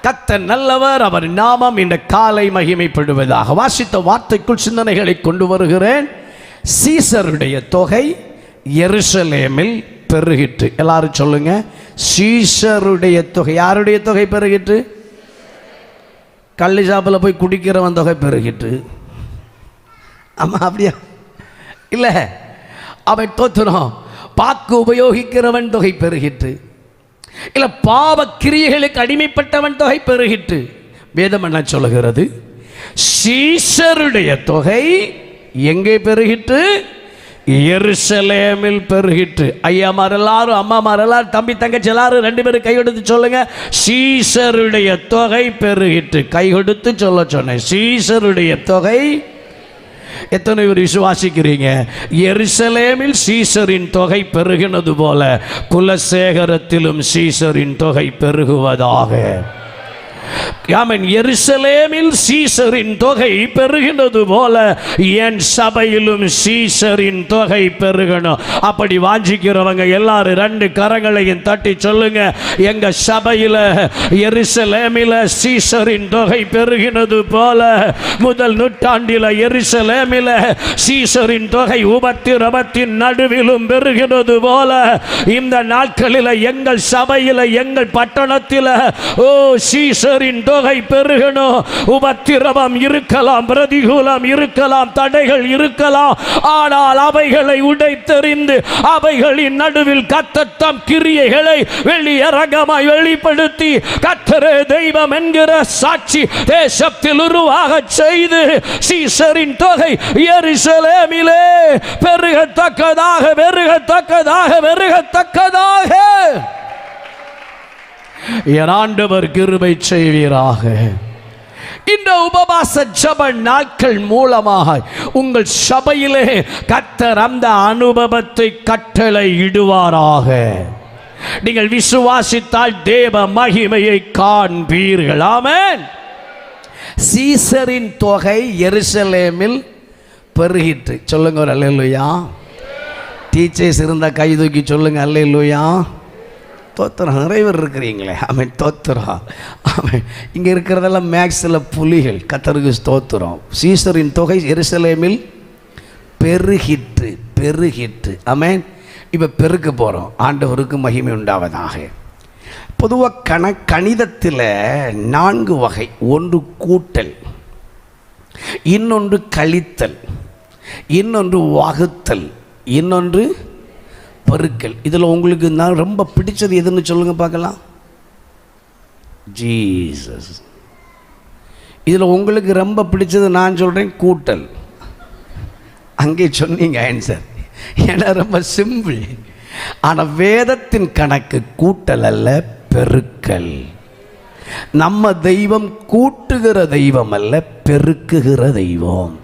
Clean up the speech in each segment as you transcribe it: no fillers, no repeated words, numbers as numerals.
கர்த்தர் நல்லவர், அவர் நாமம் இந்த காலை மகிமைப்படுவதாக. வாசித்த வார்த்தைக்குள் சிந்தனைகளை கொண்டு வருகிறேன். சீசருடைய தொகை எருசலேமில் பெருகிற்று. எல்லாரும் சொல்லுங்க, சீசருடைய தொகை. யாருடைய தொகை பெருகிற்று? கள்ளி சாப்பில் போய் குடிக்கிறவன் தொகை பெருகிற்று. ஆமா, அப்படியா? இல்லை, அவன் தோத்துறான். பாக்கு உபயோகிக்கிறவன் தொகை பெருகிற்று. இல்லை, பாவ கிரியைகளுக்கு அடிமைப்பட்டவன் தொகை பெருகிற்று. வேதம் என்ன சொல்லுகிறது? சீசருடைய தொகை எங்கே பெருகிற்று? எருசலேமில் பெருகிற்று. ஐயாமார் எல்லாரும், அம்மாமார் எல்லாரும், தம்பி தங்கச்சி எல்லாரும் 2 பேரும் கை கொடுத்து சொல்லுங்க, சீசருடைய தொகை பெருகிற்று. கை கொடுத்து சொல்ல சொன்னேன், சீசருடைய தொகை. எத்தனை பேர் விசுவாசிக்கிறீங்க? எருசலேமில் சீசரின் தொகை பெருகினது போல குலசேகரத்திலும் சீசரின் தொகை பெருகுவதாக. எருசலேமில் சீசரின் தொகை பெருகினது போல என் சபையிலும் சீசரின் தொகை பெருகணும். அப்படி வாஞ்சிக்கிறவங்க எல்லாரும் 2 கரங்களையும் தட்டி சொல்லுங்க, எங்க சபையில எருசலேமில் சீசரின் தொகை பெருகினது போல முதல் நூற்றாண்டில் எருசலேமில் சீசரின் தொகை உபத்திரவத்தின் நடுவிலும் பெருகினது போல இந்த நாட்களில் எங்கள் சபையில், எங்கள் பட்டணத்தில் சீசரின் தொகை பெருகணும். உபத்திரவம் இருக்கலாம், பிரதிகூலம் இருக்கலாம், தடைகள் இருக்கலாம், ஆனால் அவைகளை உடைத்தெறிந்து அவைகளின் நடுவில் கர்த்தர் தம் கிரியைகளை வெளியரங்கமாய் வெளிப்படுத்தி கர்த்தரே தெய்வம் என்கிற சாட்சி தேசத்தில் உருவாக செய்து சீசரின் தொகை எருசலேமிலே பெருகத்தக்கதாக பெருகத்தக்கதாக பெருகத்தக்கதாக ஆண்டவர் கிருபை செய்வீராக. இந்த உபவாச ஜெப நாட்கள் மூலமாக உங்கள் சபையிலே கர்த்தர் அந்த அனுபவத்தை கட்டளை இடுவாராக. நீங்கள் விசுவாசித்தால் தேவ மகிமையை காண்பீர்கள். ஆமென். சீசரின் தொகை எருசலேமில் பெருகிற்று. சொல்லுங்க ஒரு அல்லேலூயா. டீச்சர்ஸ் இருந்தா கை தூக்கி சொல்லுங்க அல்லேலூயா. தோத்திரம். நிறைய பேர் இருக்கிறீங்களே, அவன் தோத்துறான். அவன் இங்கே இருக்கிறதெல்லாம் மேக்ஸில் புலிகள். கர்த்தருக்கு ஸ்தோத்திரம். சீசரின் தொகை எருசலேமில் பெருகிற்று பெருகிற்று. ஆமென். இப்போ பெருக்க போகிறோம். ஆண்டவருக்கு மகிமை உண்டாவதாக. பொதுவாக கணிதத்தில் 4 வகை. ஒன்று கூட்டல், இன்னொன்று கழித்தல், இன்னொன்று வகுத்தல், இன்னொன்று பெருக்கல். இதில் உங்களுக்கு நான் ரொம்ப பிடிச்சது எதுன்னு சொல்லுங்க பார்க்கலாம். ஜீசஸ். இதில் உங்களுக்கு ரொம்ப பிடிச்சது நான் சொல்கிறேன் கூட்டல். அங்கே சொன்னீங்க ஆன்சர். ஏன்னா ரொம்ப சிம்பிள். ஆனால் வேதத்தின் கணக்கு கூட்டல் அல்ல, பெருக்கல். நம்ம தெய்வம் கூட்டுகிற தெய்வம் அல்ல, பெருக்குகிற தெய்வம்.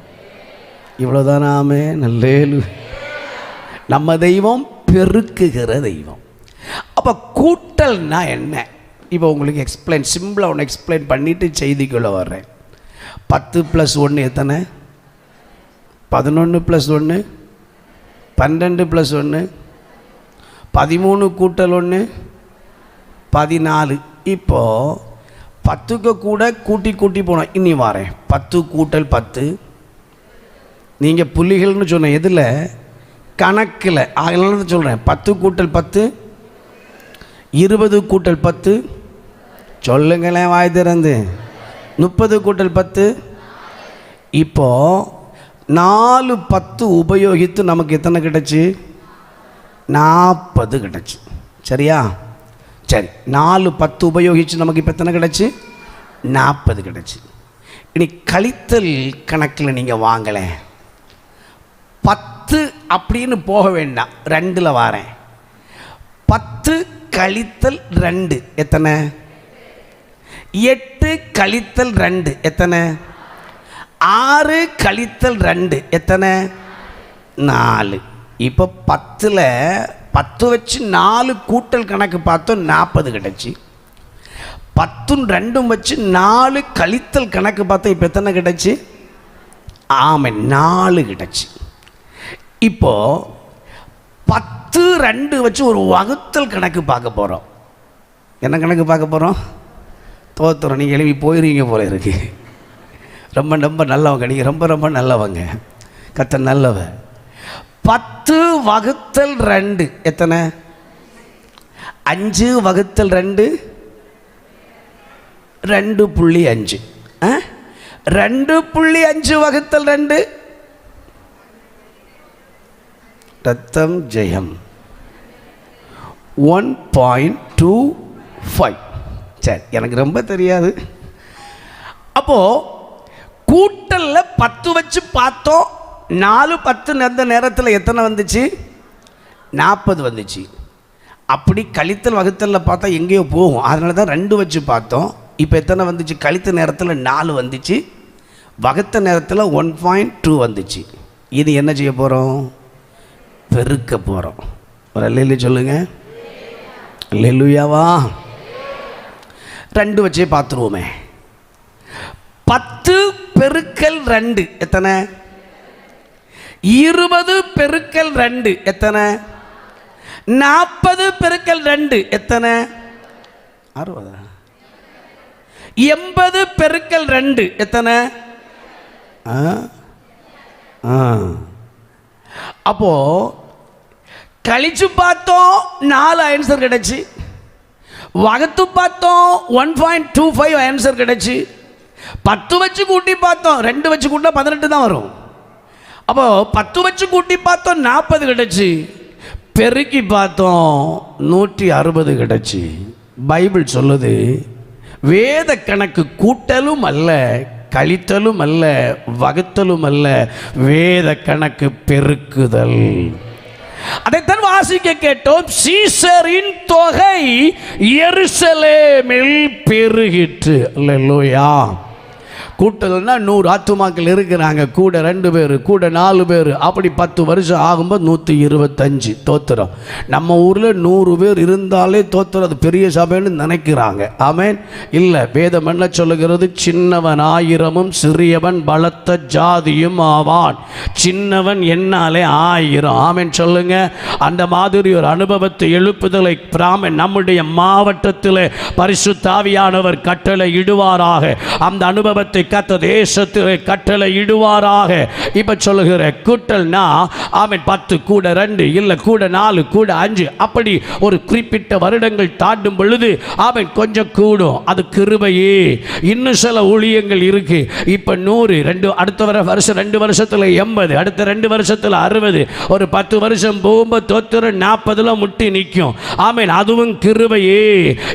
இவ்வளோதானாமே. நல்லேலு. நம்ம தெய்வம் பெருக்குகிற தெய்வம். அப்போ கூட்டல்னா என்ன? இப்போ உங்களுக்கு சிம்பிளாக ஒன்று எக்ஸ்பிளைன் பண்ணிவிட்டு செய்திக்குள்ளே வர்றேன். 10 + 1 எத்தனை? 11 + 1 12 + 1 13 கூட்டல் 1 14. இப்போது 10க்கு கூட கூட்டி கூட்டி போனோம். இனி வரேன். 10 கூட்டல் 10. நீங்கள் புள்ளிகள்னு சொன்ன எதில்? கணக்கில். அதனால சொல்கிறேன். 10 கூட்டல் 10 20 கூட்டல் 10. சொல்லுங்களேன் வாய் திறந்து. 30 கூட்டல் 10. இப்போது 4 10 உபயோகித்து நமக்கு எத்தனை கிடச்சி? 40 கிடச்சி. சரியா? சரி. 4 10 உபயோகித்து நமக்கு இப்போ எத்தனை கிடச்சி? 40 கிடச்சி. இனி கழித்தல் கணக்கில் நீங்கள் வாங்கலை. 10 அப்படின்னு போக வேண்டாம். 2ல் வாரேன். 10 கழித்தல் 2 எத்தனை? 8 கழித்தல் 2 எத்தனை? 6 கழித்தல் 2 எத்தனை? 4. இப்போ 10ல் 10 வச்சு 4 கூட்டல் கணக்கு பார்த்தோம், 40 கிடச்சி. 10 2 வச்சு 4 கழித்தல் கணக்கு பார்த்தோம், இப்போ எத்தனை கிடச்சி? ஆமாம், 4 கிடச்சி. இப்போது 10 2 வச்சு ஒரு வகுத்தல் கணக்கு பார்க்க போகிறோம். என்ன கணக்கு பார்க்க போகிறோம்? தோத்துறோம், நீங்கள் எழுப்பி போயிருவீங்க போல இருக்கு. ரொம்ப ரொம்ப நல்லவங்க, நீங்கள் ரொம்ப ரொம்ப நல்லவங்க, கர்த்தர் நல்லவ. 10 வகுத்தல் 2 எத்தனை? 5 வகுத்தல் 2 2.5. 2.5 வகுத்தல் 2 ரத்தம் ஜெயம் 1.25. சரி, எனக்கு ரொம்ப தெரியாது. அப்போ கூட்டல்ல 10 வச்சு பார்த்தோம். 4 10 அந்த நேரத்தில் எத்தனை வந்துச்சு? 40 வந்துச்சு. அப்படி கழித்தல் வகுத்தலில் பார்த்தா எங்கேயோ போகும், அதனால தான் 2 வச்சு பார்த்தோம். இப்போ எத்தனை வந்துச்சு? கழித்த நேரத்தில் 4 வந்துச்சு, வகுத்த நேரத்தில் 1.2 வந்துச்சு. இது என்ன செய்ய போகிறோம்? பெருக்க போகிறோம். ஒரு அல்லேலூயா சொல்லுங்க. அல்லேலூயாவா? 2 வச்சே பார்த்துருவோமே. 10 பெருக்கல் 2 எத்தனை? 20 பெருக்கல் 2 எத்தனை? 40 பெருக்கல் 2 எத்தனை? 60. 80 பெருக்கல் 2 எத்தனை? அப்போ கழிச்சு பார்த்தோம், 4 ஆன்சர் கிடைச்சி. வகுத்து பார்த்தோம், 1.25 ஆன்சர் கிடைச்சி. 10 வச்சு கூட்டி பார்த்தோம், 2 வச்சு கூட்டினா 18 தான் வரும். அப்போ 10 வச்சு கூட்டி பார்த்தோம், 40 கிடைச்சி. பெருக்கி பார்த்தோம், 160 கிடைச்சி. பைபிள் சொல்லுது, வேத கணக்கு கூட்டலும் அல்ல, கழித்தலும் அல்ல, வகுத்தலும் அல்ல, வேத கணக்கு பெருக்குதல். அதைத்தான் வாசிக்க கேட்டோம். சீசரின் தொகை எருசலேமில் பெருகிற்று. அல்லேலூயா. கூட்டல்னா 100 ஆத்துமாக்கள் இருக்கிறாங்க, கூட 2 பேர், கூட 4 பேர், அப்படி 10 வருஷம் ஆகும்போது 125. தோத்திரம். நம்ம ஊரில் 100 பேர் இருந்தாலே தோத்திரம், அது பெரிய சபைன்னு நினைக்கிறாங்க. ஆமேன். இல்லை, வேதம் என்ன சொல்லுகிறது? சின்னவன் 1000 சிறியவன் பலத்த ஜாதியும் ஆவான். சின்னவன் என்னாலே 1000. ஆமேன் சொல்லுங்க. அந்த மாதிரி ஒரு அனுபவத்தை எழுப்புதலை நம்முடைய மாவட்டத்தில் பரிசுத்த ஆவியானவர் கட்டளை இடுவாராக. அந்த அனுபவத்தை கத்த தேசத்திலே கட்டளை இடுவாராக. இப்ப சொல்லுகிற கூட்டல்னா ஆமென் 10 கூட 2 இல்ல கூட 4 கூட 5 அப்படி ஒரு குறிப்பிட்ட வருடங்கள் தாண்டும் பொழுது ஆமென் கொஞ்சம் கூடும். அது கிருபையே. இன்னும் சில ஊழியங்கள் இருக்கு. இப்ப 100 2 அடுத்த வருஷம் 2 வருஷத்துல 80 அடுத்த 2 வருஷத்துல 60 ஒரு 10 வருஷம் போகும்போது தோத்திர 40ல முட்டி நிற்கும். ஆமென். அதுவும் கிருபையே.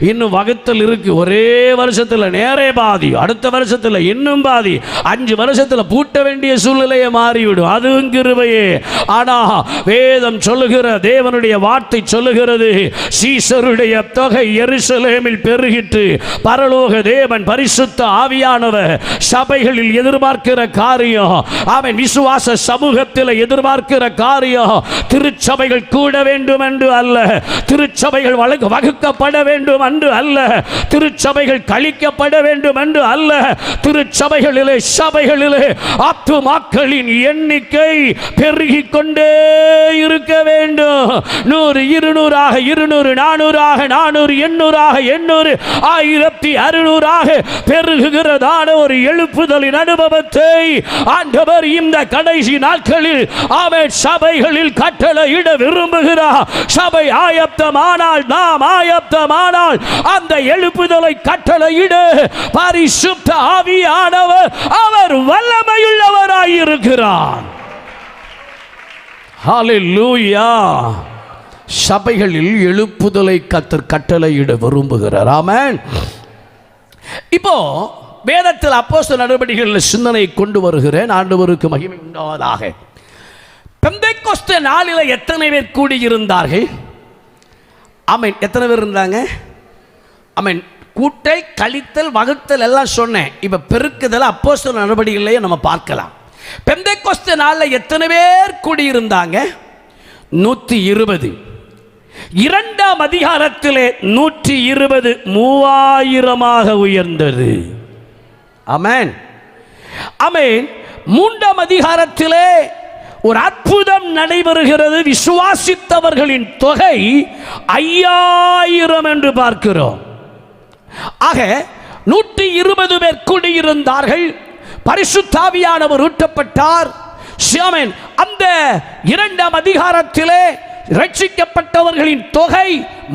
இன்னும் வகுத்தல் இருக்கு. ஒரே வருஷத்துல நேரே பாதி, அடுத்த வருஷத்துல இன்னும் பாதி, 5 வருஷத்துல பூட்ட வேண்டிய சூழ்நிலையை மாறிவிடும். அதுவும் கிருபையே. ஆனா வேதம் சொல்லுகிற தேவனுடைய வார்த்தை சொல்லுகிறது, சீசருடைய தொகை எருசலேமில் பெருகிற்று. பரலோக தேவன் பரிசுத்த ஆவியானவர் சபைகளில் எதிர்பார்க்கிற காரியம், ஆமென், விசுவாச சமூகத்தில் எதிர்பார்க்கிற காரியம் திருச்சபைகள் கூட வேண்டும் என்று அல்ல, திருச்சபைகள் வகுக்கப்பட வேண்டும் என்று அல்ல, திருச்சபைகள் கழிக்கப்பட வேண்டும் என்று அல்ல, திருச்சபைகளிலே சபைகளிலே ஆத்துமாக்களின் எண்ணிக்கை பெருகிக் கொண்டே இருக்க வேண்டும். 100 200 200 400 400 800 800 1600 பெருகுகிறதான ஒரு எழுப்புதலின் அனுபவத்தை ஆண்டவர் இந்த கடைசி நாட்களில் ஆமென் சபைகளில் கட்டளையிட விரும்புகிறார். சபை ஆயத்தமானால், நாம் ஆயத்தமானால் அந்த எழுப்புதலை கட்டளையிட பரிசுத்த ஆவியானவர் அவர் வல்லமையுள்ளவராய் இருக்கிறார். ஹல்லேலூயா. சபைகளில் எழுப்புதலை கர்த்தர் கட்டளையிட விரும்புகிறார். ஆமென். இப்போ வேதத்தில் அப்போஸ்தலர் நடவடிக்கைகளில் சிந்தனை கொண்டு வருகிறேன். ஆண்டவருக்கு மகிமை உண்டாவதாக. பெந்தேகோஸ்தே நாளில் எத்தனை பேர் கூடியிருந்தார்கள்? ஆமென். எத்தனை பேர் இருந்தாங்க? ஆமென். கூட்டல் கழித்தல் வகுத்தல் எல்லாம் சொன்னேன். இப்ப பெருக்குதல் அப்போஸ்தலர் நடவடிக்கைகளையே நம்ம பார்க்கலாம். பெந்தேகோஸ்தே நாளில் எத்தனை பேர் கூடியிருந்தாங்க? 120. 2ஆம் அதிகாரத்திலே 120 3000 உயர்ந்தது. ஆமென். ஆமென். 3ஆம் அதிகாரத்திலே ஒரு அற்புதம் நடைபெறுகிறது. விசுவாசித்தவர்களின் தொகை 5000 என்று பார்க்கிறோம். ஆக 120 பேர் கூடியிருந்தார்கள். பரிசுத்த ஆவியானவர் ஊற்றப்பட்டார். அந்த 2ஆம் அதிகாரத்திலே ரட்சிக்கப்பட்டவர்களின் தொகை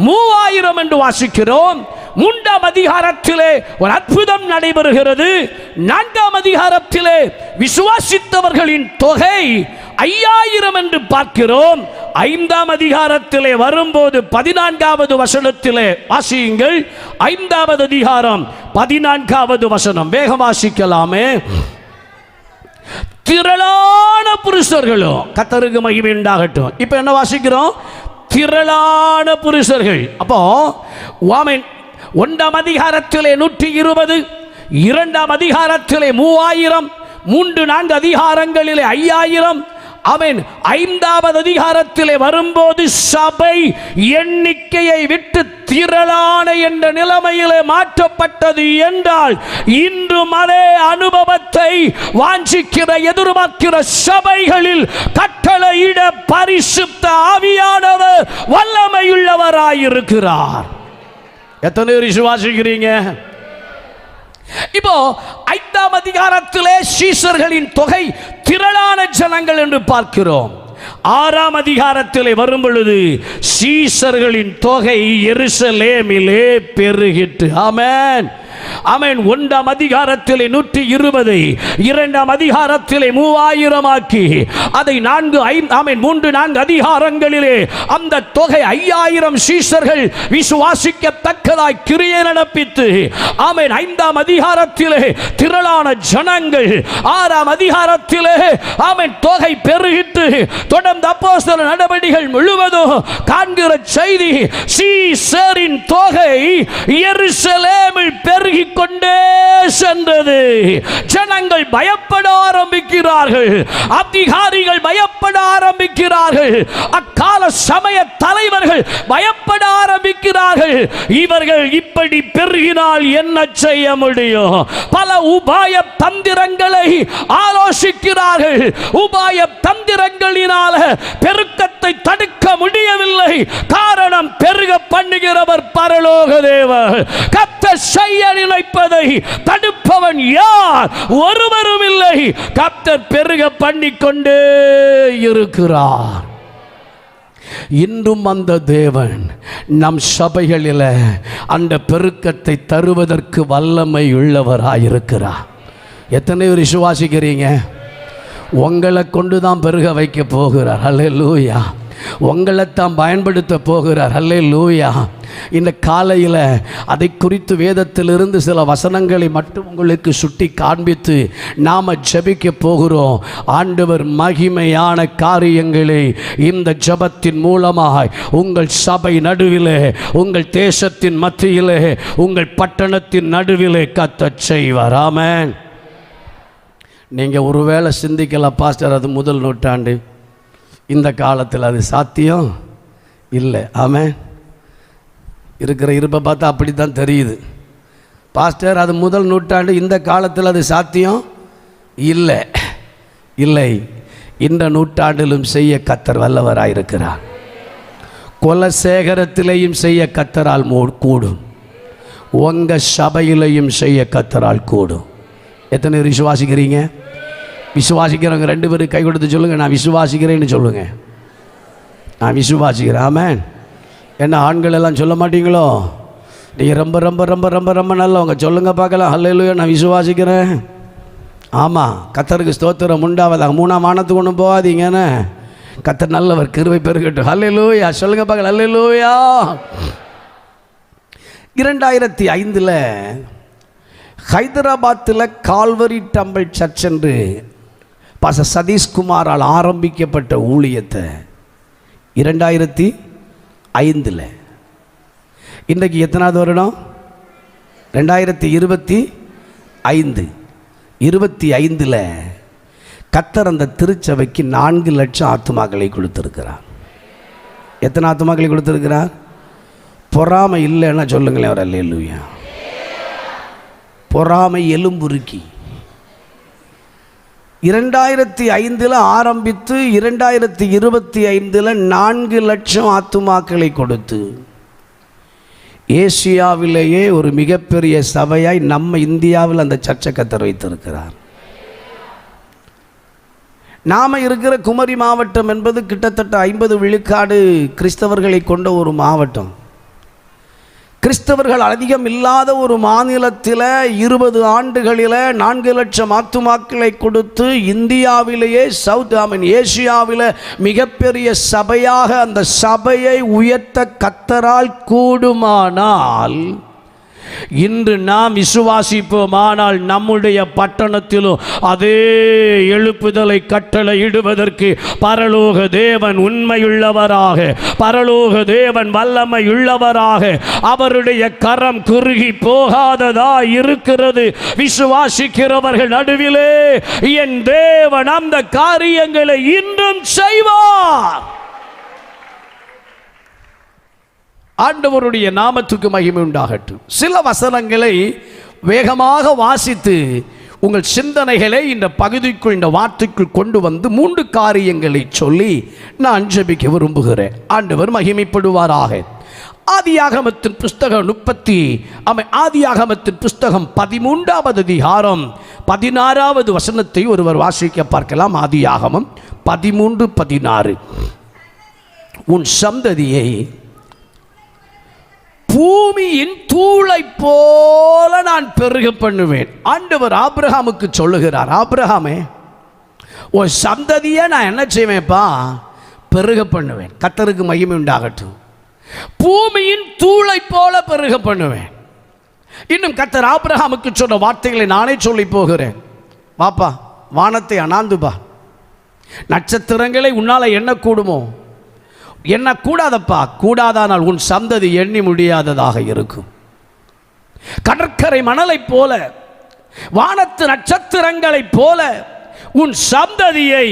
3000 என்று வாசிக்கிறோம். 3ஆம் அதிகாரத்திலே ஒரு அற்புதம் நடைபெறுகிறது. 4ஆம் அதிகாரத்திலே விசுவாசித்தவர்களின் தொகை 5000 என்று பார்க்கிறோம். 5ஆம் அதிகாரத்திலே வரும்போது 14வது வசனத்திலே வாசியுங்கள். 5வது அதிகாரம் 14வது வசனம் வேகம் வாசிக்கலாமே. திரளான புருஷர்களும், கர்த்தருக்கு மகிமை உண்டாகட்டும். இப்ப என்ன வாசிக்கிறோம்? திரளான புருஷர்கள். அப்போ 1ஆம் அதிகாரத்திலே 120, 2ஆம் அதிகாரத்திலே 3000, 3-4 அதிகாரங்களிலே 5000. ஆமென். 5வது அதிகாரத்திலே வரும்போது சபை எண்ணிக்கையை விட்டு திரளான என்ற நிலைமையிலே மாற்றப்பட்டது என்றால், இன்றும் அதே அனுபவத்தை வாஞ்சிக்கிற எதிர்பார்க்கிற சபைகளில் கட்டளையிட பரிசுத்த ஆவியானவர் வல்லமையுள்ளவராயிருக்கிறார். எத்தனை பேர் விசுவாசிக்கிறீங்க? இப்போ 5ஆம் அதிகாரத்திலே சீஷர்களின் தொகை திரளான ஜனங்கள் என்று பார்க்கிறோம். 6ஆம் அதிகாரத்திலே வரும் பொழுது சீஷர்களின் தொகை எருசலேமிலே பெருகிற்று. ஆமென், ஆமென். 1ஆம் அதிகாரத்திலே 120, 2ஆம் அதிகாரத்திலே 3000 ஆக்கி அதை 3-4 அதிகாரங்களிலே அந்த தொகை 5000 சீஷர்கள் விசுவாசிக்கத்தக்கதாய் கிரியை நடப்பித்து, ஆமென், 5ஆம் அதிகாரத்திலே திரளான ஜனங்கள், 6ஆம் அதிகாரத்திலே ஆமென் தொகை பெருகிட்டு தொடர்ந்து அப்போஸ்தலர் நடவடிக்கைகள் முழுவதும் காண்கிற செய்தி, சீஷரின் தொகை எருசலேமில் பெருகிக் கொண்டே சென்றது. ஜனங்கள் பயப்பட ஆரம்பிக்கிறார்கள், அதிகாரிகள் பயப்பட ஆரம்பிக்கிறார்கள், அக்கால சமய தலைவர்கள் பயப்பட ஆரம்பிக்கிறார்கள். இவர்கள் இப்படி பெருகினால் என்ன செய்ய முடியும்? பல உபாய தந்திரங்களை ஆலோசிக்கிறார்கள். உபாய தந்திரங்களினால பெருக்கத்தை தடுக்க முடியவில்லை. காரணம், பெருக பண்ணுகிறவர் பரலோக தேவர். கர்த்தர் செய்ய நினைப்பதை தடுப்பவன் யார்? ஒருவரும் இல்லை. கர்த்தர் பெருக பண்ணிக்கொண்டே இருக்கிறார். இன்றும் அந்த தேவன் நம் சபைகளில் அந்த பெருக்கத்தை தருவதற்கு வல்லமை உள்ளவராயிருக்கிறார். எத்தனை பேர் விசுவாசிக்கிறீங்க? உங்களை கொண்டு தான் பெருக வைக்க போகிறார். அல்லேலூயா. உங்களைத்தான் பயன்படுத்த போகிறார். அல்லேலூயா. இந்த காலையில் அதை குறித்து வேதத்திலிருந்து சில வசனங்களை மட்டும் உங்களுக்கு சுட்டி காண்பித்து நாம் ஜெபிக்க போகிறோம். ஆண்டவர் மகிமையான காரியங்களை இந்த ஜெபத்தின் மூலமாய் உங்கள் சபை நடுவிலே, உங்கள் தேசத்தின் மத்தியிலே, உங்கள் பட்டணத்தின் நடுவிலே கர்த்தர் செய்வார். ஆமென். நீங்கள் ஒருவேளை சிந்திக்கலாம், பாஸ்டர் அது முதல் நூற்றாண்டு, இந்த காலத்தில் அது சாத்தியம் இல்லை. ஆமென். இருக்கிற இருப்பை பார்த்தா அப்படி தான் தெரியுது. பாஸ்டர் அது முதல் நூற்றாண்டு, இந்த காலத்தில் அது சாத்தியம் இல்லை. இல்லை, இந்த நூற்றாண்டிலும் செய்ய கர்த்தர் வல்லவராயிருக்கிறார். குலசேகரத்திலேயும் செய்ய கர்த்தரால் கூடும். உங்கள் சபையிலையும் செய்ய கர்த்தரால் கூடும். எத்தனை பேர் விசுவாசிக்கிறீங்க? விசுவாசிக்கிறவங்க 2 பேரும் கை கொடுத்து சொல்லுங்கள், நான் விசுவாசிக்கிறேன்னு சொல்லுங்கள். நான் விசுவாசிக்கிறேன். ஆமென். என்ன ஆண்கள் எல்லாம் சொல்ல மாட்டீங்களோ? நீங்கள் ரொம்ப ரொம்ப ரொம்ப ரொம்ப ரொம்ப நல்லவங்க, சொல்லுங்கள் பார்க்கலாம். அல்லேலூயா, நான் விசுவாசிக்கிறேன். ஆமாம், கர்த்தருக்கு ஸ்தோத்திரம் உண்டாவதாக. 3ஆம் வானத்துக்கு ஒன்றும் போகாதீங்கன்னு. கர்த்தர் நல்லவர், கிருபை பெருகட்டும். அல்லேலூயா, சொல்லுங்கள் பார்க்கலாம். அல்லேலூயா. 2005 ஹைதராபாத்தில் கால்வரி டெம்பிள் சர்ச் என்று பாஸ்டர் சதீஷ்குமாரால் ஆரம்பிக்கப்பட்ட ஊழியத்தை 2005 இன்றைக்கு எத்தனாவது வருடம்? 2025. 25 கர்த்தர் அந்த திருச்சபைக்கு 4 லட்சம் ஆத்துமாக்களை கொடுத்திருக்கிறார். எத்தனை ஆத்துமாக்களை கொடுத்திருக்கிறார்? பொறாமை இல்லைன்னா சொல்லுங்களேன் அவர். அல்லேலூயா. பொறாமை எலும்புருக்கி 2005 ஆரம்பித்து 2025 4 லட்சம் ஆத்துமாக்களை கொடுத்து ஏசியாவிலேயே ஒரு மிகப்பெரிய சபையாய் நம்ம இந்தியாவில் அந்த சர்ச்சை கத்தர் வைத்திருக்கிறார். நாம் இருக்கிற குமரி மாவட்டம் என்பது கிட்டத்தட்ட 50 விழுக்காடு கிறிஸ்தவர்களை கொண்ட ஒரு மாவட்டம். கிறிஸ்தவர்கள் அதிகம் இல்லாத ஒரு மாநிலத்தில் 20 ஆண்டுகளில் 4 லட்சம் ஆத்துமாக்களை கொடுத்து இந்தியாவிலேயே ஏசியாவில் மிகப்பெரிய சபையாக அந்த சபையை உயர்த்த கத்தரால் கூடுமானால் இன்று நாம் விசுவாசிப்போமானால் நம்முடைய பட்டணத்திலும் அதே எழுப்புதலை கட்டளையிடுவதற்கு பரலோக தேவன் உண்மையுள்ளவராக, பரலோக தேவன் வல்லமையுள்ளவராக, அவருடைய கரம் குறுகி போகாததா இருக்கிறது. விசுவாசிக்கிறவர்கள் நடுவிலே என் தேவன் அந்த காரியங்களை இன்றும் செய்வார். ஆண்டவருடைய நாமத்துக்கு மகிமை உண்டாகட்டும். சில வசனங்களை வேகமாக வாசித்து உங்கள் சிந்தனைகளை இந்த பகுதிக்குள், இந்த வார்த்தைக்குள் கொண்டு வந்து 3 காரியங்களை சொல்லி நான் ஜெபிக்க விரும்புகிறேன். ஆண்டவர் மகிமைப்படுவாராக. ஆதியாகமத்தின் புஸ்தகம் ஆதியாகமத்தின் புஸ்தகம் 13வது அதிகாரம் 16வது வசனத்தை ஒருவர் வாசிக்க பார்க்கலாம். ஆதியாகமம் 13:16. உன் சந்ததியை பூமியின் தூளை போல நான் பெருக பண்ணுவேன். ஆண்டவர் ஆபிரகாமுக்கு சொல்லுகிறார், ஆபிரகாமே உன் சந்ததியை நான் என்ன செய்வேன்ப்பா? பெருக பண்ணுவேன். கர்த்தருக்கு மகிமை உண்டாகட்டும். பூமியின் தூளை போல பெருக பண்ணுவேன். இன்னும் கர்த்தர் ஆபிரகாமுக்கு சொன்ன வார்த்தைகளை நானே சொல்லி போகிறேன். வாப்பா, வானத்தை அண்ணாந்துப்பா, நட்சத்திரங்களை உன்னால எண்ணக்கூடுமோ? என்ன கூடாதப்பா, கூடாதானால் உன் சந்ததி எண்ணி முடியாததாக இருக்கும். கடற்கரை மணலை போல, வானத்து நட்சத்திரங்களை போல உன் சந்ததியை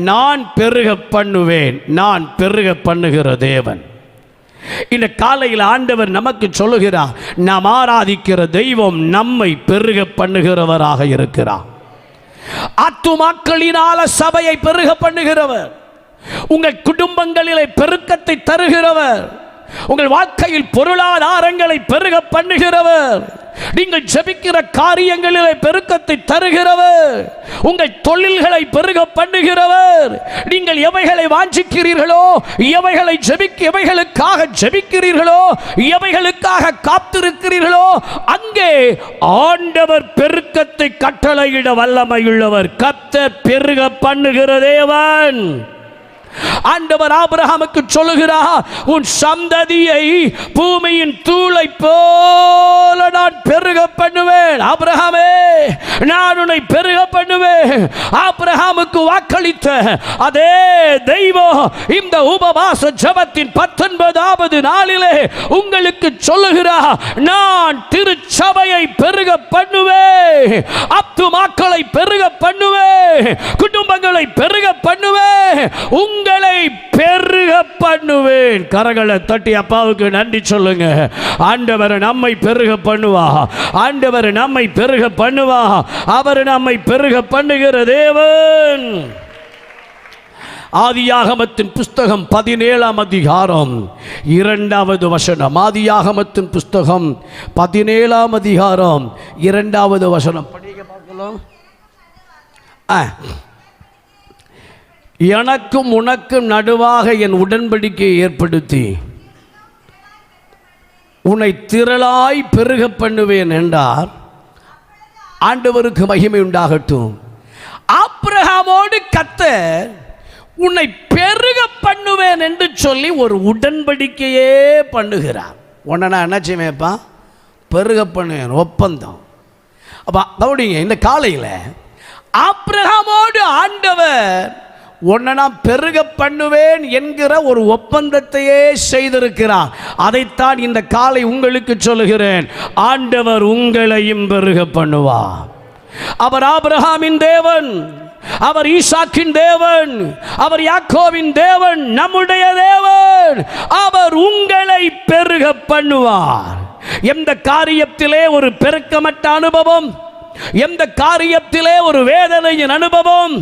நான் பெருக பண்ணுவேன். நான் பெருக பண்ணுகிற தேவன். இந்த காலையில் ஆண்டவர் நமக்கு சொல்லுகிறார், நாம் ஆராதிக்கிற தெய்வம் நம்மை பெருக பண்ணுகிறவராக இருக்கிறார். ஆத்துமாக்களினால சபையை பெருக பண்ணுகிறவர், உங்கள் குடும்பங்களிலே பெருக்கத்தை தருகிறவர், உங்கள் வாழ்க்கையில் பொருளாதாரங்களை பெருக பண்ணுகிறவர், நீங்கள் ஜெபிக்கிற காரியங்களிலே பெருக்கத்தை தருகிறவர், உங்கள் தொழில்களை பெருக பண்ணுகிறவர். நீங்கள் எவைகளை வாஞ்சிக்கிறீர்களோ, எவைகளுக்காக ஜெபிக்கிறீர்களோ, எவைகளுக்காக காத்திருக்கிறீர்களோ, அங்கே ஆண்டவர் பெருக்கத்தை கட்டளையிட வல்லமையுள்ளவர். கர்த்தர் பெருக பண்ணுகிற தேவன். ஆண்டவர் ஆபிரகாமுக்கு சொல்லுகிறார், உன் சந்ததியை பூமியின் தூளை போல நான் பெருக பண்ணுவேன். ஆபிரகாமே, நான் உன்னை பெருக பண்ணுவேன். ஆபிரகாமுக்கு வாக்களித்த அதே தெய்வம் இந்த உபவாச ஜெபத்தின் 19வது நாளிலே உங்களுக்கு சொல்லுகிறார், நான் திருச்சபையை பெருக பண்ணுவேன், ஆத்துமாக்களை பெருக பண்ணுவேன், குடும்பங்களை பெருக பண்ணுவேன், உங்களை பெருக பண்ணுவேன். கரங்களை தட்டி அப்பாவுக்கு நன்றி சொல்லுங்க. ஆண்டவர் நம்மை பெருக பண்ணுவா, ஆண்டவர் நம்மை பெருக பண்ணுவா, அவர் நம்மை பெருக பண்ணுகிற தேவன். ஆதியாகமத்தின் புஸ்தகம் 17ஆம் அதிகாரம் 2வது வசனம். ஆதியாகமத்தின் புஸ்தகம் 17ஆம் அதிகாரம் 2வது வசனம் படிக்க பார்க்கலாம். எனக்கும் உனக்கும் நடுவாக என் உடன்படிக்கையை ஏற்படுத்தி உன்னை திரளாய் பெருக பண்ணுவேன் என்றார். ஆண்டவருக்கு மகிமை உண்டாகட்டும். ஆபிரகாமோடு கர்த்தர் உன்னை பெருக பண்ணுவேன் என்று சொல்லி ஒரு உடன்படிக்கையே பண்ணுகிறார். உன்னை நான் என்ன செய்வேன்ப்பா? பெருக பண்ணுவேன். ஒப்பந்தம். அப்போ கவனிங்க, இந்த காலையில் ஆபிரகாமோடு ஆண்டவர் உன்னை நான் பெருக பண்ணுவேன் என்கிற ஒரு ஒப்பந்தத்தையே செய்திருக்கிறார். அதைத்தான் இந்த காலை உங்களுக்கு சொல்லுகிறேன். ஆண்டவர் உங்களையும் பெருக பண்ணுவார். அவர் ஆபிரகாமின் தேவன், அவர் ஈசாக்கின் தேவன், அவர் யாக்கோவின் தேவன், நம்முடைய தேவன். அவர் உங்களை பெருக பண்ணுவார். எந்த காரியத்திலே ஒரு பெருக்கமற்ற அனுபவம், எந்த காரியத்திலே ஒரு வேதனையின் அனுபவம்,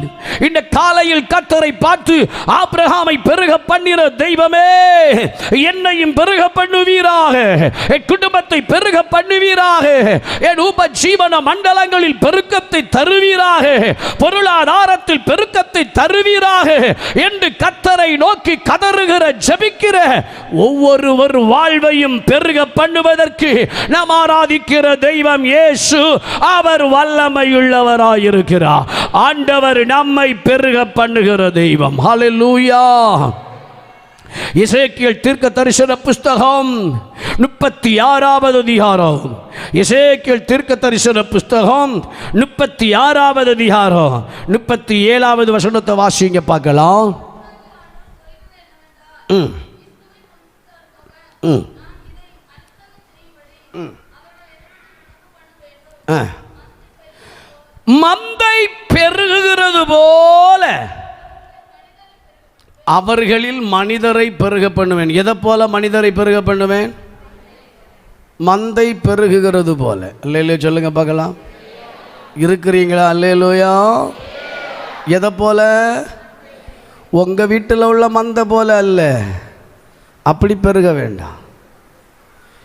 இந்த காலையில் கர்த்தரை பார்த்து ஆபிரகாமை பெருக பண்ணின தெய்வமே, என்னையும் பெருக பண்ணுவீராக, என் குடும்பத்தை பெருக பண்ணுவீராக, என் உபஜீவன மண்டலங்களில் பெருக்கத்தை தருவீராக, பொருளாதாரத்தில் பெருக்கத்தை தருவீராக என்று கர்த்தரை நோக்கி கதறுகிற ஜெபிக்கிற ஒவ்வொருவர் வாழ்வையும் பெருக பண்ணுவதற்கு நாம் ஆராதிக்கிற தெய்வம் இயேசு. அவர் வல்லமையுள்ளவராயிருக்கிறார். ஆண்டவர் நம்மை பெருக பண்ணுகிற தெய்வம். ஹல்லேலூயா. எசேக்கியேல் தீர்க்கதரிசன புஸ்தகம் 36வது அதிகாரம். எசேக்கியேல் தீர்க்கதரிசன புஸ்தகம் 36வது அதிகாரம் 37வது வசனத்தை வாசிங்க பார்க்கலாம். மந்தை பெருகுகிறது போல அவர்களில் மனிதரை பெருக பண்ணுவேன். எதை போல மனிதரை பெருக பண்ணுவேன்? மந்தை பெருகுகிறது போல. அல்லேலூயா சொல்லுங்க பார்க்கலாம். இருக்கிறீங்களா? அல்லேலூயா. எதை போல? உங்க வீட்டில் உள்ள மந்தை போல அல்ல, அப்படி பெருக வேண்டாம்.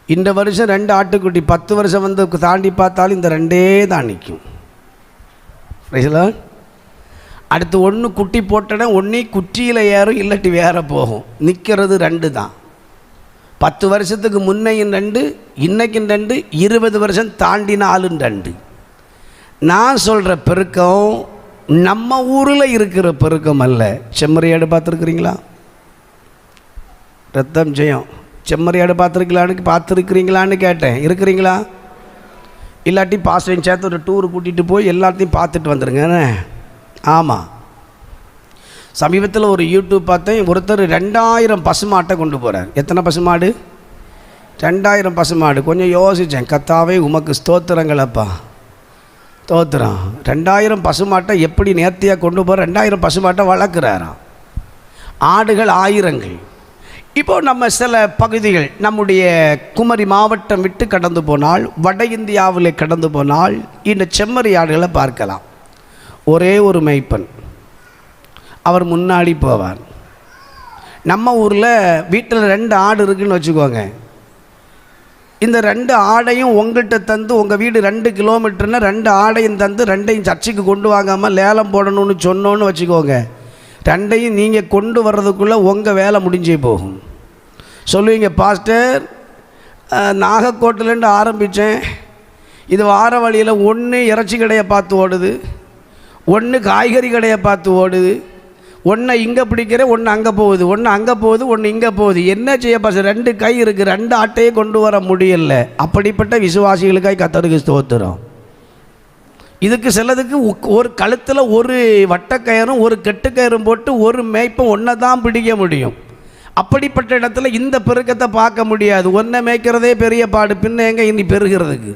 இந்த வருஷம் 2 ஆட்டுக்குட்டி, 10 வருஷம் வந்து தாண்டி பார்த்தாலும் இந்த 2 தான் நிற்கும். அடுத்து 1 குட்டி போட்டோன்னா ஒன்றே குட்டியில் ஏறும், இல்லாட்டி வேற போகும். நிற்கிறது 2 தான். 10 வருஷத்துக்கு முன்னையும் 2, இன்னைக்கும் 2, 20 வருஷம் தாண்டினாலும் 2. நான் சொல்கிற பெருக்கம் நம்ம ஊரில் இருக்கிற பெருக்கம் அல்ல. செம்மறியாடு பார்த்துருக்குறீங்களா? ரத்தம் ஜெயம் செம்மறியாடு பார்த்துருக்கிறீங்களான்னு கேட்டேன். இருக்கிறீங்களா? இல்லாட்டி பாஸ்டரையும் சேர்த்து ஒரு டூர் கூட்டிகிட்டு போய் எல்லாத்தையும் பார்த்துட்டு வந்துடுங்க. ஆமாம், சமீபத்தில் ஒரு யூடியூப் பார்த்தேன். ஒருத்தர் 2000 பசுமாட்டை கொண்டு போகிறார். எத்தனை பசுமாடு? 2000 பசுமாடு. கொஞ்சம் யோசித்தேன், கர்த்தாவே உமக்கு ஸ்தோத்திரங்களப்பா, ஸ்தோத்திரம். 2000 பசுமாட்டை எப்படி நேர்த்தியாக கொண்டு போகிற? 2000 பசுமாட்டை வளர்க்குறாராம். ஆடுகள் ஆயிரங்கள். இப்போ நம்ம சில பகுதிகள், நம்முடைய குமரி மாவட்டம் விட்டு கடந்து போனால், வட இந்தியாவில் கடந்து போனால் இந்த செம்மறி ஆடுகளை பார்க்கலாம். ஒரே ஒரு மேய்ப்பன், அவர் முன்னாடி போவார். நம்ம ஊரில் வீட்டில் 2 ஆடு இருக்குதுன்னு வச்சுக்கோங்க. இந்த 2 ஆடையும் உங்கள்கிட்ட தந்து, உங்கள் வீடு 2 கிலோமீட்டர்னா 2 ஆடையும் தந்து 2ஐயும் சர்ச்சுக்கு கொண்டு வாங்காமல் லேலம் போடணும்னு சொன்னோன்னு வச்சுக்கோங்க. 2ஐயும் நீங்கள் கொண்டு வர்றதுக்குள்ளே உங்கள் வேலை முடிஞ்சே போகும். சொல்லுவீங்க, பாஸ்டர் நாகக்கோட்டிலேருந்து ஆரம்பித்தேன், இது வார வழியில் ஒன்று இறைச்சி கடையை பார்த்து ஓடுது, ஒன்று காய்கறி கடையை பார்த்து ஓடுது, ஒன்றை இங்கே பிடிக்கிறேன், ஒன்று அங்கே போகுது, ஒன்று அங்கே போகுது, ஒன்று இங்கே போகுது. என்ன செய்ய பாஸ்டர்? 2 கை இருக்குது, 2 ஆட்டையே கொண்டு வர முடியல. அப்படிப்பட்ட விசுவாசிகளுக்காய் கர்த்தருக்கு ஸ்தோத்திரம். இதுக்கு சிலதுக்கு ஒரு கழுத்தில் ஒரு வட்டக்கயிறும் ஒரு கெட்டுக்கயிறும் போட்டு ஒரு மேய்ப்பை ஒன்றை தான் பிடிக்க முடியும். அப்படிப்பட்ட இடத்துல இந்த பெருக்கத்தை பார்க்க முடியாது. ஒன்றை மேய்க்கிறதே பெரிய பாடு, பின்ன எங்கே இனி பெருகிறதுக்கு?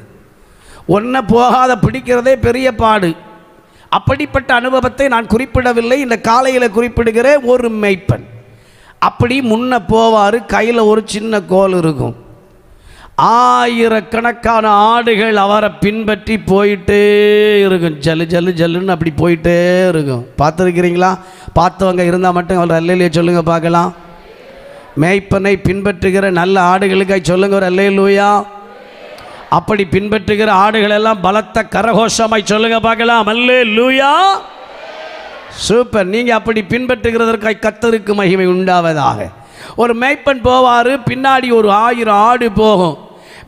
ஒன்றை போகாத பிடிக்கிறதே பெரிய பாடு. அப்படிப்பட்ட அனுபவத்தை நான் குறிப்பிடவில்லை, இந்த காலையில் குறிப்பிடுகிற ஒரு மேய்ப்பன். அப்படி முன்ன போவார், கையில் ஒரு சின்ன கோல் இருக்கும். ஆயிரக்கணக்கான ஆடுகள் அவரை பின்பற்றி போயிட்டே இருக்கும். ஜல்லு ஜல்லு ஜல்லுன்னு அப்படி போயிட்டே இருக்கும். பார்த்துருக்கிறீங்களா? பார்த்தவங்க இருந்தால் மட்டும் அவர் அல்லேலூயா சொல்லுங்க பார்க்கலாம். மேய்ப்பனை பின்பற்றுகிற நல்ல ஆடுகளுக்காக சொல்லுங்க ஒரு அல்லேலூயா. அப்படி பின்பற்றுகிற ஆடுகள் எல்லாம் பலத்த கரகோஷமாய் சொல்லுங்க பார்க்கலாம். அல்லேலூயா. சூப்பர். நீங்கள் அப்படி பின்பற்றுகிறதற்காக கர்த்தருக்கு மகிமை உண்டாவதாக. ஒரு மேய்ப்பன் போவார், பின்னாடி ஒரு 1000 ஆடு போகும்.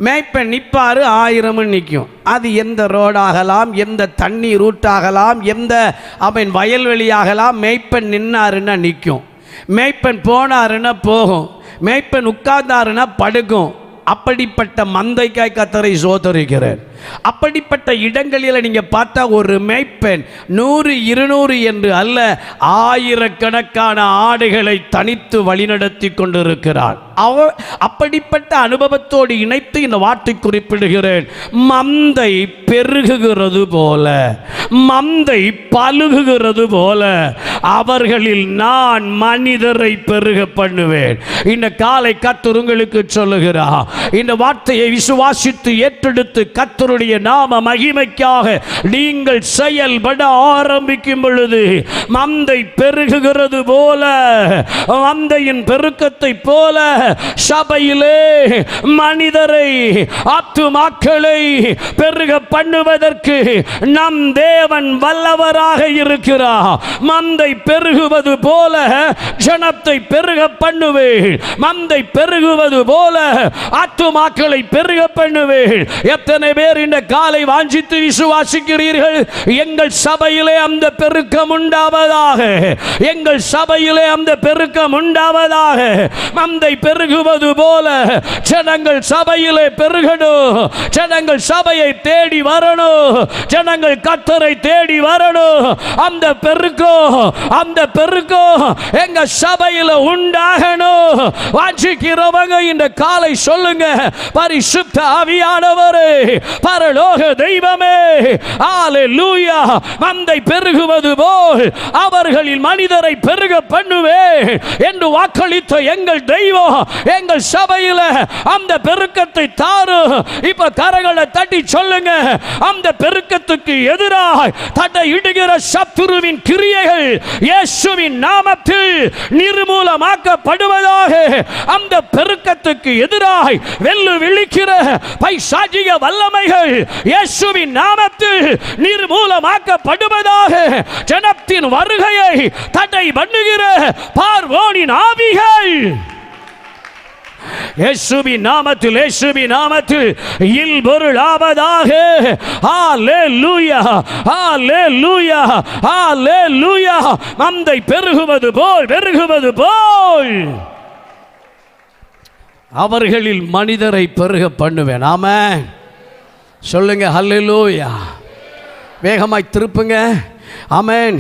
மேய்ப்பன் நிற்பார், 1000 நிற்கும். அது எந்த ரோடாகலாம், எந்த தண்ணி ரூட்டாகலாம், எந்த அவன் வயல்வெளியாகலாம். மேய்ப்பன் நின்னாருன்னா நிற்கும், மேய்ப்பன் போனாருன்னா போகும், மேய்ப்பன் உட்கார்ந்தாருன்னா படுக்கும். அப்படிப்பட்ட மந்தைக்காய் கர்த்தரை சோதரிக்கிறேன். அப்படிப்பட்ட இடங்களில் நீங்கள் பார்த்தா ஒரு மேய்ப்பன் 100 200 என்று அல்ல, ஆயிரக்கணக்கான ஆடுகளை தனித்து வழிநடத்தி கொண்டிருக்கிறார். அப்படிப்பட்ட அனுபவத்தோடு இணைத்து இந்த வார்த்தை குறிப்பிடுகிறேன். மந்தை பெருகுகிறது போல, மந்தை பலுகுகிறது போல அவர்களில் நான் மனிதரை பெருக பண்ணுவேன். இந்த காலை கர்த்தர் உங்களுக்கு சொல்லுகிறார். இந்த வார்த்தையை விசுவாசித்து ஏற்றெடுத்து கர்த்தருடைய நாம மகிமைக்காக நீங்கள் செயல்பட ஆரம்பிக்கும் பொழுது மந்தை பெருகுகிறது போல, மந்தையின் பெருக்கத்தை போல சபையிலே மனிதரை ஆத்துமாக்களை பெருக பண்ணுவதற்கு நம் தேவன் வல்லவராக இருக்கிறார். மந்தை பெருகுவது போல ஜனத்தை பெருக பண்ணுவேன், மந்தை பெருகுவது போல ஆத்துமாக்களை பெருக பண்ணுவேன். எத்தனை பேர் இந்த காலை வாஞ்சித்து விசுவாசிக்கிறீர்கள்? எங்கள் சபையிலே அந்த பெருக்கம் உண்டாவதாக, எங்கள் சபையிலே அந்த பெருக்கம் உண்டாவதாக. மந்தை பெருகுவது போல ஜனங்கள் சபையிலே பெருகணும், ஜனங்கள் சபையை தேடி வரணும், ஜனங்கள் கர்த்தரை தேடி வரணும். அந்த பெருக்கம், அந்த பெருக்கம் எங்க சபையில் உண்டாகணும். வாஞ்சிக்கிறவங்க இந்த காலை சொல்லுங்க, பரிசுத்த ஆவியானவரே, பரலோக தெய்வமே, ஹalleluya. மந்தை பெருகுவது போல் அவர்களில் மனிதரை பெருக பண்ணுவே என்று வாக்களித்த எங்கள் தெய்வம் எங்கள் சபையில் அந்த பெருக்கத்தை தாரு. இப்ப கரங்களை தட்டி சொல்லுங்க, அந்த பெருக்கத்துக்கு எதிராக தடை இடுகிற சத்துருவின் கிரியைகள் இயேசுவின் நாமத்தில் நிர்மூலமாக்கப்படுவதாக. அந்த பெருக்கத்துக்கு எதிராக வெள்ளு விழிக்கிற பைசாசிக வல்லமைகள் இயேசுவின் நாமத்தில் நிர்மூலமாக்கப்படுவதாக. ஜனத்தின் வருகையை தடை பண்ணுகிற பார்வோனின் ஆவிகள் இயேசுவின் நாமத்தில், இயேசுவின் நாமத்தில் இல்பொருளாவதாக. ஹalleluya, ஹalleluya, ஹalleluya. மந்தை பெருகுவது போல், பெருகுவது போல் அவர்களில் மனிதரை பெருக பண்ணுவேன். ஆமென் சொல்லுங்க, ஹalleluya. வேகமாய் திருப்புங்க. ஆமென்.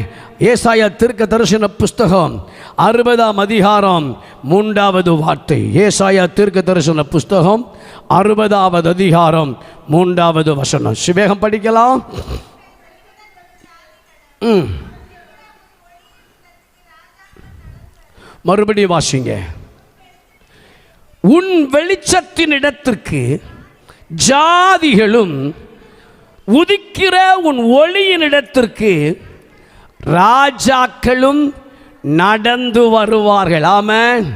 ஏசாயா தீர்க்க தரிசன புஸ்தகம் 60ஆம் அதிகாரம் 3வது வார்த்தை. ஏசாயா தீர்க்க தரிசன புஸ்தகம் 60வது அதிகாரம் 3வது வசனம். சிவேகம் படிக்கலாம். மறுபடியும் வாசிங்க. உன் வெளிச்சத்தின் இடத்திற்கு ஜாதிகளும் உதிக்கிற உன் ஒளியின் இடத்திற்கு ராஜாக்களும் நடந்து வருவார்கள். ஆமென்.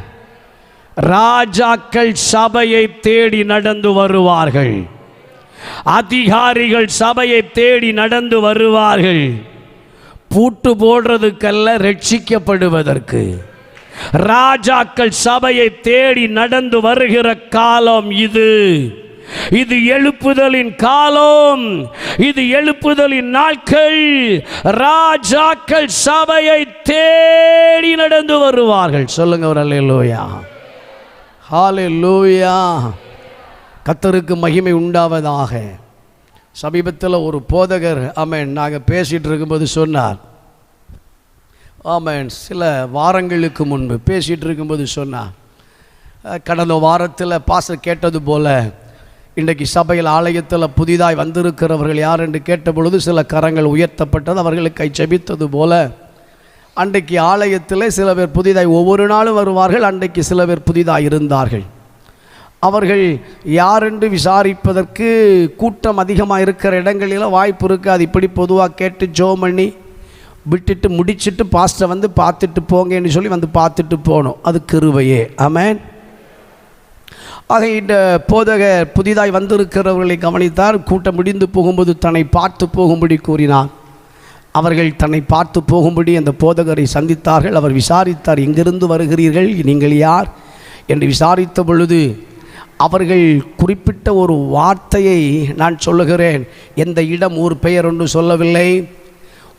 ராஜாக்கள் சபையை தேடி நடந்து வருவார்கள், அதிகாரிகள் சபையை தேடி நடந்து வருவார்கள். பூட்டு போடுறதுக்கல்ல, ரட்சிக்கப்படுவதற்கு. ராஜாக்கள் சபையை தேடி நடந்து வருகிற காலம் இது. இது எழுப்புதலின் காலம், இது எழுப்புதலின் நாட்கள். ராஜாக்கள் சபையை தேடி நடந்து வருவார்கள். சொல்லுங்க ஒரு அல்லேலூயா, ஹalleluya. கர்த்தருக்கு மகிமை உண்டாவதாக. சமீபத்தில் ஒரு போதகர் ஆமென் நாங்கள் பேசிகிட்டு இருக்கும்போது சொன்னார். ஆமென் சில வாரங்களுக்கு முன்பு பேசிகிட்டு இருக்கும்போது சொன்னார், கடந்த வாரத்தில் பாஸ்டர் கேட்டது போல இன்றைக்கு சபையில் ஆலயத்தில் புதிதாய் வந்திருக்கிறவர்கள் யார் என்று கேட்டபொழுது சில கரங்கள் உயர்த்தப்பட்டது. அவர்களுக்கு ஜெபித்தது போல அன்றைக்கு ஆலயத்தில் சில பேர் புதிதாய், ஒவ்வொரு நாளும் வருவார்கள், அன்றைக்கு சில பேர் புதிதாக இருந்தார்கள். அவர்கள் யார் என்று விசாரிப்பதற்கு கூட்டம் அதிகமாக இருக்கிற இடங்களில் வாய்ப்பு இருக்குது. அது இப்படி பொதுவாக கேட்டு ஜோம் பண்ணி விட்டுட்டு முடிச்சுட்டு பாஸ்டர் வந்து பார்த்துட்டு போங்கன்னு சொல்லி வந்து பார்த்துட்டு போனோம். அது கிருபையே. ஆமென். ஆக இந்த போதகர் புதிதாய் வந்திருக்கிறவர்களை கவனித்தார். கூட்டம் முடிந்து போகும்போது தன்னை பார்த்து போகும்படி கூறினார். அவர்கள் தன்னை பார்த்து போகும்படி அந்த போதகரை சந்தித்தார்கள். அவர் விசாரித்தார், எங்கிருந்து வருகிறீர்கள், நீங்கள் யார் என்று விசாரித்த பொழுது அவர்கள் குறிப்பிட்ட ஒரு வார்த்தையை நான் சொல்லுகிறேன். எந்த இடம், ஊர் பெயர் ஒன்று சொல்லவில்லை.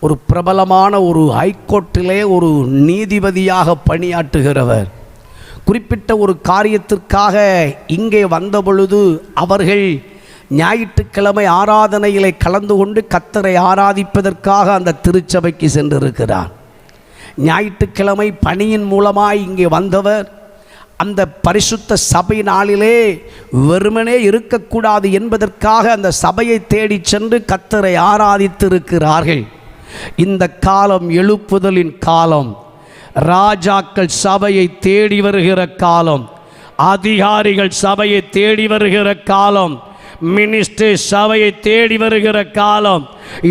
ஒரு பிரபலமான ஒரு ஹைகோர்ட்டிலே ஒரு நீதிபதியாக பணியாற்றுகிறவர். குறிப்பிட்ட ஒரு காரியத்திற்காக இங்கே வந்த பொழுது அவர்கள் ஞாயிற்றுக்கிழமை ஆராதனையிலே கலந்து கொண்டு கர்த்தரை ஆராதிப்பதற்காக அந்த திருச்சபைக்கு சென்றிருக்கிறார். ஞாயிற்றுக்கிழமை பணியின் மூலமாய் இங்கே வந்தவர் அந்த பரிசுத்த சபை நாளிலே வெறுமனே இருக்கக்கூடாது என்பதற்காக அந்த சபையை தேடி சென்று கர்த்தரை ஆராதித்திருக்கிறார்கள். இந்த காலம் எழுப்புதலின் காலம், ராஜாக்கள் சபையை தேடி வருகிற காலம், அதிகாரிகள் சபையை தேடி வருகிற காலம், மினிஸ்டர் சபையை தேடி வருகிற காலம்,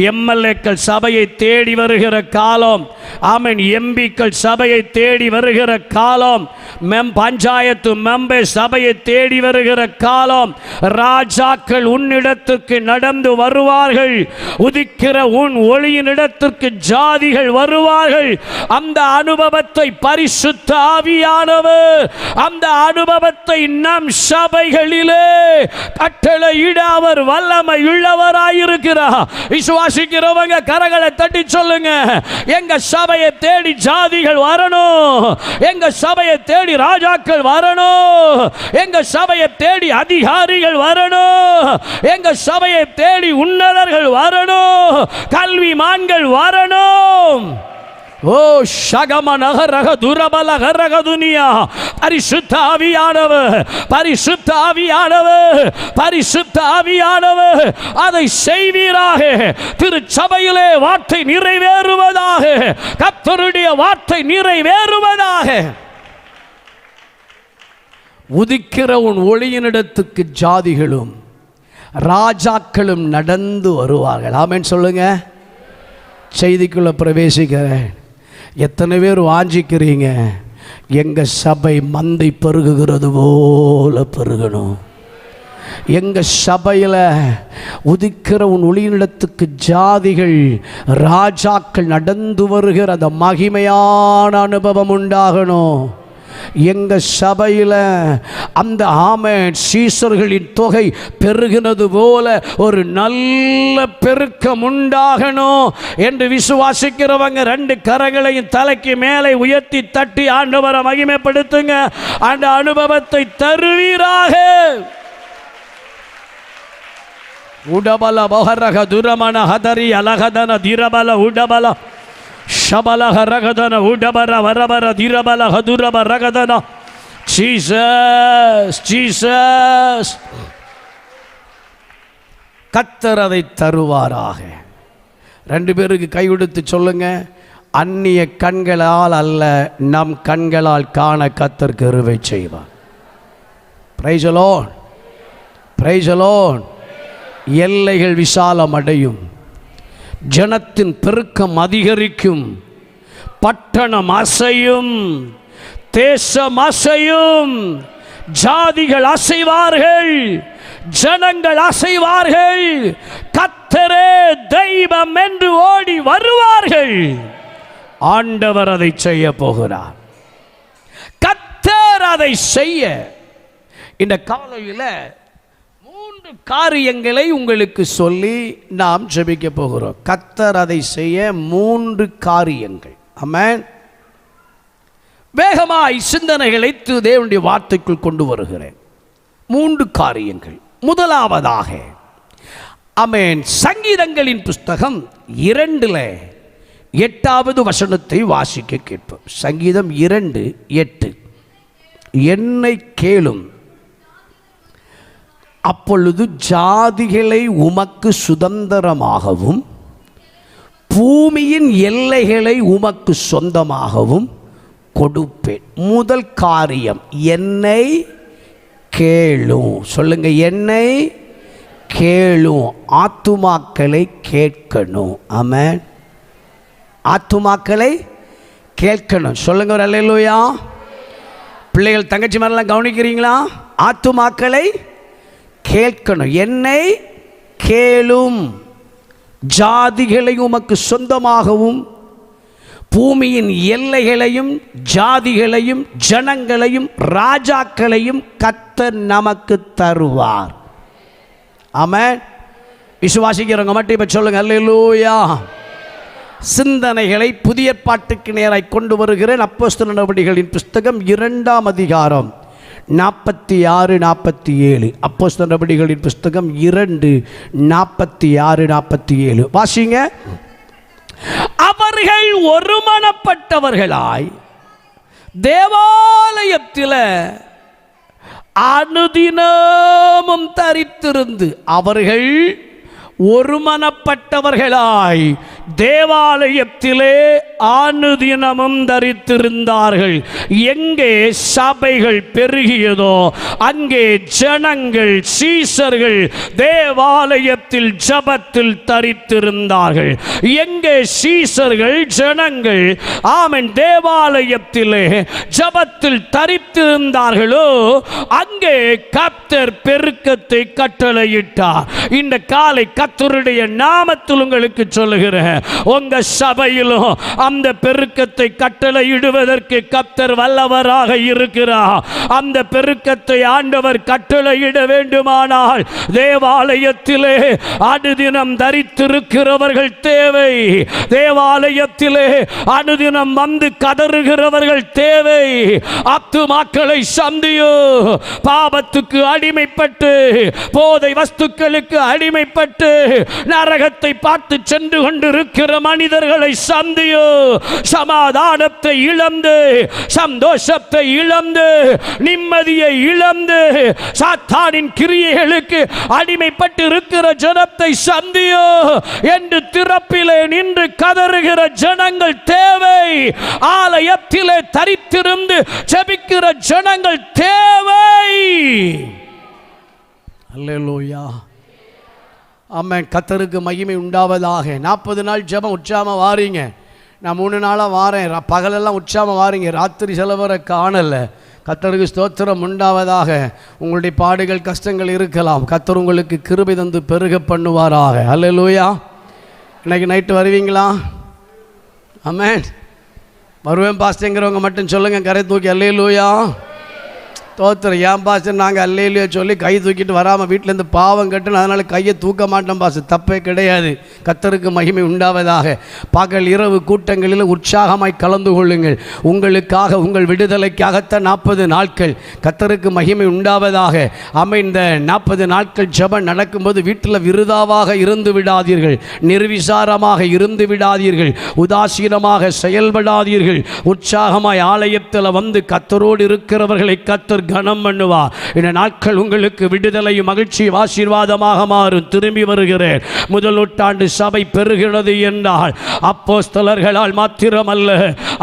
எம்எல்ஏக்கள் சபையை தேடி வருகிற காலம், ஆமென், எம்பிக்கள் சபையை தேடி வருகிற காலம், பஞ்சாயத்து மெம்பர் சபையை தேடி வருகிற காலம். ராஜாக்கள் உன்னிடத்திற்கு நடந்து வருவார்கள். உதிக்கிற உன் ஒளியின் இடத்திற்கு ஜாதிகள் வருவார்கள். அந்த அனுபவத்தை பரிசுத்த ஆவியானவர் அந்த அனுபவத்தை நம் சபைகளிலே கட்டளையிட அவர் வல்லமை உள்ளவராயிருக்கிறார். விசுவாசிக்கிறவங்க கரங்களை தட்டி சொல்லுங்க, எங்க சபையை தேடி ஜாதிகள் வரணும், எங்க சபையை தேடி ராஜாக்கள் வரணும், எங்க சபையை தேடி அதிகாரிகள் வரணும், எங்க சபையை தேடி உன்னதர்கள் வரணும், கல்விமான்கள் வரணும். ஓ ஷகம நகரக துரபல கரக துனியா. பரிசுத்த ஆவியானவர், பரிசுத்த ஆவியானவர், பரிசுத்த ஆவியானவர் அதை செய்வீராக. திருச்சபையிலே வார்த்தை நிறைவேறுவதாக, கர்த்தருடைய வார்த்தை நிறைவேறுவதாக. உதிக்கிற உன் ஒளியினிடத்துக்கு ஜாதிகளும் ராஜாக்களும் நடந்து வருவார்கள். ஆமென் சொல்லுங்க. செய்திக்குள்ள பிரவேசிக்கிறேன். எத்தனை பேர் வாஞ்சிக்கிறீங்க, எங்க சபை மந்தை பெருகுகிறது போல பெருகணும், எங்க சபையில் உதிக்கிற உன் ஒளியினிடத்துக்கு ஜாதிகள் ராஜாக்கள் நடந்து வருகிற அந்த மகிமையான அனுபவம் உண்டாகணும். எங்க சபையில் அந்த ஆமென் சீசர்களின் தொகை பெருகினது போல ஒரு நல்ல பெருக்கம் உண்டாகணும் என்று விசுவாசிக்கிறவங்க ரெண்டு கரங்களையும் தலைக்கு மேலே உயர்த்தி தட்டி ஆண்டவரை மகிமைப்படுத்துங்க. அந்த அனுபவத்தை தருவீராக. உடபல பஹரக துரமன ஹதரி அலகதன திரபல உடபல ஷபலஹ ரகதன உடபர வரபர திரபலஹ துரப ரகதன. Jesus Jesus. கர்த்தர் அதை தருவாராக. ரெண்டு பேருக்கு கை கொடுத்து சொல்லுங்க, அந்நிய கண்களால் அல்ல, நம் கண்களால் காண கர்த்தர் கிருபை செய்வார். Praise the Lord, praise the Lord. எல்லைகள் விசாலம் அடையும், ஜனத்தின் பெருக்கம் அதிகரிக்கும், பட்டணம் அசையும், தேசம் அசையும், ஜாதிகள் அசைவார்கள், ஜனங்கள் அசைவார்கள், கர்த்தரே தெய்வம் என்று ஓடி வருவார்கள். ஆண்டவர் அதை செய்ய போகிறார். கர்த்தர் அதை செய்ய இந்த காலையில் காரியங்களை உங்களுக்கு சொல்லி நாம் ஜெபிக்க போகிறோம். கர்த்தர் அதை செய்ய 3 காரியங்கள். ஆமென். வேகமாய் சிந்தனைகளை தேவனுடைய வார்த்தைக்குள் கொண்டு வருகிறேன். 3 காரியங்கள். முதலாவதாக ஆமென், சங்கீதங்களின் புஸ்தகம் 2:8 வசனத்தை வாசிக்க கேட்போம். சங்கீதம் 2:8. என்னை கேளும், அப்பொழுது ஜாதிகளை உமக்கு சுதந்திரமாகவும் பூமியின் எல்லைகளை உமக்கு சொந்தமாகவும் கொடுப்பேன். முதல் காரியம், என்னை கேளும். சொல்லுங்க, என்னை கேளும். ஆத்துமாக்களை கேட்கணும். ஆமென். ஆத்துமாக்களை கேட்கணும். சொல்லுங்க ஒரு அல்லேலூயா. பிள்ளைகள் தங்கச்சி மாதிரிலாம் கவனிக்கிறீங்களா? ஆத்துமாக்களை கேட்கணும். என்னை கேளும், ஜாதிகளை உமக்கு சொந்தமாகவும் பூமியின் எல்லைகளையும் ஜாதிகளையும் ஜனங்களையும் ராஜாக்களையும் கர்த்தர் நமக்கு தருவார். ஆமென். விசுவாசிக்கிறவங்க மட்டும் இப்ப சொல்லுங்க அல்லேலூயா. சிந்தனைகளை புதிய பாட்டுக்கு நேராய் கொண்டு வருகிறேன். அப்போஸ்தலர் நடவடிக்கைகளின் புஸ்தகம் 2ஆம் அதிகாரம் 46-47. அப்போஸ்தலர் நடவடிக்கைகளின் புஸ்தகம் 2:46-47 வாசிங்க. அவர்கள் ஒருமனப்பட்டவர்களாய் தேவாலயத்தில் அனுதினமும் தரித்திருந்து அவர்கள் ஒருமனப்பட்டவர்களாய் தேவாலயத்திலே அனுதினமும் தரித்திருந்தார்கள். எங்கே சபைகள் பெருகியதோ அங்கே ஜனங்கள் சீசர்கள் தேவாலயத்தில் ஜபத்தில் தரித்திருந்தார்கள். எங்கே சீசர்கள் ஜனங்கள் ஆமென் தேவாலயத்திலே ஜபத்தில் தரித்திருந்தார்களோ அங்கே கர்த்தர் பெருக்கத்தை கட்டளையிட்டார். இந்த காலை கர்த்தருடைய நாமத்தில் உங்களுக்கு சொல்லுகிறேன், உங்க சபையிலும் அந்த பெருக்கத்தை கட்டளையிடுவதற்கு கர்த்தர் வல்லவராக இருக்கிறார். அந்த பெருக்கத்தை ஆண்டவர் கட்டளையிட வேண்டுமானால் தேவாலயத்திலே அனுதினம் தரித்திருக்கிறவர்கள் தேவை. தேவாலயத்திலே அனுதினம் வந்து கதறுகிறவர்கள் தேவை. ஆத்துமாக்களை சந்தியோ, பாவத்துக்கு அடிமைப்பட்டு போதை வஸ்துக்களுக்கு அடிமைப்பட்டு நரகத்தை பார்த்து சென்று கொண்டிருக்கிற மனிதர்களை சந்தியோ, சமாதானத்தை இழந்து சந்தோஷத்தை இழந்து நிம்மதியை இழந்து சாத்தானின் கிரியைகளுக்கு அடிமைப்பட்டு இருக்கிற ஜனத்தை சந்தியோ என்று திறப்பிலே நின்று கதறுகிற ஜனங்கள் தேவை. ஆலயத்திலே தரித்திருந்து ஜெபிக்கிற ஜனங்கள் தேவை. அல்லேலூயா. ஆமென். கர்த்தருக்கு மகிமை உண்டாவதாக. 40 நாள் ஜெபம் உற்சாகமாக வாரீங்க. நான் 3 நாளாக வாரேன், பகலெல்லாம் உற்சாகமாக வாரீங்க, ராத்திரி செலவரை காணலை. கர்த்தருக்கு ஸ்தோத்திரம் உண்டாவதாக. உங்களுடைய பாடுகள் கஷ்டங்கள் இருக்கலாம், கர்த்தர் உங்களுக்கு கிருபை தந்து பெருக பண்ணுவாராக. அல்லேலூயா. இன்னைக்கு நைட்டு வருவீங்களா? ஆமென். வருவேன் பாஸ்டர்ங்கிறவங்க மட்டும் சொல்லுங்கள், கரை தூக்கி அல்லேலூயா. தோத்திரம். ஏன் பாஸ்டர் நாங்கள் அல்லேலூயா சொல்லி கை தூக்கிட்டு வராமல் வீட்டிலேருந்து பாவம் கட்டுன்னு அதனால் கையை தூக்க மாட்டோம் பாஸ்டர். தப்பே கிடையாது. கர்த்தருக்கு மகிமை உண்டாவதாக. பகல் இரவு கூட்டங்களில் உற்சாகமாய் கலந்து கொள்ளுங்கள். உங்களுக்காக உங்கள் விடுதலைக்காகத்தான் 40 நாட்கள். கர்த்தருக்கு மகிமை உண்டாவதாக. அமைந்த 40 நாட்கள் ஜெபம் நடக்கும்போது வீட்டில் விருதாவாக இருந்து விடாதீர்கள், நிர்விசாரமாக இருந்து விடாதீர்கள், உதாசீனமாக செயல்படாதீர்கள். உற்சாகமாய் ஆலயத்தில் வந்து கர்த்தரோடு இருக்கிறவர்களை கர்த்தர் கனம் பண்ணுவார். இந்த நாட்கள் உங்களுக்கு விடுதலையும் மகிழ்ச்சியும் ஆசீர்வாதமாக மாறும். திரும்பி வருகிறேன். முதல் நூற்றாண்டு சபை பெறுகிறது என்றால் அப்போஸ்தலர்களால் மாத்திரமல்ல,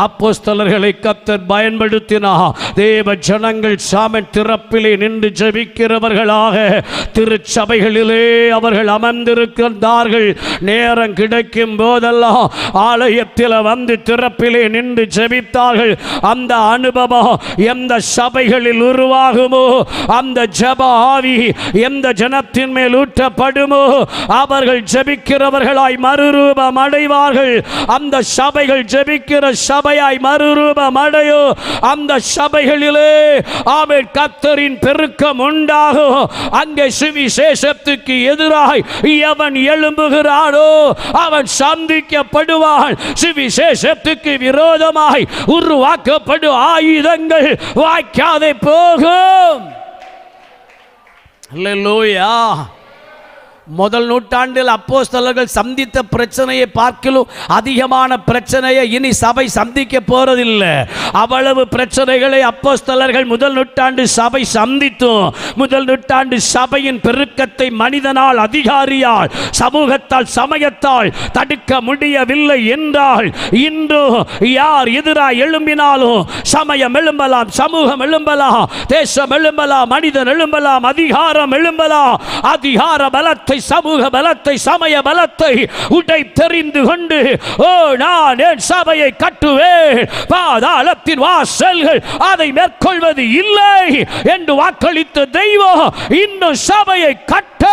அப்போஸ்தலர்களை கர்த்தர் பயன்படுத்தினார். தேவ ஜனங்கள் சாம திறப்பிலே நின்று ஜெபிக்கிறவர்களாக திருச்சபைகளிலே அவர்கள் அமர்ந்திருக்கிறார்கள். நேரம் கிடைக்கும் போதெல்லாம் ஆலயத்தில் வந்து திறப்பிலே நின்று ஜெபித்தார்கள். அந்த அனுபவம் எந்த சபைகளில் உருவாகுமோ, அந்த ஜெப ஆவி எந்த ஜனத்தின் மேல் ஊற்றப்படுமோ அவர்கள் ஜெபிக்கிறவர்களாய் மறுரூபம் அடைவார்கள். அந்த சபைகள் ஜெபிக்கிற சபையாய் மறுரூபம் அடையோ. அந்த சபைகளிலே ஆமென் கர்த்தரின் பெருக்கம் உண்டாகும். அங்கே சுவிசேஷத்துக்கு எதிராய் எவன் எழும்புகிறானோ அவன் சந்திக்கப்படுவான். சுவிசேஷத்துக்கு விரோதமாய் உருவாக்கப்படும் ஆயுதங்கள் வாய்க்காதே போகும். அல்லேலூயா. முதல் நூற்றாண்டில் அப்போஸ்தலர்கள் சந்தித்த பிரச்சனையை பார்க்கலும் அதிகமான பிரச்சனையை இனி சபை சந்திக்க போறதில்லை. அவ்வளவு பிரச்சனைகளை அப்போஸ்தலர்கள் முதல் நூற்றாண்டு சபை சந்தித்தும் முதல் நூற்றாண்டு சபையின் பெருக்கத்தை மனிதனால், அதிகாரியால், சமூகத்தால், சமயத்தால் தடுக்க முடியவில்லை என்றால் இன்று யார் எதிராக எழும்பினாலும் சமயம் எழும்பலாம், சமூகம் எழும்பலாம், தேசம் எழும்பலாம், மனிதன் எழும்பலாம், அதிகாரம் எழும்பலாம். அதிகார பலத்தை, சமூக பலத்தை, சமய பலத்தை உடை தெரிந்து கொண்டு ஓ நான் என் சபையை கட்டுவேன், பாதாளத்தின் வாசல்கள் அதை மேற்கொள்வது இல்லை என்று வாக்களித்த தெய்வம் இன்னும் சபையை கட்ட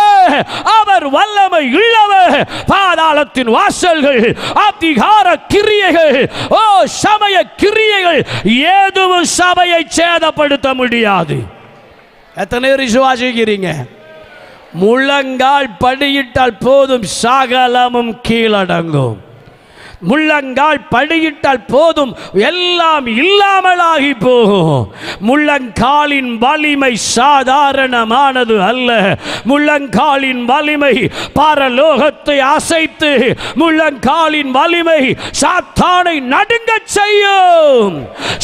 அவர் வல்லமை உள்ளவர். பாதாளத்தின் வாசல்கள், அதிகார கிரியைகள், ஓ சமய கிரியைகள் எதுவும் சபையை சேதப்படுத்த முடியாது. எத்தனை பேர் விசுவாசிக்கிறீங்க? முழங்கால் படியிட்டால் போதும், சகலமும் கீழடங்கும். முள்ளங்கால் படியிட்டால் போதும், எல்லாம் இல்லாமலாகி போகும். முள்ளங்காலின் வலிமை சாதாரணமானது அல்ல. முள்ளங்காலின் வலிமை பரலோகத்தை அசைத்து, முள்ளங்காலின் வலிமை சாத்தானை நடுங்க செய்யும்.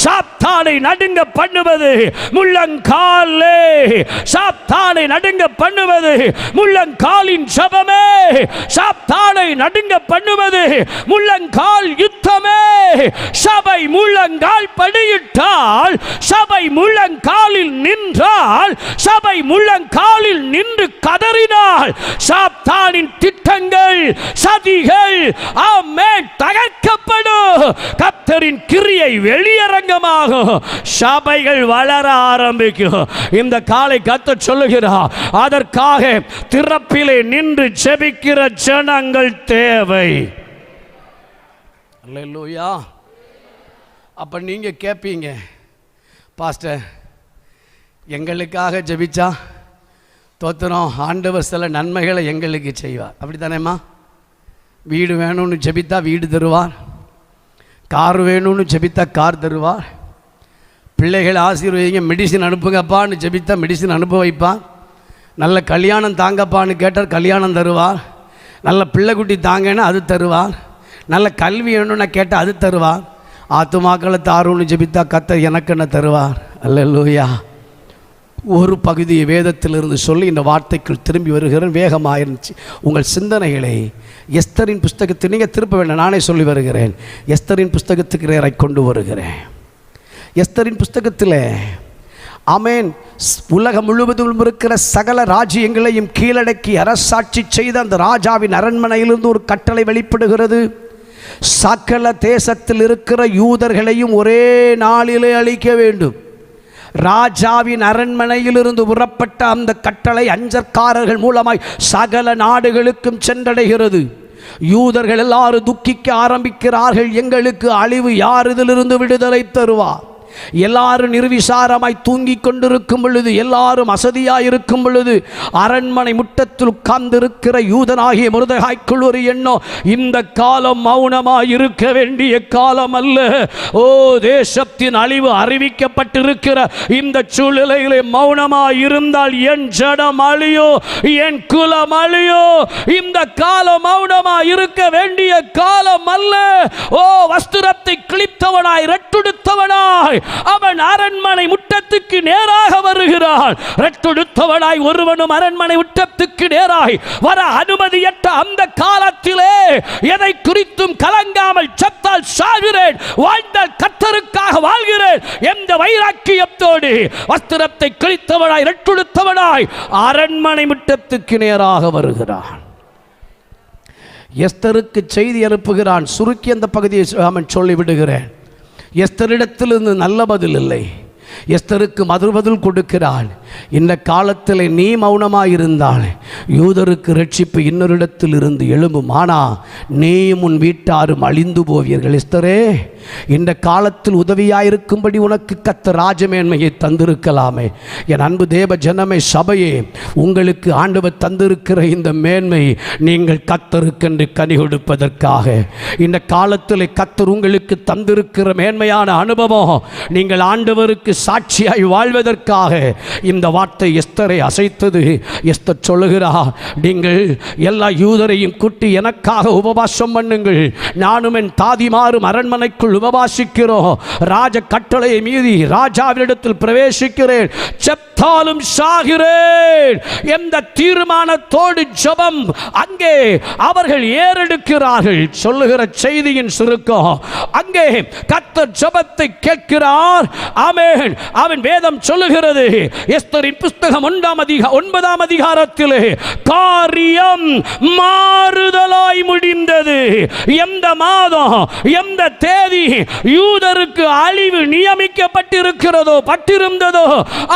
சாத்தானை நடுங்க பண்ணுவது முள்ளங்காலே. சாத்தானை நடுங்க பண்ணுவது முள்ளங்காலின் ஜெபமே. சாத்தானை நடுங்க பண்ணுவது முள்ளங்கால் யுத்தமே. சபை முள்ளங்கால் படியிட்டால், சபை முள்ளங்காலில் நின்றால், சபை முள்ளங்காலில் நின்று கதறினால், சாத்தானின் திட்டங்கள், சதிகள் ஆமென் தகர்க்கப்படும். கர்த்தரின் கிரியை வெளியரங்கமாகும். சபைகள் வளர ஆரம்பிக்கும். இந்த காலை கர்த்தர் சொல்லுகிறார், அதற்காக திறப்பிலே நின்று ஜெபிக்கிற ஜனங்கள் தேவை. அல்லேலூயா. அப்போ நீங்கள் கேட்பீங்க, பாஸ்டர் எங்களுக்காக ஜெபிச்சா தோத்திரம், ஆண்டவர் சில நன்மைகளை எங்களுக்கு செய்வார். அப்படி தானேம்மா? வீடு வேணும்னு ஜெபித்தா வீடு தருவார், கார் வேணும்னு ஜெபித்தா கார் தருவார், பிள்ளைகளை ஆசீர்வதிங்க மெடிசின் அனுப்புங்கப்பான்னு ஜெபித்தா மெடிசின் அனுப்ப வைப்பார், நல்ல கல்யாணம் தாங்கப்பான்னு கேட்டால் கல்யாணம் தருவார், நல்ல பிள்ளைக்குட்டி தாங்கன்னா அது தருவார், நல்ல கல்வி வேணும்னா கேட்டால் அது தருவார், ஆத்துமாக்களை தாருன்னு ஜெபித்தா கர்த்தர் எனக்கு என்ன தருவார். அல்லேலூயா. ஒரு பகுதியை வேதத்திலிருந்து சொல்லி இந்த வார்த்தைக்குள் திரும்பி வருகிறேன். வேகமாக இருந்துச்சு. உங்கள் சிந்தனைகளை எஸ்தரின் புஸ்தகத்தை நீங்கள் திருப்ப வேண்டாம், நானே சொல்லி வருகிறேன். எஸ்தரின் புஸ்தகத்துக்கு நேரை கொண்டு வருகிறேன். எஸ்தரின் புஸ்தகத்தில் ஆமென், உலகம் முழுவதும் இருக்கிற சகல ராஜ்யங்களையும் கீழடக்கி அரசாட்சி செய்த அந்த ராஜாவின் அரண்மனையிலிருந்து ஒரு கட்டளை வெளிப்படுகிறது. சகல தேசத்தில் இருக்கிற யூதர்களையும் ஒரே நாளிலே அழிக்க வேண்டும். ராஜாவின் அரண்மனையிலிருந்து புறப்பட்ட அந்த கட்டளை அஞ்சற்காரர்கள் மூலமாய் சகல நாடுகளுக்கும் சென்றடைகிறது. யூதர்கள் எல்லாரும் துக்கிக்க ஆரம்பிக்கிறார்கள். எங்களுக்கு அழிவு யார் இதிலிருந்து விடுதலை தருவார்? எல்லாரும் நிர்விசாரமாய் தூங்கிக் கொண்டிருக்கும் பொழுது, எல்லாரும் அசதியாய் இருக்கும் பொழுது, அரண்மனை முற்றத்தில் உட்கார்ந்திருக்கிற யூதனாகிய மொர்தெகாய்க்குள் ஒரு எண்ணம், இந்த காலம் மௌனமாய் இருக்க வேண்டிய காலம் அல்ல. ஓ, தேசத்தின் அழிவு அறிவிக்கப்பட்டிருக்கிற இந்த சூழ்நிலையிலே மௌனமாய் இருந்தால் என் ஜனம் அழியோ, என் குலம் அழியோ. இந்த காலம் மௌனமாய் இருக்க வேண்டிய காலம் அல்ல. ஓ, வஸ்திரத்தை கிழித்தவனாய் ரெட்டுடுத்தவனாய் அவன் அரண்மனை முற்றத்துக்கு நேராக வருகிறான். ரெட்டுடுத்தவனாய் ஒருவனும் அரண்மனை முற்றத்துக்கு நேராய் வர அனுமதியற்ற அந்த காலத்திலே எதை குறித்தும் கலங்காமல் செத்தால் சாகிறேன், வாழ்ந்தால் கர்த்தருக்காக வாழ்கிறேன் எந்த வைராக்கியத்தோடு வஸ்திரத்தை கிழித்தவனாய் ரெட்டுடுத்தவனாய் அரண்மனை முற்றத்துக்கு நேராக வருகிறான். எஸ்தருக்கு செய்தி அனுப்புகிறான். சுருக்கி அந்த பகுதியை அவன் சொல்லிவிடுகிறேன். எஸ்தரிடத்திலிருந்து நல்ல பதில் இல்லை. எஸ்தருக்கு மறுபதில் கொடுக்கிறான். இந்த காலத்தில் நீ மௌனமாயிருந்தால் யூதருக்கு ரட்சிப்பு இன்னொரு இடத்தில் இருந்து எழும்பும், ஆனா நீயும் உன் வீட்டாரும் அழிந்து போவீர்கள். எஸ்தரே, இந்த காலத்தில் உதவியாயிருக்கும்படி உனக்கு கர்த்தர் ராஜமேன்மையை தந்திருக்கலாமே. என் அன்பு தேவ ஜனமே, சபையே, உங்களுக்கு ஆண்டவர் தந்திருக்கிற இந்த மேன்மை நீங்கள் கர்த்தருக்கென்று கனி கொடுப்பதற்காக. இந்த காலத்தில் கர்த்தர் உங்களுக்கு தந்திருக்கிற மேன்மையான அனுபவம் நீங்கள் ஆண்டவருக்கு சாட்சியாய் வாழ்வதற்காக. இந்த வார்த்தை எஸ்தரை அசைத்தது. எஸ்தர் சொல்லுகிறார், நீங்கள் எல்லா யூதரையும் கூட்டி எனக்காக உபவாசம் பண்ணுங்கள். நானும் என் தாதிமாரும் அரண்மனைக்குள் உபவாசிக்கிறோம். ராஜ கட்டளையை மீறி ராஜாவினிடத்தில் பிரவேசிக்கிறேன், செத்தாலும் சாகிறேன் என்ற தீர்மானத்தோடு ஜெபம் அங்கே அவர்கள் ஏறெடுக்கிறார்கள். சொல்லுகிற செய்தியின் சுருக்கம், அங்கே கர்த்தர் ஜெபத்தை கேட்கிறார். ஆமென். அவன் வேதம் சொல்லுகிறது, எஸ்தரின் புஸ்தகம் 9ஆம் அதிகாரத்திலே காரியம் மாறுதலாய் முடிந்தது. எந்த மாதம், எந்த தேதி யூதருக்கு அழிவு நியமிக்கப்பட்டிருக்கிறதோ, பட்டிருந்ததோ,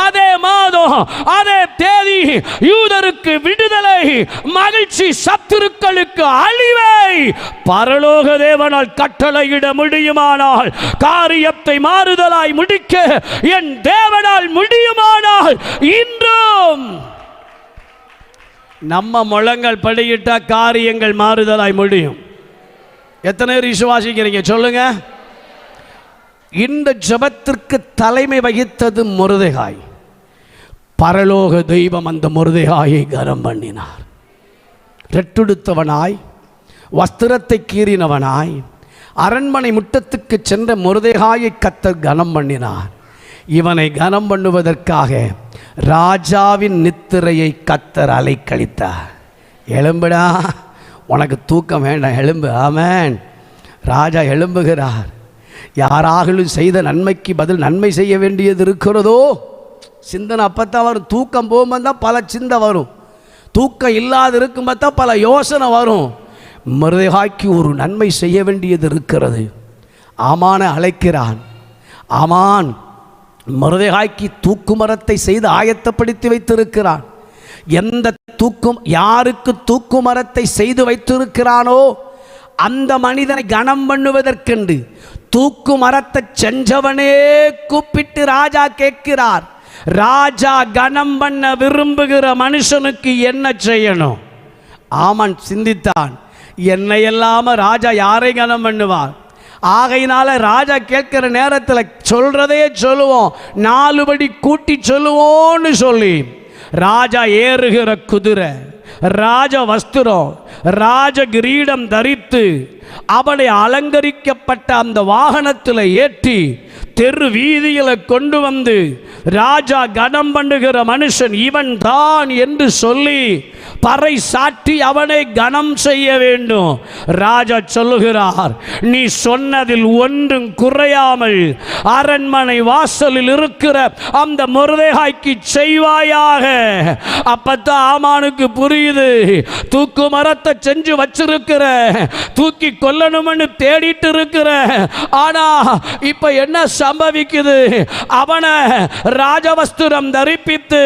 அதே மாதம், அதே தேதி யூதருக்கு விடுதலை, மகிழ்ச்சி. சத்துருக்களுக்கு அழிவை பரலோக தேவனால் கட்டளையிட முடியுமானால், காரியத்தை மாறுதலாய் முடிக்க என் தேவனால் முடியுமானால், இன்றும் நம்ம முழங்கள் படியிட்ட காரியங்கள் மாறுதலாய் முடியும். எத்தனை பேர் விசுவாசிக்கிறீங்க சொல்லுங்க. இந்த ஜெபத்திற்கு தலைமை வகித்தது மொர்தெகாய். பரலோக தெய்வம் அந்த மொர்தெகாயை கனம் பண்ணினார். ரெட்டுடுத்தவனாய், வஸ்திரத்தை கீறினவனாய், அரண்மனை முற்றத்துக்கு சென்ற மொர்தெகாயை கர்த்தர் கனம் பண்ணினார். இவனை கனம் பண்ணுவதற்காக ராஜாவின் நித்திரையை கர்த்தர் அலைக்கழித்தார். எழும்புடா, உனக்கு தூக்கம் வேண்டாம், எழும்பு. ஆமென். ராஜா எழும்புகிறார். யாராகளும் செய்த நன்மைக்கு பதில் நன்மை செய்ய வேண்டியது இருக்கிறதோ சிந்தனை அப்பத்தான் வரும். தூக்கம் போகும்போது தான் பல சிந்தை வரும். தூக்கம் இல்லாது இருக்கும்போது தான் பல யோசனை வரும். மொர்தெகாய்க்கு ஒரு நன்மை செய்ய வேண்டியது இருக்கிறது. ஆமானை அழைக்கிறான். ஆமான் மொர்தெகாய்க்கு தூக்கு மரத்தை செய்து ஆயத்தப்படுத்தி வைத்திருக்கிறான். எந்த யாருக்கு தூக்கு மரத்தை செய்து வைத்திருக்கிறானோ அந்த மனிதனை கனம் பண்ணுவதற்கென்று தூக்கு மரத்தை செஞ்சவனே கூப்பிட்டு ராஜா கேட்கிறார், ராஜா கனம் பண்ண விரும்புகிற மனுஷனுக்கு என்ன செய்யணும்? ஆமன் சிந்தித்தான், என்னை இல்லாம ராஜா யாரை கனம் பண்ணுவார்? ஆகையினால ராஜா கேட்கிற நேரத்தில் சொல்றதே சொல்லுவோம், 4 படி கூட்டி சொல்லுவோன்னு சொல்லி ராஜா ஏறுகிற குதிரை, ராஜ வஸ்திரம், ராஜ கிரீடம் தரித்து அவனை அலங்கரிக்கப்பட்ட அந்த வாகனத்தில் ஏற்றி தெரு வீதியில் கொண்டு வந்து ராஜா கனம் பண்ணுகிற மனுஷன் இவன் தான் என்று சொல்லி பறை சாட்டி அவனை கனம் செய்ய வேண்டும். ராஜா சொல்லுகிறார், நீ சொன்னதில் ஒன்றும் குறையாமல் அரண்மனை வாசலில் இருக்கிற அந்த மொர்தெகாய்க்கு செய்வாயாக. அப்பத்தான் ஆமானுக்கு புரியுது, தூக்கு மரத்தை செஞ்சு வச்சிருக்கிற, தூக்கி கொல்லணும்னு தேடிட்டு இருக்கிற, ஆனா இப்ப என்ன சம்பவிக்குது? அவனை ராஜவஸ்திரம் தரிப்பித்து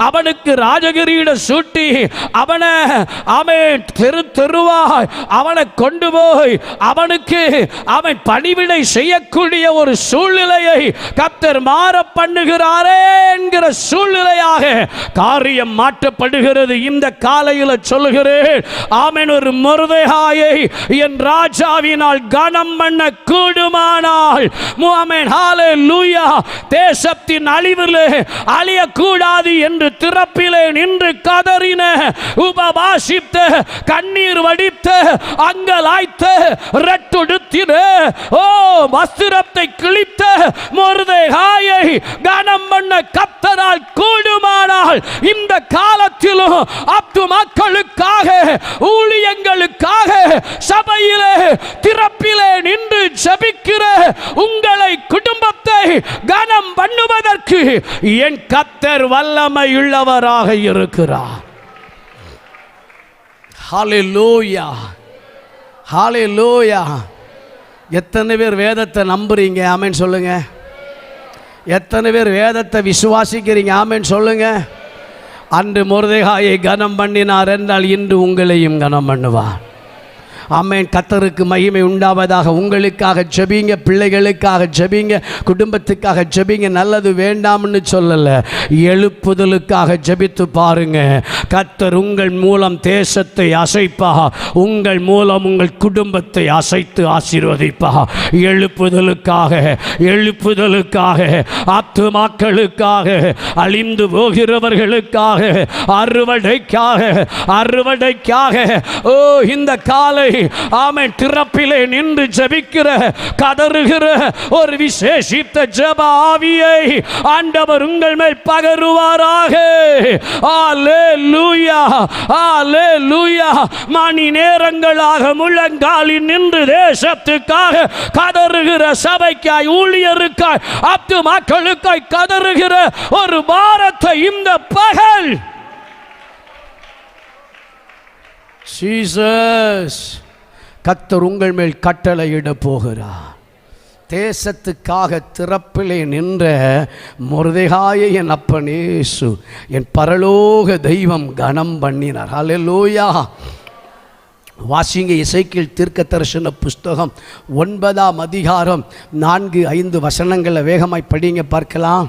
அவனுக்கு ராஜகிரீட சூட்டி அவனை தெரு தெருவாய் அவனை கொண்டு போய் அவனுக்கு அவன் பணிவிடை செய்யக்கூடிய ஒரு சூழ்நிலையை கர்த்தர் மாற பண்ணுகிறாரே என்கிற சூழ்நிலையாக காரியம் மாற்றப்படுகிறது. இந்த காலையில் சொல்லுகிறேன், ஆமென். ஒரு மொர்தெகாயை என் ராஜாவினால் கனம் பண்ண கூடுமானால், ஆமென், ஹல்லேலூயா, தேசத்தின் அழிவிலே அழியக்கூடாது என்று திறப்பிலே நின்று கதறின, உபவாசித்த, கண்ணீர் வடித்த, அங்கலாய்த்த, ரெட்டுடுத்தின, ஓ வஸ்திரத்தை கிழித்த மொர்தெகாயை கனம் பண்ண கர்த்தரால் கூடுமானால் இந்த காலத்திலும் அத்து மக்களுக்காக, ஊழியங்களுக்காக, சபையிலே திறப்பிலே நின்று ஜெபிக்கிற உங்களை, குடும்பத்தை கனம் பண்ணுவதற்கு என் கர்த்தர் வல்லமை உள்ளவராக இருக்கிறார். ஹல்லேலூயா, ஹல்லேலூயா. எத்தனை பேர் வேதத்தை நம்புறீங்க? ஆமென் சொல்லுங்க. எத்தனை பேர் வேதத்தை விசுவாசிக்கிறீங்க? ஆமென் சொல்லுங்க. அன்று மொர்தெகாயை கனம் பண்ணினார் என்றால் இன்று உங்களையும் கனம் பண்ணுவார். ஆமென். கர்த்தருக்கு மகிமை உண்டாவதாக. உங்களுக்காக ஜெபிங்க, பிள்ளைகளுக்காக ஜெபிங்க, குடும்பத்துக்காக ஜெபிங்க. நல்லது வேண்டாம்னு சொல்லல, எழுப்புதலுக்காக ஜெபித்து பாருங்க. கர்த்தர் உங்கள் மூலம் தேசத்தை அசைப்பா, உங்கள் மூலம் உங்கள் குடும்பத்தை அசைத்து ஆசீர்வதிப்பா. எழுப்புதலுக்காக, எழுப்புதலுக்காக, ஆத்துமாக்களுக்காக, அழிந்து போகிறவர்களுக்காக, அறுவடைக்காக, அறுவடைக்காக. ஓ இந்த காலை, ஆமென், திறப்பிலே நின்று ஜெபிக்கிற, கதறுகிற ஒரு விசேஷித்த ஜெப ஆவியை ஆண்டவர் உங்கள் மேல் பகருவாராக. அல்லேலூயா, அல்லேலூயா. மணி நேரங்களாக முழங்காலில் நின்று தேசத்துக்காக கதறுகிற, சபைக்காய், ஊழியருக்காய், அத்து மக்களுக்காய் கதறுகிற ஒரு பாரத்தை இந்த பகல் ஜீசஸ் கர்த்தர் உங்கள் மேல் கட்டளையிட போகிறார். தேசத்துக்காக திறப்பிலே நின்ற மொர்தெகாயை என் அப்பன் இயேசு, என் பரலோக தெய்வம் கனம் பண்ணினார். ஹல்லேலூயா. வாசிங்க, எசேக்கியேல் தீர்க்கதரிசன புஸ்தகம் 9ஆம் அதிகாரம் 4-5 வசனங்களை வேகமாய் படிங்க பார்க்கலாம்.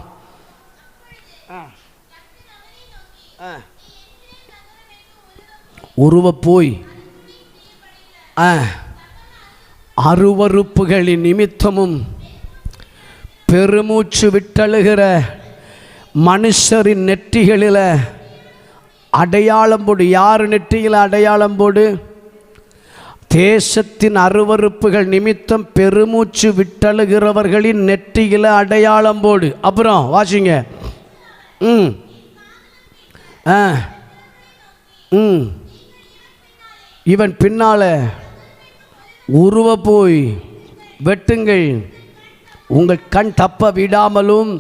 உருவ போய் அருவருப்புகளின் நிமித்தமும் பெருமூச்சு விட்டழுகிற மனுஷரின் நெற்றிகளில் அடையாளம் போடு. யார் நெற்றியில் அடையாளம் போடு? தேசத்தின் அருவருப்புகள் நிமித்தம் பெருமூச்சு விட்டழுகிறவர்களின் நெற்றியில் அடையாளம் போடு. அப்புறம் வாசிங்க. இவன் பின்னால உருவ போய் வெட்டுங்கள், உங்கள் கண் தப்ப விடாமலும்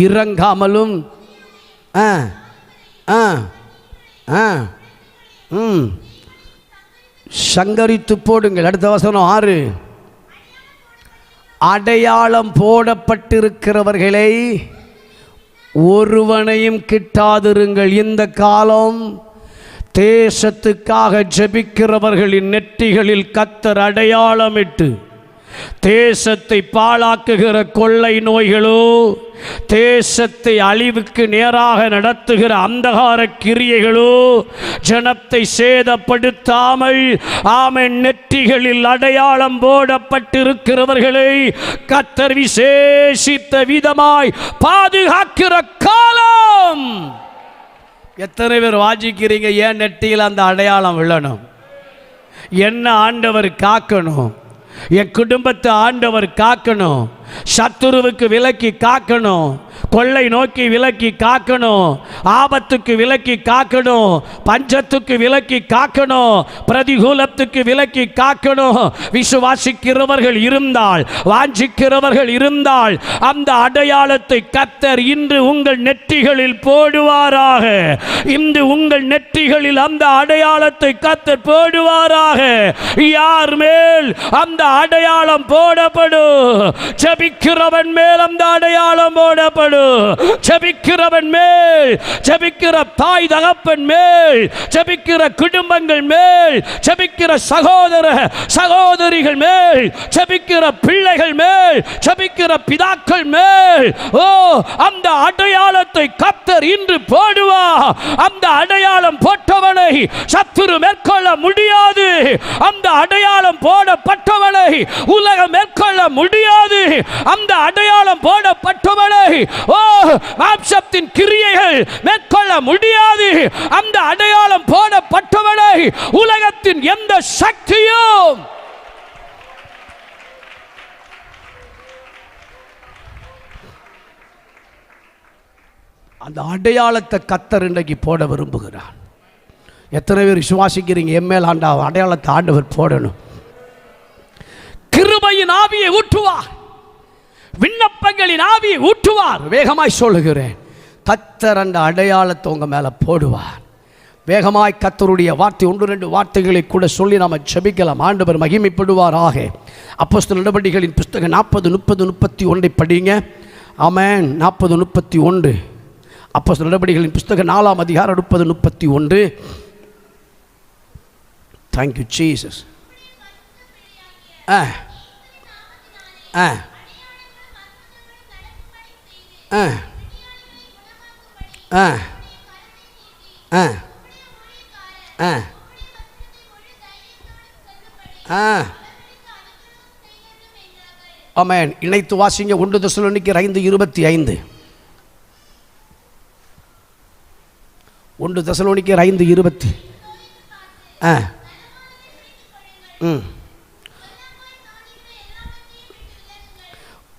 இறங்காமலும் சங்கரித்து போடுங்கள். அடுத்த வசனம் 6. அடையாளம் போடப்பட்டிருக்கிறவர்களை ஒருவனையும் கிட்டாதிருங்கள். இந்த காலம் தேசத்துக்காக ஜெபிக்கிறவர்களின் நெற்றிகளில் கர்த்தர் அடையாளமிட்டு தேசத்தை பாழாக்குகிற கொள்ளை நோய்களோ, தேசத்தை அழிவுக்கு நேராக நடத்துகிற அந்தகார கிரியைகளோ ஜனத்தை சேதப்படுத்தாமல் ஆமென் நெற்றிகளில் அடையாளம் போடப்பட்டிருக்கிறவர்களை கர்த்தர் விசேஷித்த விதமாய் பாதுகாக்கிற காலம். எத்தனை பேர் வாசிக்கிறீங்க? ஏன் நெற்றியில் அந்த அடையாளம் விழணும்? என்ன ஆண்டவர் காக்கணும்? என் குடும்பத்தை ஆண்டவர் காக்கணும். சத்துருவுக்கு விலக்கி காக்கணும். கொள்ளை நோக்கி விலக்கி காக்கணும். ஆபத்துக்கு விலக்கி காக்கணும். பஞ்சத்துக்கு விலக்கி காக்கணும். பிரதிகூலத்துக்கு விலக்கி காக்கணும். விசுவாசிக்கிறவர்கள் இருந்தால், வாஞ்சிக்கிறவர்கள் இருந்தால் அந்த அடையாளத்தை கர்த்தர் இன்று உங்கள் நெற்றிகளில் போடுவாராக. இன்று உங்கள் நெற்றிகளில் அந்த அடையாளத்தை கர்த்தர் போடுவாராக. யார் மேல் அந்த அடையாளம் போடப்படும்? ஜெபிக்கிறவன் மேல் அந்த அடையாளம் போடப்படும். ஜெபிக்கிறவன் மேல், ஜெபிக்கிற தாய் தகப்பன் மேல், ஜெபிக்கிற குடும்பங்கள் மேல், ஜெபிக்கிற சகோதர சகோதரிகள் மேல், ஜெபிக்கிற பிள்ளைகள் மேல், ஜெபிக்கிற பிதாக்கள் மேல் அந்த அடையாளத்தை கர்த்தர் இன்று போடுவார். அந்த அடையாளம் போட்டவனை சத்துரு மேற்கொள்ள முடியாது. அந்த அடையாளம் போடப்பட்டவனை உலகம் மேற்கொள்ள முடியாது. அந்த அடையாளம் போடப்பட்டவனை மாம்சத்தின் கிரியைகள் மேற்கொள்ள முடியாது. அந்த அடையாளம் போடப்பட்டவனை உலகத்தின் எந்த சக்தியும் அந்த அடையாளத்தை கர்த்தர் இன்றைக்கு போட விரும்புகிறார். எத்தனை பேர் விசுவாசிக்கிறீங்க? எம்மேல் அடையாளத்தை ஆண்டவர் போடணும். கிருபையின் ஆவியை ஊற்றுவார், விண்ணப்பங்களின் ஆவியை ஊற்றுவார். வேகமாய் சொல்லுகிறேன், கர்த்தர் அந்த அடையாளத்தை உங்க மேல போடுவார். வேகமாய் கர்த்தருடைய வார்த்தை 1-2 வார்த்தைகளை கூட சொல்லி நாம ஜெபிக்கலாம். ஆண்டவர் மகிமைப்படுவாராக. அப்போஸ்தலர் நடபடிகளின் புத்தகம் 40-30-31 படிங்க. ஆமென். 40-31 அப்போஸ்தலர் நடபடிகளின் புத்தகம் 4ஆம் அதிகாரம் 30-31. Thank you Jesus. ஆமென். இணைத்து வாசிங்க. 1 தெசலோனிக்கேயர் 5:25. 1 தெசலோனிக்கேயர் 5:20.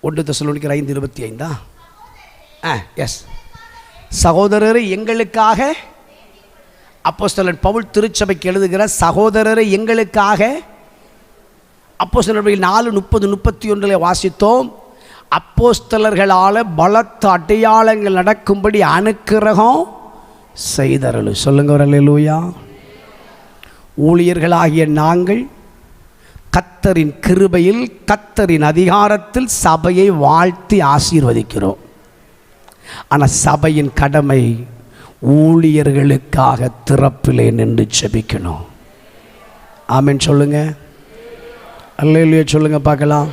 1 தெசலோனிக்கேயர் 5:25. எஸ். சகோதரரை எங்களுக்காக, அப்போஸ்தலன் பவுல் திருச்சபைக்கு எழுதுகிற சகோதரரை எங்களுக்காக, அப்போஸ்தலர்கள் 4:30-31 வாசித்தோம். அப்போஸ்தலர்களால் பலத்த அடையாளங்கள் நடக்கும்படி அனுக்கிரகம் செய்தருளு. சொல்லுங்க ஒரு அல்லேலூயா. ஊழியர்களாகிய நாங்கள் கர்த்தரின் கிருபையில், கர்த்தரின் அதிகாரத்தில் சபையை வாழ்த்தி ஆசீர்வதிக்கிறோம். ஆனால் சபையின் கடமை ஊழியர்களுக்காக திறப்பிலே நின்று ஜெபிக்கணும். ஆமென் சொல்லுங்க. அல்லேலூயா சொல்லுங்க பார்க்கலாம்.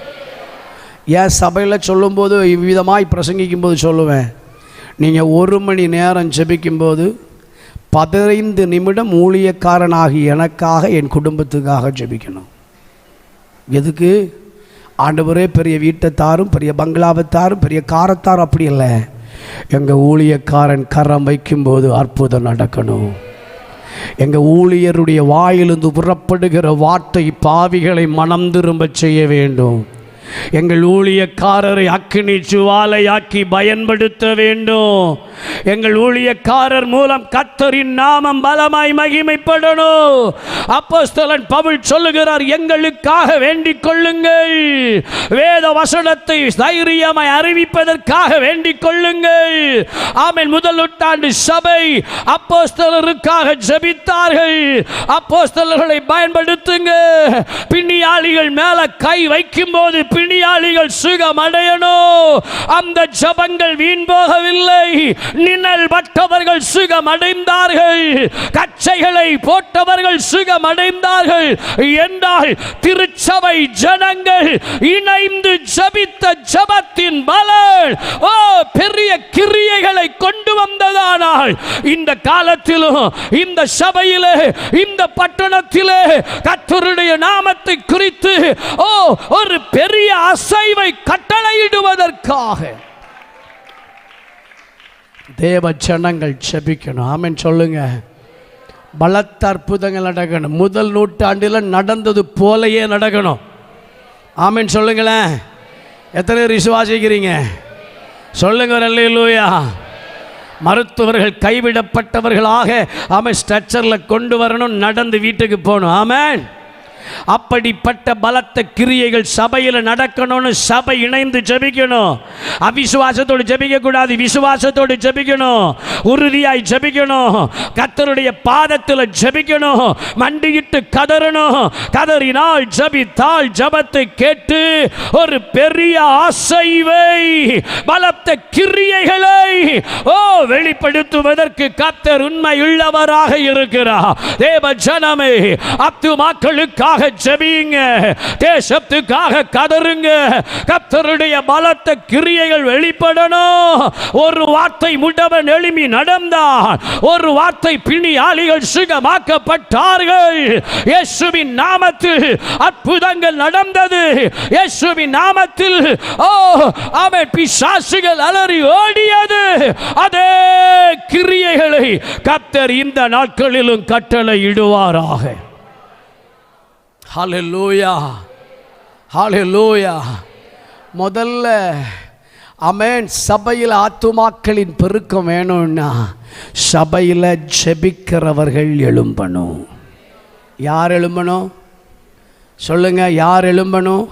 ஏன் சபையில் சொல்லும்போது இவ்விதமாய் பிரசங்கிக்கும் போது சொல்லுவேன், நீங்கள் 1 மணி நேரம் ஜெபிக்கும்போது 15 நிமிடம் ஊழியக்காரனாகி எனக்காக, என் குடும்பத்துக்காக ஜெபிக்கணும். எதுக்கு? ஆண்டவரே பெரிய வீட்டைத்தாரும், பெரிய பங்களாவைத்தாரும், பெரிய காரத்தாரும் அப்படி இல்லை. எங்கள் ஊழியக்காரன் கரம் வைக்கும்போது அற்புதம் நடக்கணும். எங்கள் ஊழியருடைய வாயிலிருந்து புறப்படுகிற வார்த்தை பாவிகளை மனம் திரும்ப செய்ய வேண்டும். எங்கள் ஊழியக்காரரை அக்கினி ஜுவாலையாக்கி பயன்படுத்த வேண்டும். எங்கள் ஊழியக்காரர் மூலம் கர்த்தரின் நாமம் பலமாய் மகிமைப்படணும். அப்போஸ்தலன் பவுல் சொல்லுகிறார், எங்களுக்காக வேண்டிக் கொள்ளுங்கள். வேத வசனத்தை தைரியமாய் அறிவிப்பதற்காக வேண்டிக் கொள்ளுங்கள். ஆமென். முதல் நூற்றாண்டு சபை அப்போஸ்தலருக்காக ஜெபித்தார்கள். அப்போஸ்தலர்களை பயன்படுத்துங்க. பிணியாளிகள் மேல கை வைக்கும் போது பிணியாளிகள் சுகம் அடையணும். அந்த ஜபங்கள் வீண் போகவில்லை. நிழல் பட்டவர்கள் சுகம் அடைந்தார்கள். கச்சைகளை போட்டவர்கள் சுகம் அடைந்தார்கள் என்றால் திருச்சபை ஜனங்கள் இணைந்து ஜபித்த ஜபத்தின் பலன் பெரிய கிரியைகளை கொண்டு வந்ததானால் இந்த காலத்திலும் இந்த சபையிலே இந்த பட்டணத்திலே கர்த்தருடைய நாமத்தை குறித்து ஒரு பெரிய அசைவை கட்டளையிடுவதற்காக தேவ ஜனங்கள் ஜெபிக்கணும். ஆமென் சொல்லுங்க. பலத்த அற்புதங்கள் நடக்கணும். முதல் நூற்றாண்டில் நடந்தது போலயே நடக்கணும். ஆமென் சொல்லுங்களேன். எத்தனை பேர் விசுவாசிக்கிறீங்க? சொல்லுங்க அல்லேலூயா. மருத்துவர்கள் கைவிடப்பட்டவர்களாக ஆமென் ஸ்ட்ரெச்சரில் கொண்டு வரணும், நடந்து வீட்டுக்கு போகணும். ஆமென். அப்படிப்பட்ட பலத்த கிரியைகள் சபையில் நடக்கணும்னு சபை இணைந்து ஜெபிக்கணும். அவிசுவாசத்தோடு ஜெபிக்க கூடாது, விசுவாசத்தோடு ஜெபிக்கணும், உறுதியாய் ஜெபிக்கணும், கர்த்தருடைய பாதத்தில் ஜெபிக்கணும், மண்டியிட்டு கதறணும். கதறினால் ஜெபித்தால் ஜெபத்தை கேட்டு ஒரு பெரிய அசைவை பலத்த கிரியைகளை வெளிப்படுத்துவதற்கு கர்த்தர் உண்மையுள்ளவராக இருக்கிறார். தேவ ஜனமே, ஆத்துமாக்களுக்காக ஜெபிங்க, தேசத்துக்காக கதறுங்க. கர்த்தருடைய பலத்த கிரியைகள் வெளிப்படணும். ஒரு வார்த்தை முடவன் எழும்பி நடந்தான், ஒரு வார்த்தை பிணியாளிகள் சுகமாக்கப்பட்டார்கள். இயேசுவின் நாமத்தில் அற்புதங்கள் நடந்தது. இயேசுவின் நாமத்தில் அவன் பிசாசுகள் அலறி ஓடியது. அதே கிரியைகளை கர்த்தர் இந்த நாட்களிலும் கட்டளையிடுவாராக. ஹல்லேலூயா, ஹல்லேலூயா. முதல்ல ஆமென். சபையில் ஆத்துமாக்களின் பெருக்கம் வேணும்னா சபையில் ஜெபிக்கிறவர்கள் எழும்பணும். யார் எழும்பணும்? சொல்லுங்க, யார் எழும்பணும்?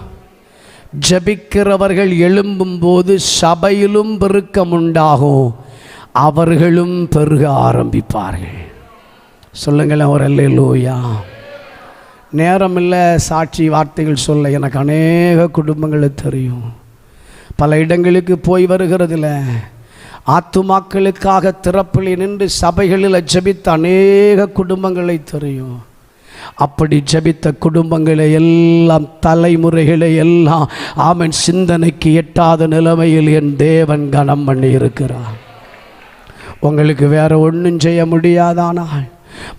ஜெபிக்கிறவர்கள் எழும்பும்போது சபையிலும் பெருக்கம் உண்டாகும், அவர்களும் பெருக ஆரம்பிப்பார்கள். சொல்லுங்களேன் ஒரு அல்லேலூயா. நேரம் இல்லை சாட்சி வார்த்தைகள் சொல்ல. எனக்கு அநேக குடும்பங்களை தெரியும். பல இடங்களுக்கு போய் வருகிறதில்ல. ஆத்துமாக்களுக்காக திறப்பில் நின்று சபைகளில் ஜெபித்த அநேக குடும்பங்களை தெரியும். அப்படி ஜெபித்த குடும்பங்களை எல்லாம், தலைமுறைகளை எல்லாம் ஆமென் சிந்தனைக்கு எட்டாத நிலைமையில் என் தேவன் கனம் பண்ணி இருக்கிறார். உங்களுக்கு வேற ஒன்றும் செய்ய முடியாதானால்,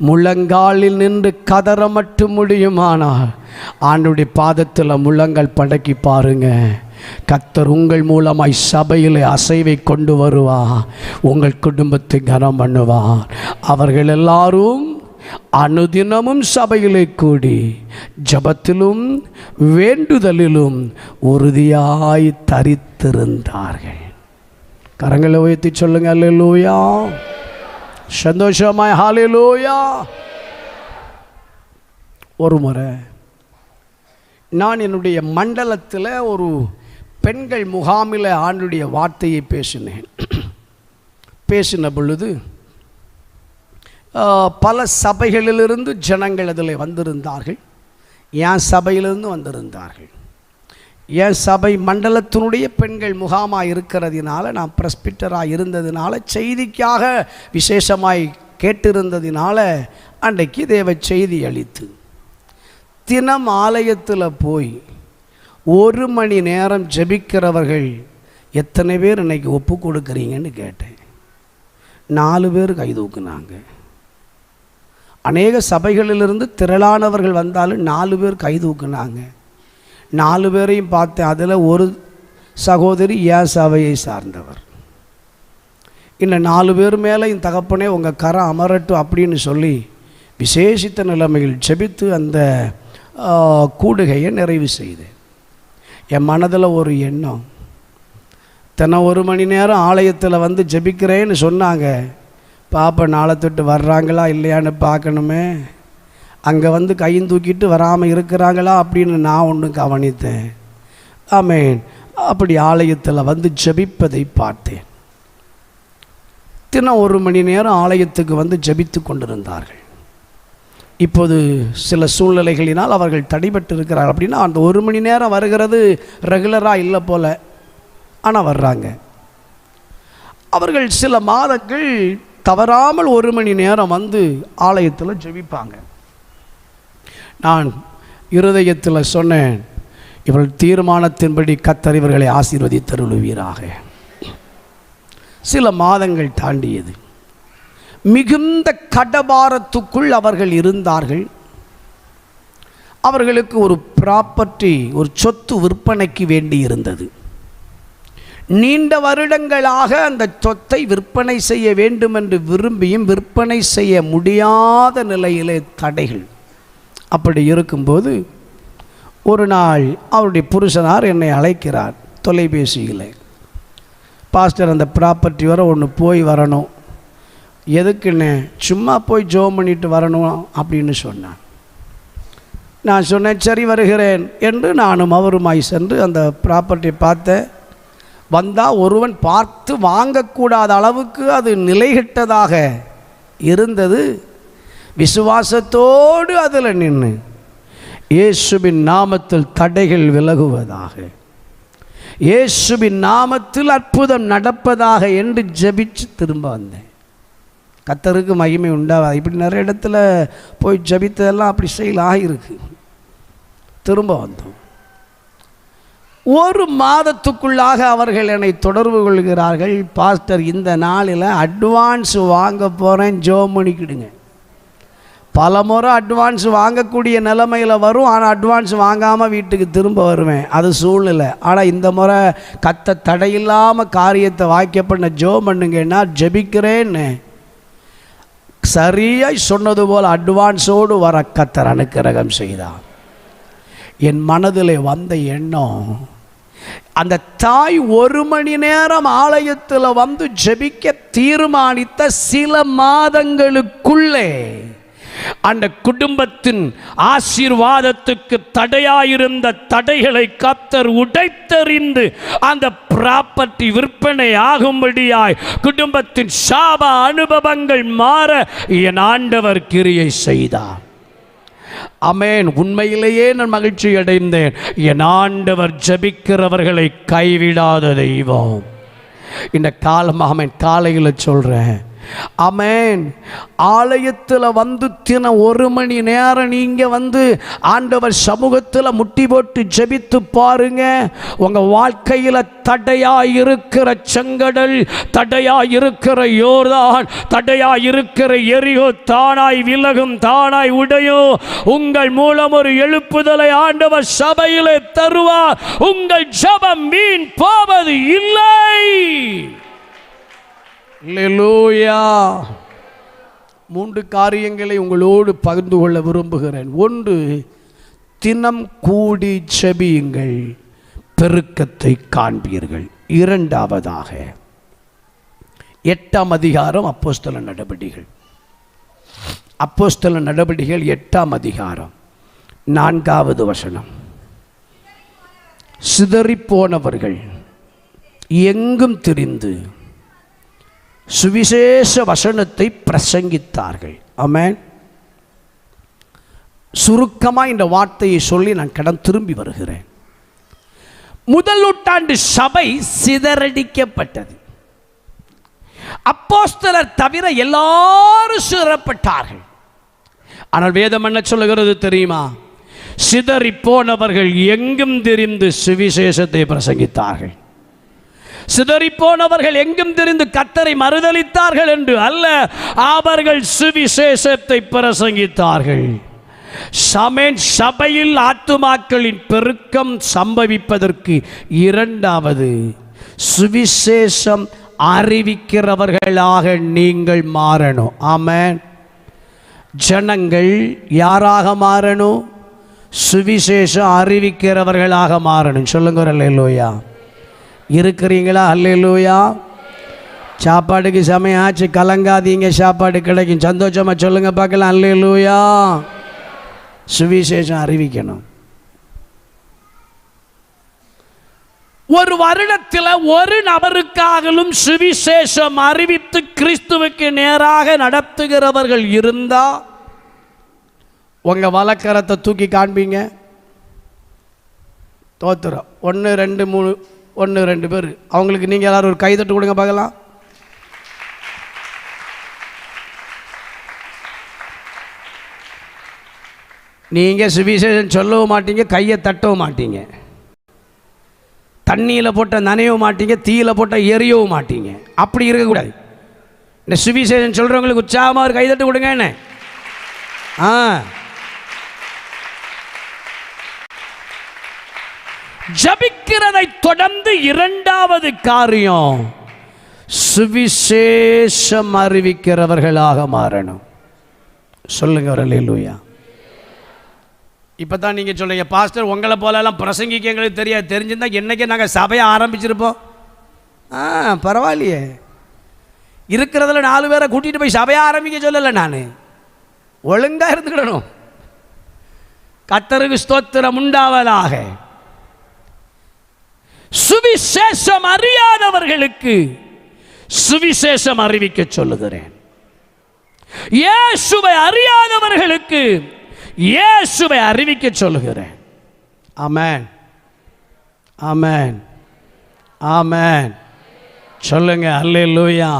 முழங்காலில் நின்று கதற மட்டும் முடியுமானால் ஆண்டுடைய பாதத்தில் முழங்கால் படக்கி பாருங்க. கர்த்தர் உங்கள் மூலமாய் சபையில் அசைவை கொண்டு வருவார். உங்கள் குடும்பத்தை கனம் பண்ணுவார். அவர்கள் எல்லாரும் அனுதினமும் சபையிலே கூடி ஜபத்திலும் வேண்டுதலிலும் உறுதியாய் தரித்திருந்தார்கள். கரங்களை உயர்த்தி சொல்லுங்க அல்லேலூயா. சந்தோஷமாய் ஹல்லேலூயா. ஒரு முறை நான் என்னுடைய மண்டலத்தில் ஒரு பெண்கள் முகாமில் ஆண்டுடைய வார்த்தையை பேசினேன். பேசின பொழுது பல சபைகளிலிருந்து ஜனங்கள் அதில் வந்திருந்தார்கள். என் சபையிலிருந்து வந்திருந்தார்கள். என் சபை மண்டலத்தினுடைய பெண்கள் முகாமாக இருக்கிறதுனால, நான் பிரஸ்பிட்டராக இருந்ததினால, செய்திக்காக விசேஷமாய் கேட்டிருந்ததினால அன்றைக்கு தேவ செய்தி அளித்து தினம் ஆலயத்தில் போய் 1 மணி நேரம் ஜெபிக்கிறவர்கள் எத்தனை பேர் இன்னைக்கு ஒப்பு கொடுக்குறீங்கன்னு கேட்டேன். 4 பேர் கை தூக்குனாங்க. அநேக சபைகளிலிருந்து திரளானவர்கள் வந்தாலும் 4 பேர் கை தூக்குனாங்க. 4 பேரையும் பார்த்தேன். அதில் ஒரு சகோதரி என் சபையை சார்ந்தவர். இன்னும் 4 பேர் மேலே என் தகப்பனே உங்கள் கரம் அமரட்டும் அப்படின்னு சொல்லி விசேஷித்த நிலைமையில் ஜெபித்து அந்த கூடுகையை நிறைவு செய்தேன். என் மனதில் ஒரு எண்ணம், தினம் 1 மணி நேரம் ஆலயத்தில் வந்து ஜெபிக்கிறேன்னு சொன்னாங்க. பாப்பா நாளை தொட்டு வர்றாங்களா இல்லையான்னு பார்க்கணுமே, அங்கே வந்து கையும் தூக்கிட்டு வராமல் இருக்கிறாங்களா அப்படின்னு நான் ஒன்று கவனித்தேன். ஆமேன். அப்படி ஆலயத்தில் வந்து ஜெபிப்பதை பார்த்தேன். தினம் 1 மணி நேரம் ஆலயத்துக்கு வந்து ஜெபித்து கொண்டிருந்தார்கள். இப்போது சில சூழ்நிலைகளினால் அவர்கள் தடைபட்டு இருக்கிறார்கள். அப்படின்னா அந்த 1 மணி நேரம் வருகிறது ரெகுலராக இல்லை போல், ஆனால் வர்றாங்க. அவர்கள் சில மாதங்கள் தவறாமல் 1 மணி நேரம் வந்து ஆலயத்தில் ஜெபிப்பாங்க. நான் இருதயத்தில் சொன்னேன், இவர்கள் தீர்மானத்தின்படி கர்த்தர் இவர்களை ஆசீர்வதித்தருளுவீராக. சில மாதங்கள் தாண்டியது. மிகுந்த கடபாரத்துக்குள் அவர்கள் இருந்தார்கள். அவர்களுக்கு ஒரு ப்ராப்பர்ட்டி, ஒரு சொத்து விற்பனைக்கு வேண்டி இருந்தது. நீண்ட வருடங்களாக அந்த சொத்தை விற்பனை செய்ய வேண்டும் என்று விரும்பியும் விற்பனை செய்ய முடியாத நிலையிலே தடைகள். அப்படி இருக்கும்போது ஒரு நாள் அவருடைய புருஷனார் என்னை அழைக்கிறார் தொலைபேசியில். பாஸ்டர், அந்த ப்ராப்பர்ட்டி வர ஒன்று போய் வரணும். எதுக்குன்னு? சும்மா போய் ஜோம் பண்ணிட்டு வரணும் அப்படின்னு சொன்னான். நான் சொன்னேன், சரி வருகிறேன் என்று நானும் அவருமாய் சென்று அந்த ப்ராப்பர்ட்டியை பார்த்தேன். வந்தால் ஒருவன் பார்த்து வாங்கக்கூடாத அளவுக்கு அது நிலைகெட்டதாக இருந்தது. விசுவாசத்தோடு அதில் நின்று இயேசுவின் நாமத்தில் தடைகள் விலகுவதாக, இயேசுவின் நாமத்தில் அற்புதம் நடப்பதாக என்று ஜெபிச்சு திரும்ப வந்தேன். கர்த்தருக்கு மகிமை உண்டாகாது. இப்படி நிறைய இடத்துல போய் ஜெபித்ததெல்லாம் அப்படி செயல் ஆகியிருக்கு. திரும்ப வந்தோம். 1 மாதத்துக்குள்ளாக அவர்கள் என்னை தொடர்பு கொள்கிறார்கள். பாஸ்டர், இந்த நாளில் அட்வான்ஸ் வாங்க போகிறேன், ஜோம் பண்ணிக்கிடுங்க. பல முறை அட்வான்ஸ் வாங்கக்கூடிய நிலைமையில் வரும், ஆனால் அட்வான்ஸ் வாங்காமல் வீட்டுக்கு திரும்ப வருவேன். அது சூழ்நிலை. ஆனால் இந்த முறை கத்த தடையில்லாமல் காரியத்தை வாக்கிய பண்ண ஜோம் பண்ணுங்கன்னா ஜெபிக்கிறேன்னு சரியாய் சொன்னது போல் அட்வான்ஸோடு வர கத்தர் அனுக்கிரகம் செய்தார். என் மனதில் வந்த எண்ணம், அந்த தாய் 1 மணி நேரம் ஆலயத்தில் வந்து ஜெபிக்க தீர்மானித்த சில மாதங்களுக்குள்ளே அந்த குடும்பத்தின் ஆசீர்வாதத்துக்கு தடையாயிருந்த தடைகளை கர்த்தர் உடைத்தெறிந்து அந்த ப்ராப்பர்ட்டி விற்பனை ஆகும்படியாய் குடும்பத்தின் சாப அனுபவங்கள் மாற என் ஆண்டவர் கிரியை செய்தார். ஆமென். உண்மையிலேயே நான் மகிழ்ச்சி அடைந்தேன். என் ஆண்டவர் ஜெபிக்கிறவர்களை கைவிடாத தெய்வம். இந்த காலம் ஆமென் காலையில் சொல்கிறேன். ஆமென். ஆலயத்தில் வந்து தினம் 1 மணி நேரம் நீங்கள் வந்து ஆண்டவர் சமூகத்தில் முட்டி போட்டு ஜெபித்து பாருங்க. உங்கள் வாழ்க்கையில் தடையாயிருக்கிற செங்கடல், தடையாயிருக்கிற யோர்தான், தடையாயிருக்கிற எரிகோ தானாய் விலகும், தானாய் உடையும். உங்கள் மூலம் ஒரு எழுப்புதலை ஆண்டவர் சபையிலே தருவார். உங்கள் ஜெபம் வீண் போவது இல்லை. அல்லேலூயா. 3 காரியங்களை உங்களோடு பகிர்ந்து கொள்ள விரும்புகிறேன். 1, தினம் கூடி ஜெபியுங்கள், பெருக்கத்தை காண்பீர்கள். 2வதாக 8ஆம் அதிகாரம் அப்போஸ்தல நடபடிகள். அப்போஸ்தல நடபடிகள் 8ஆம் அதிகாரம் 4வது வசனம். சிதறிப்போனவர்கள் எங்கும் திரிந்து சுவிசேஷ வசனத்தை பிரசங்கித்தார்கள். ஆமென். சுருக்கமாக இந்த வார்த்தையை சொல்லி நான் கடன் திரும்பி வருகிறேன். முதல் நூற்றாண்டு சபை சிதறடிக்கப்பட்டது. அப்போஸ்தலர் தவிர எல்லாரும் சிதறப்பட்டார்கள். ஆனால் வேதம் என்ன சொல்லுகிறது தெரியுமா? சிதறி போனவர்கள் எங்கும் திரிந்து சுவிசேஷத்தை பிரசங்கித்தார்கள். சிதறிப்போனவர்கள் எங்கும் திரிந்து கர்த்தரை மறுதலித்தார்கள் என்று அல்ல, அவர்கள் சுவிசேஷத்தை பிரசங்கித்தார்கள். சமேன் சபையில் ஆத்துமாக்களின் பெருக்கம் சம்பவிப்பதற்கு இரண்டாவது சுவிசேஷம் அறிவிக்கிறவர்களாக நீங்கள் மாறணும். ஆமென். ஜனங்கள் யாராக மாறணும்? சுவிசேஷம் அறிவிக்கிறவர்களாக மாறணும். சொல்லுங்க அல்லேலூயா. இருக்கிறீங்களா? அல்லேலூயா. சாப்பாடுக்கு சமயம் ஆச்சு, கலங்காதீங்க, சாப்பாடு கிடைக்கும். சந்தோஷமா சொல்லுங்க பார்க்கலாம். அல்லேலூயா. சுவிசேஷம் அறிவிக்கணும். ஒரு வருடத்தில் ஒரு நபருக்காகவும் சுவிசேஷம் அறிவித்து கிறிஸ்துவுக்கு நேராக நடத்துகிறவர்கள் இருந்தா உங்க வலக்கரத்தை தூக்கி காண்பீங்க. தோத்துறோம். 1 2 3 1 2 பேர். அவங்களுக்கு நீங்க எல்லாரும் ஒரு கைதட்டு கொடுங்க பார்க்கலாம். நீங்க சுவிசேஷம் சொல்லவும் மாட்டீங்க, கையை தட்டவும் மாட்டீங்க, தண்ணியில் போட்ட நனையவும் மாட்டீங்க, தீயில போட்ட எரியவும் மாட்டீங்க. அப்படி இருக்கக்கூடாது. இந்த சுவிசேஷம் சொல்றவங்களுக்கு உற்சாகமாக ஒரு கைதட்டு கொடுங்க. என்ன ஜபிக்கிறதை தொடர்ந்து இரண்டாவது காரியம் சுவிசேஷம் அறிவிக்கிறவர்களாக மாறணும். சொல்லுங்க அல்லேலூயா. இப்போ தான் நீங்கள் சொல்லுங்க, பாஸ்டர் உங்களை போலெல்லாம் பிரசங்கிக்க எங்களுக்கு தெரியாது, தெரிஞ்சிருந்தா என்னைக்கே நாங்கள் சபையை ஆரம்பிச்சிருப்போம். பரவாயில்லையே, இருக்கிறதுல 4 பேரை கூட்டிகிட்டு போய் சபையை ஆரம்பிக்க சொல்லலை. நான் ஒழுங்காக இருந்துக்கிடணும். கர்த்தருக்கு ஸ்தோத்திரம் உண்டாவதாக. சுவிசேஷம் அறியாதவர்களுக்கு சுவிசேஷம் அறிவிக்க சொல்லுகிறேன். இயேசுவை அறியாதவர்களுக்கு இயேசுவை அறிவிக்க சொல்லுகிறேன். ஆமென், ஆமென், ஆமென். சொல்லுங்க அல்லேலூயா.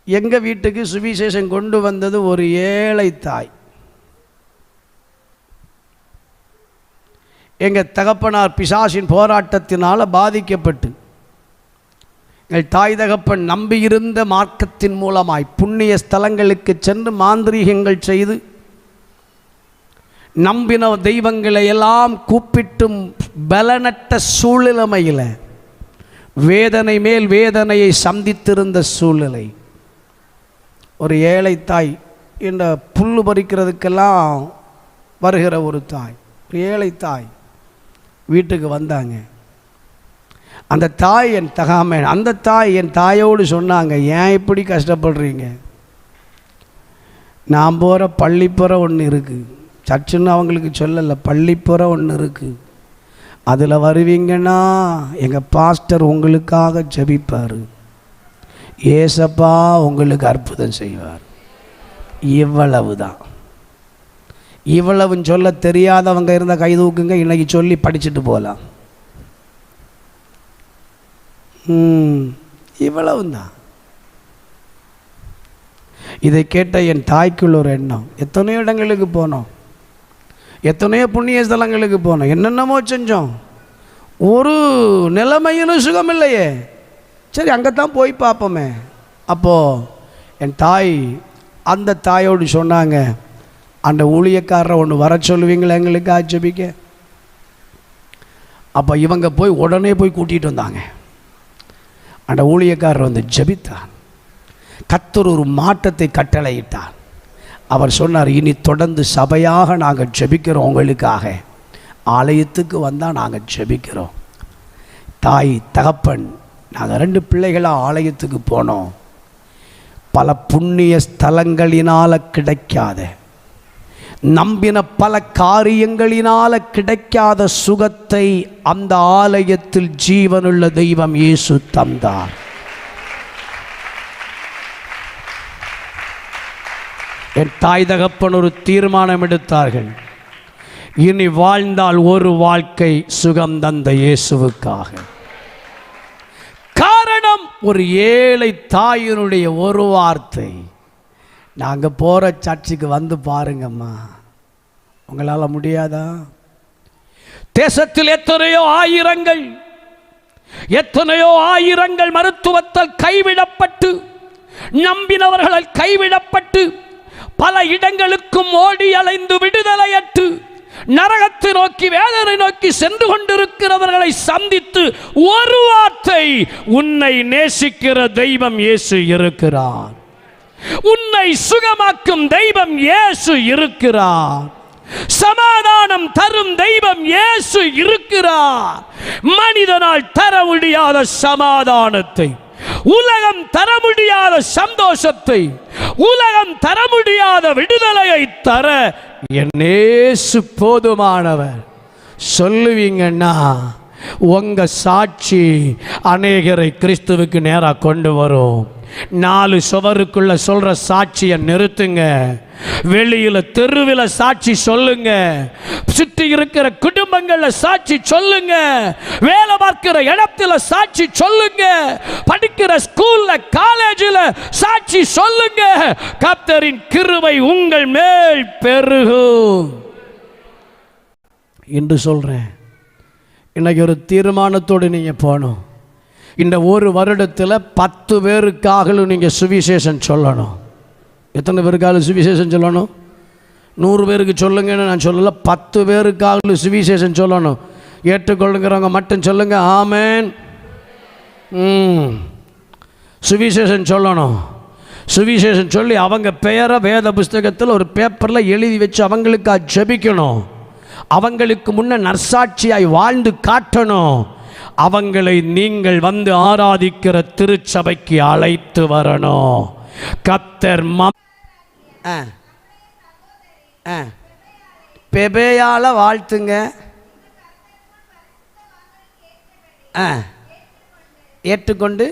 எங்க வீட்டுக்கு சுவிசேஷம் கொண்டு வந்தது ஒரு ஏழை தாய். எங்க தகப்பனார் பிசாசின் போராட்டத்தினால பாதிக்கப்பட்டு எங்கள் தாய் தகப்பன் நம்பியிருந்த மார்க்கத்தின் மூலமாய் புண்ணிய ஸ்தலங்களுக்கு சென்று மாந்திரீகங்கள் செய்து நம்பின தெய்வங்களை எல்லாம் கூப்பிட்டும் பலனற்ற சூழ்நிலைமையில் வேதனை மேல் வேதனையை சந்தித்திருந்த சூழ்நிலை. ஒரு ஏழை தாய், இந்த புல்லு பறிக்கிறதுக்கெல்லாம் வருகிற ஒரு தாய், ஒரு ஏழை தாய் வீட்டுக்கு வந்தாங்க. அந்த தாய் என் தகாமை, அந்த தாய் என் தாயோடு சொன்னாங்க, ஏன் இப்படி கஷ்டப்படுறீங்க? நான் போகிற பள்ளிப்புற ஒன்று இருக்குது, சர்ச்சுன்னு அவங்களுக்கு சொல்லலை, பள்ளிப்புற ஒன்று இருக்குது, அதில் வருவீங்கன்னா எங்கள் பாஸ்டர் உங்களுக்காக ஜெபிப்பார், ஏசப்பா உங்களுக்கு அற்புதம் செய்வார். இவ்வளவு தான். இவ்வளவுன்னு சொல்ல தெரியாதவங்க இருந்தால் கை தூக்குங்க, இன்னைக்கு சொல்லி படிச்சுட்டு போகலாம். இவ்வளவு தான். இதை கேட்ட என் தாய்க்குள்ள ஒரு எண்ணம், எத்தனையோ இடங்களுக்கு போனோம், எத்தனையோ புண்ணிய ஸ்தலங்களுக்கு போனோம், என்னென்னமோ செஞ்சோம், ஒரு நிலைமையிலும் சுகம் இல்லையே, சரி அங்கே போய் பார்ப்போமே. அப்போது என் தாய் அந்த தாயோடு சொன்னாங்க, அந்த ஊழியக்காரரை ஒன்று வர சொல்லுவீங்களா எங்களுக்கு ஆட்சேபிக்க? அப்போ இவங்க போய் உடனே போய் கூட்டிகிட்டு வந்தாங்க. அந்த ஊழியக்காரர் வந்து ஜெபித்தார். கர்த்தர் ஒரு மாற்றத்தை கட்டளையிட்டார். அவர் சொன்னார், இனி தொடர்ந்து சபையாக நாங்கள் ஜெபிக்கிறோம், உங்களுக்காக ஆலயத்துக்கு வந்தால் நாங்கள் ஜெபிக்கிறோம். தாய் தகப்பன் நாங்கள் 2 பிள்ளைகளாக ஆலயத்துக்கு போனோம். பல புண்ணிய ஸ்தலங்களினால் கிடைக்காத, நம்பின பல காரியங்களினால் கிடைக்காத சுகத்தை அந்த ஆலயத்தில் ஜீவனுள்ள தெய்வம் இயேசு தந்தார். என் தாய் தகப்பன் ஒரு தீர்மானம் எடுத்தார்கள், இனி வாழ்ந்தால் ஒரு வாழ்க்கை சுகம் தந்த இயேசுவுக்காக. காரணம், ஒரு ஏழை தாயினுடைய ஒரு வார்த்தை, நாங்கள் போகிற சர்ச்சுக்கு வந்து பாருங்கம்மா, உங்களால் முடியாதா? தேசத்தில் எத்தனையோ ஆயிரங்கள் மருத்துவத்தால் கைவிடப்பட்டு, நம்பினவர்களால் கைவிடப்பட்டு, பல இடங்களுக்கும் ஓடி அலைந்து விடுதலையற்று நரகத்தை நோக்கி வேதனை நோக்கி சென்று கொண்டிருக்கிறவர்களை சந்தித்து ஒரு வார்த்தை, உன்னை நேசிக்கிற தெய்வம் இயேசு இருக்கிறார், உன்னை சுகமாக்கும் தெய்வம் இயேசு இருக்கிறார், சமாதானம் தரும் தெய்வம் இயேசு இருக்கிறார். மனிதனால் தர முடியாத சமாதானத்தை, உலகம் தர முடியாத சந்தோஷத்தை, உலகம் தர முடியாத விடுதலையை தர என் இயேசு போதுமானவர் சொல்லுவீங்கன்னா உங்க சாட்சி அநேகரை கிறிஸ்துவுக்கு நேராக கொண்டு வரும். 4 சுவருக்குள்ள சொல்ற சாட்சியை நிறுத்துங்க. வெளியில தெருவில் சாட்சி சொல்லுங்க, சுற்றி இருக்கிற குடும்பங்கள்ல சாட்சி சொல்லுங்க, வேலை பார்க்கிற இடத்துல சாட்சி சொல்லுங்க, படிக்கிற ஸ்கூல்ல காலேஜில் சாட்சி சொல்லுங்க. கர்த்தரின் கிருபை உங்கள் மேல் பெருகும் என்று சொல்றேன். இன்னைக்கு ஒரு தீர்மானத்தோடு நீங்க போகணும். இந்த ஒரு வருடத்தில் 10 பேருக்காக நீங்க சுவிசேஷம் சொல்லணும். எத்தனை பேருக்காக சுவிசேஷம் சொல்லணும்? 100 பேருக்கு சொல்லுங்கன்னு நான் சொல்லல, 10 பேருக்காக சுவிசேஷம் சொல்லணும். ஏற்றுக்கொள்ளுங்கிறவங்க மட்டும் சொல்லுங்க ஆமென். சுவிசேஷம் சொல்லணும். சுவிசேஷம் சொல்லி அவங்க பெயரை வேத புஸ்தகத்தில் ஒரு பேப்பரில் எழுதி வச்சு அவங்களுக்காக ஜெபிக்கணும். அவங்களுக்கு முன்ன நற்சாட்சியாய் வாழ்ந்து காட்டணும். அவங்களை நீங்கள் வந்து ஆராதிக்கிற திருச்சபைக்கு அழைத்து வரணும். கர்த்தர் பெபேயால வாழ்த்துங்க, ஏற்றுக்கொண்டு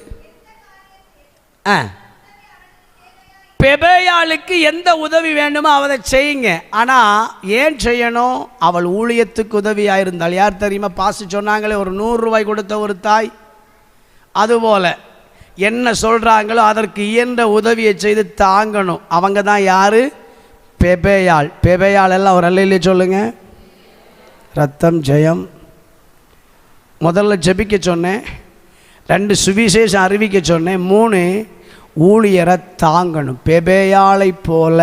பெபேயாளுக்கு எந்த உதவி வேண்டுமோ அவதை செய்யுங்க. ஆனால் ஏன் செய்யணும்? அவள் ஊழியத்துக்கு உதவியாக இருந்தாள். யார் தெரியுமா? பாசு சொன்னாங்களே, ஒரு 100 ரூபாய் கொடுத்த ஒரு தாய். அதுபோல் என்ன சொல்கிறாங்களோ அதற்கு இயன்ற உதவியை செய்து தாங்கணும். அவங்க தான் யார்? பெபேயாள். பெபேயாள் எல்லாம் ஒரு அல்லையிலே சொல்லுங்க. ரத்தம் ஜெயம். முதல்ல ஜெபிக்க சொன்னேன், 2 சுவிசேஷம் அறிவிக்க சொன்னேன், 3 ஊழியரை தாங்கணும் பெபேயாளை போல.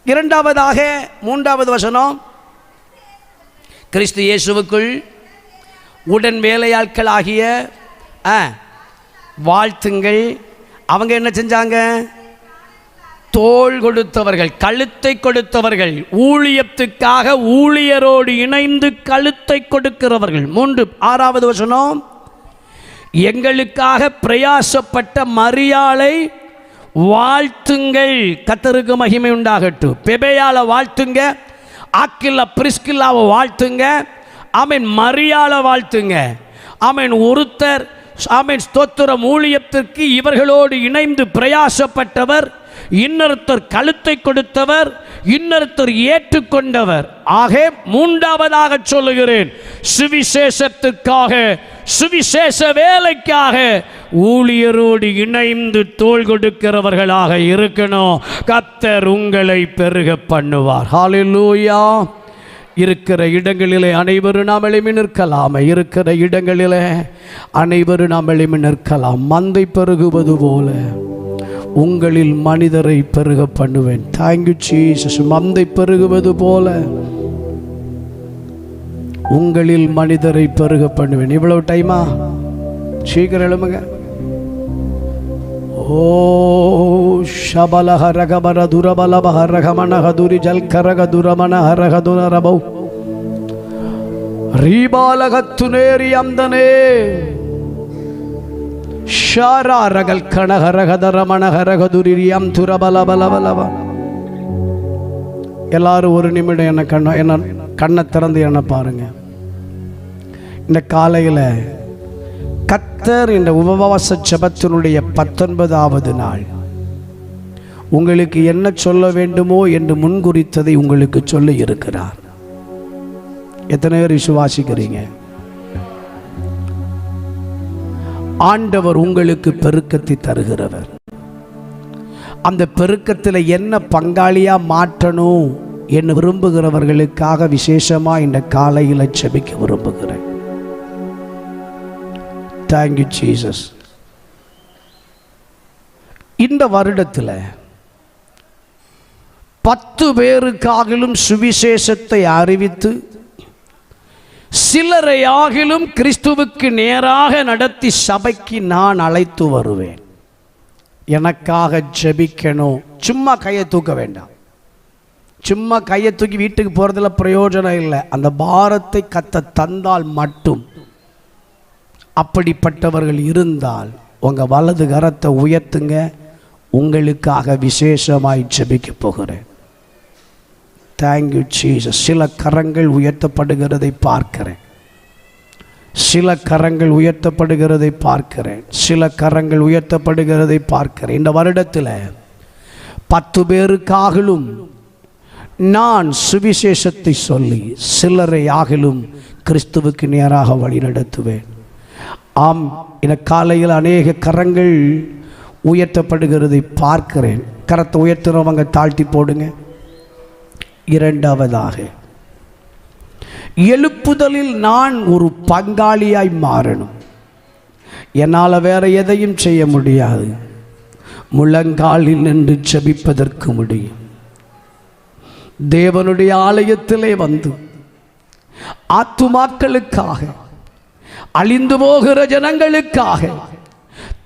இரண்டாவதாக 3வது வசனம், கிறிஸ்து இயேசுவுக்குள் உடன் வேலையாட்களாகிய வாழ்த்துங்கள். அவங்க என்ன செஞ்சாங்க? தோள் கொடுத்தவர்கள், கழுத்தை கொடுத்தவர்கள், ஊழியத்துக்காக ஊழியரோடு இணைந்து கழுத்தை கொடுக்கிறவர்கள். 6வது வசனம், எங்களுக்காக பிரயாசப்பட்ட மரியாளை வாழ்த்துங்கள். கர்த்தருக்கு மகிமை உண்டாகட்டும். பெபேயாளை வாழ்த்துங்க, ஆக்கில்லா பிரிஸ்கில்லாவை வாழ்த்துங்க, ஆமென். மரியாளை வாழ்த்துங்க, ஆமென். ஒருத்தர் ஆமென் ஸ்தோத்திரம் ஊழியத்திற்கு இவர்களோடு இணைந்து பிரயாசப்பட்டவர், இன்னொருத்தர் கழுத்தை கொடுத்தவர், இன்னொருத்தர் ஏற்றுக்கொண்டவர். ஆக 3வதாக சொல்லுகிறேன், சுவிசேஷத்துக்காக சுவிசேஷ வேலைக்காக ஊழியரோடு இணைந்து தோள் கொடுக்கிறவர்களாக இருக்கணும். கர்த்தர் உங்களை பெருக பண்ணுவார். ஹல்லேலூயா. இருக்கிற இடங்களிலே அனைவரும் நாம் எழுப்பி நிற்கலாம். இருக்கிற இடங்களிலே அனைவரும் நாம் எழுப்பி நிற்கலாம். மந்தை பெருகுவது போல உங்களில் மனிதரை பெருக பண்ணுவேன். Thank you Jesus. மந்தை பெருகுவது போல உங்களில் மனிதரை பெருக பண்ணுவேன். இவ்வளவு டைமா? சீக்கிரம் எழுமுங்க. ஓ ஷபலஹரகபர துரபலபஹரகமனஹதுரி ஜல்கரகதுரமனஹரகதுனரபௌ ரீபாலகத்துனேரி அந்தனே ஷாரகல் கணஹரகதரமனஹரகதுரியம் துரபலபலபலப. எல்லாரும் ஒரு நிமிடம் என்ன கண்ணை திறந்து என்ன பாருங்க. இந்த காலையில் கர்த்தர் இந்த உபவாச ஜெபத்தினுடைய 19வது நாள் உங்களுக்கு என்ன சொல்ல வேண்டுமோ என்று முன்குறித்ததை உங்களுக்கு சொல்லி இருக்கிறார். எத்தனை பேர் விசுவாசிக்கிறீங்க? ஆண்டவர் உங்களுக்கு பெருக்கத்தை தருகிறவர். அந்த பெருக்கத்தில் என்ன பங்காளியா மாற்றணும் என்று விரும்புகிறவர்களுக்காக விசேஷமா இந்த காலையில் ஜெபிக்க விரும்புகிறேன். Thank you Jesus. இந்த வருடத்தில் 10 பேருக்காகிலும் சுவிசேஷத்தை அறிவித்து சிலரையாகிலும் கிறிஸ்துவுக்கு நேராக நடத்தி சபைக்கு நான் அழைத்து வருவேன். எனக்காக ஜெபிக்கணும். சும்மா கையை தூக்க வேண்டாம். சும்மா கையை தூக்கி வீட்டுக்கு போகிறதுல பிரயோஜனம் இல்லை. அந்த பாரத்தை கர்த்தர் தந்தால் மட்டும். அப்படிப்பட்டவர்கள் இருந்தால் உங்கள் வலது கரத்தை உயர்த்துங்க. உங்களுக்காக விசேஷமாய் ஜெபிக்க போகிறேன். Thank you Jesus. சில கரங்கள் உயர்த்தப்படுகிறதை பார்க்கிறேன். சில கரங்கள் உயர்த்தப்படுகிறதை பார்க்கிறேன். சில கரங்கள் உயர்த்தப்படுகிறதை பார்க்கிறேன். இந்த வருடத்தில் 10 பேருக்காகலும் நான் சுவிசேஷத்தை சொல்லி சிலரை ஆகிலும் கிறிஸ்துவுக்கு நேராக வழி நடத்துவேன். ஆம், இந்த காலையில் அநேக கரங்கள் உயர்த்தப்படுகிறதை பார்க்கிறேன். கரத்தை உயர்த்துறவங்க தாழ்த்தி போடுங்க. இரண்டாவதாக, எழுப்புதலில் நான் ஒரு பங்காளியாய் மாறணும். என்னால் வேற எதையும் செய்ய முடியாது. முழங்காலில் நின்று ஜெபிப்பதற்கு முடியும். தேவனுடைய ஆலயத்திலே வந்து ஆத்துமாக்களுக்காக, அழிந்து போகிற ஜனங்களுக்காக